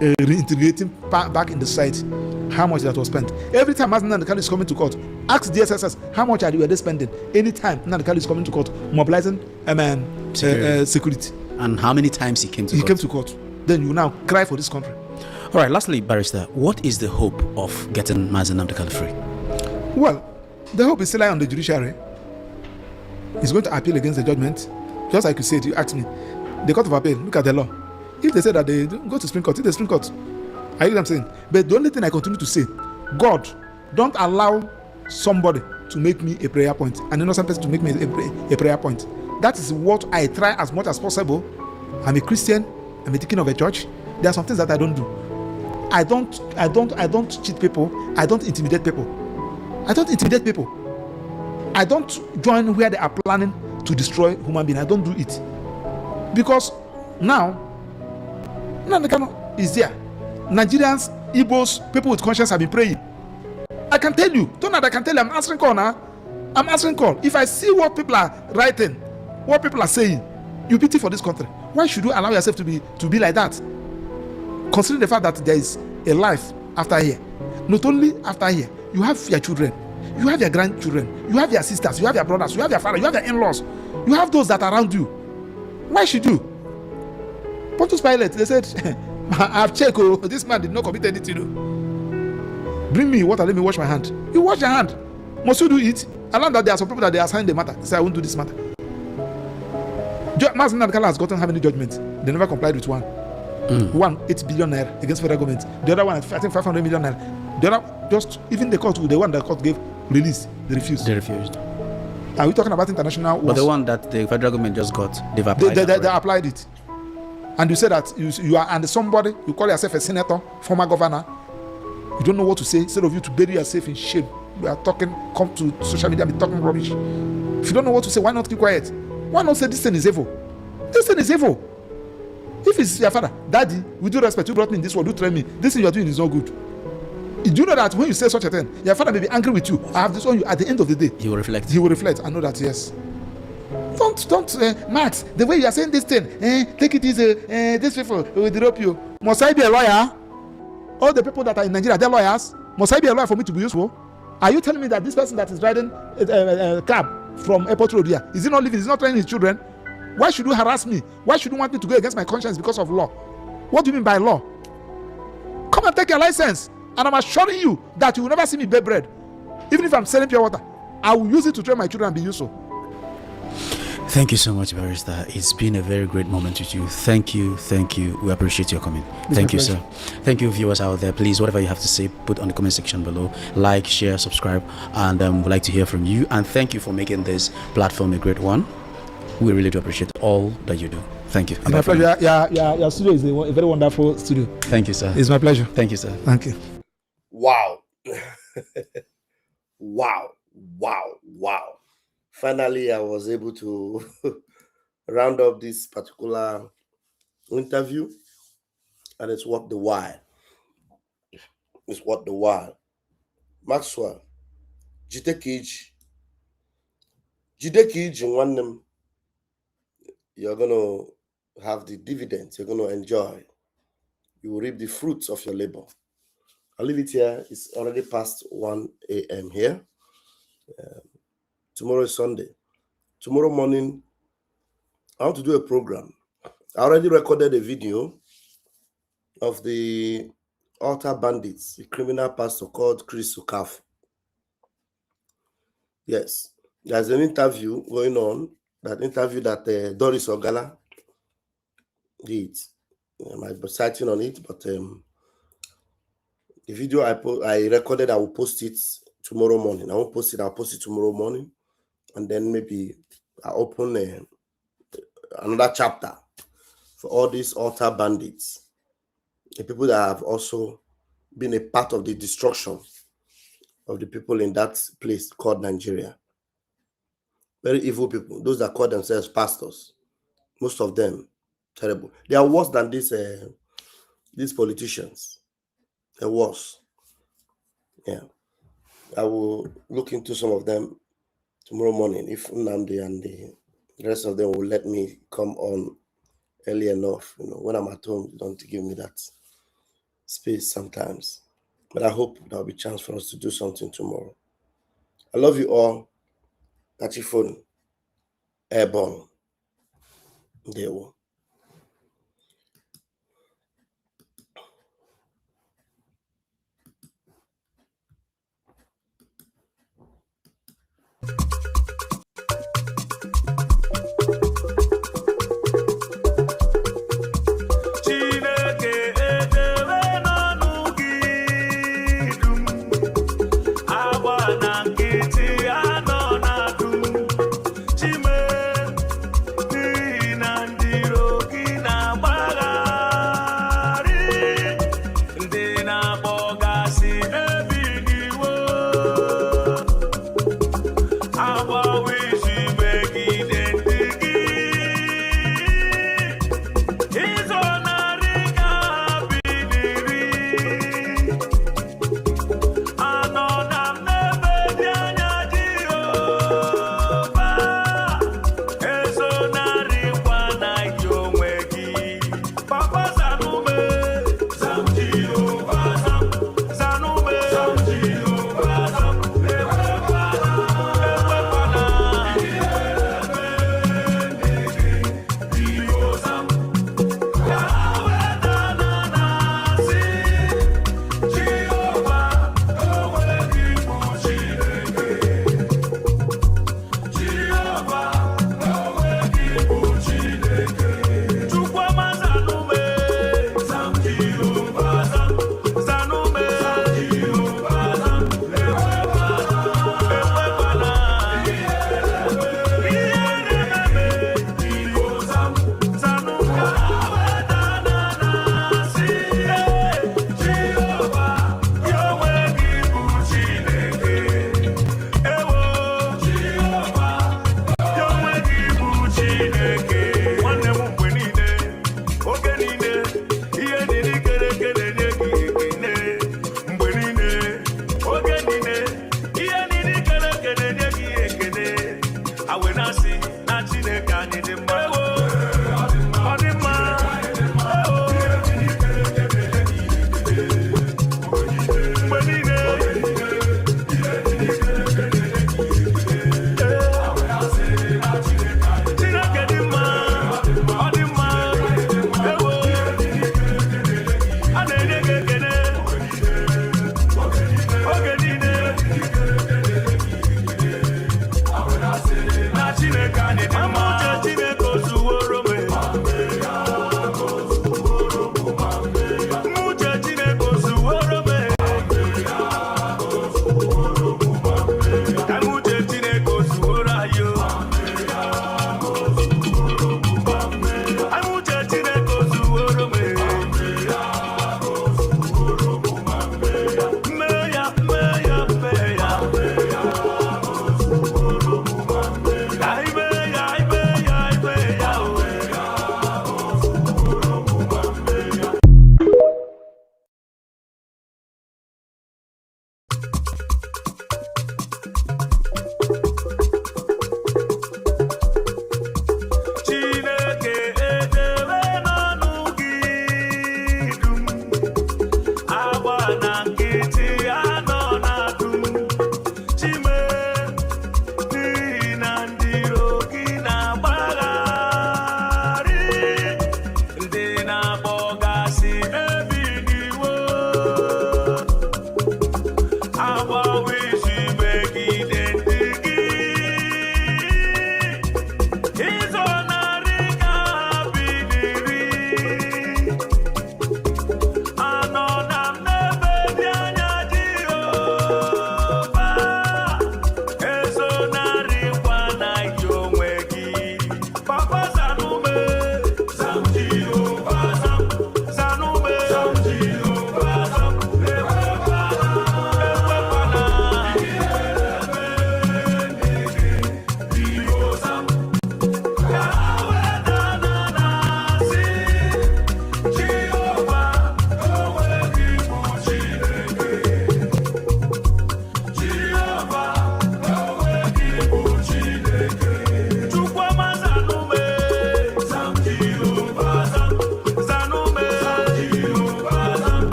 reintegrating back in the society. How much that was spent. Every time Mazen Nadekalo is coming to court, ask DSSS how much were they spending. Anytime Nadekalo is coming to court, mobilizing security. And how many times he came to court? He came to court. Then you now cry for this country. All right, lastly, Barrister, what is the hope of getting Mazen Nadekalo free? Well, the hope is still on the judiciary. He's going to appeal against the judgment. Just like you said, you asked me. The Court of Appeal, look at the law. If they say that they go to Supreme Court, if the Supreme Court, I hear what I'm saying. But the only thing I continue to say, God, don't allow somebody to make me a prayer point, an innocent person to make me a prayer point. That is what I try as much as possible. I'm a Christian. I'm a deacon of a church. There are some things that I don't do. I don't cheat people. I don't intimidate people. I don't join where they are planning to destroy human beings. I don't do it. Because now Nadekalo is there. Nigerians, Igbos, people with conscience have been praying. I can tell you, Donald, I can tell you, I'm answering call now. I'm answering call. If I see what people are writing, what people are saying, you pity for this country. Why should you allow yourself to be like that? Considering the fact that there is a life after here. Not only after here, you have your children, you have your grandchildren, you have your sisters, you have your brothers, you have your father, you have your in-laws, you have those that are around you. Why should you? Pontius Pilate, they said, I've checked, this man did not commit anything. Bring me water, let me wash my hand. You wash your hand. Must you do it? I learned that there are some people that they assign the matter. Say, I won't do this matter. Mazin Nadkala has gotten how many judgments? They never complied with one. One, 8 billion naira against federal government. The other one, I think 500 million naira. The other, just even the court, the one that court gave release, they refused. They refused. Are we talking about international? But the one that the federal government just got, they've applied. They applied it. And you say that you are and somebody, you call yourself a senator, former governor, you don't know what to say. Instead of you to bury yourself in shame, you are talking, come to social media, be talking rubbish. If you don't know what to say, why not keep quiet? Why not say this thing is evil? This thing is evil. If it's your father, daddy, with due respect, you brought me in this world, you train me, this thing you're doing is not good. Do you know that when you say such a thing, your father may be angry with you? I have this on you. At the end of the day, he will reflect. He will reflect. I know that, yes. Don't, Max, the way you are saying this thing, take it easy, these people will drop you. Must I be a lawyer? All the people that are in Nigeria, they're lawyers. Must I be a lawyer for me to be useful? Are you telling me that this person that is riding a cab from Airport Road here, is he not living, is he not training his children? Why should you harass me? Why should you want me to go against my conscience because of law? What do you mean by law? Come and take your license. And I'm assuring you that you will never see me bake bread. Even if I'm selling pure water, I will use it to train my children and be useful. Thank you so much, Barrister. It's been a very great moment with you. Thank you. We appreciate your coming. Thank you, sir. Thank you, viewers out there. Please, whatever you have to say, put on the comment section below. Like, share, subscribe, and we'd like to hear from you. And thank you for making this platform a great one. We really do appreciate all that you do. Thank you. It's my pleasure. Your studio is a very wonderful studio. Thank you, sir. It's my pleasure. Thank you, sir. Thank you. Wow. Wow. Finally, I was able to round up this particular interview, and it's worth the while. It's worth the while. Maxwell, Jide Kij, one them. You're going to have the dividends. You're going to enjoy. You will reap the fruits of your labor. I'll leave it here. It's already past 1 a.m. here. Tomorrow is Sunday. Tomorrow morning, I want to do a program. I already recorded a video of the altar bandits, a criminal pastor called Chris Okaf. Yes, there's an interview going on. That interview that Doris Ogala did. I might be citing on it, but the video I recorded, I will post it tomorrow morning. I won't post it, I'll post it tomorrow morning. And then maybe I'll open another chapter for all these altar bandits. The people that have also been a part of the destruction of the people in that place called Nigeria. Very evil people, those that call themselves pastors. Most of them, terrible. They are worse than these politicians. They're worse. Yeah. I will look into some of them tomorrow morning if Nnamdi and the rest of them will let me come on early enough. When I'm at home, don't give me that space sometimes. But I hope there'll be a chance for us to do something tomorrow. I love you all. Catch your phone. Airborne. There will. Chime, ni na ndiro.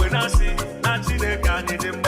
we na si na Chineke anyị dị mma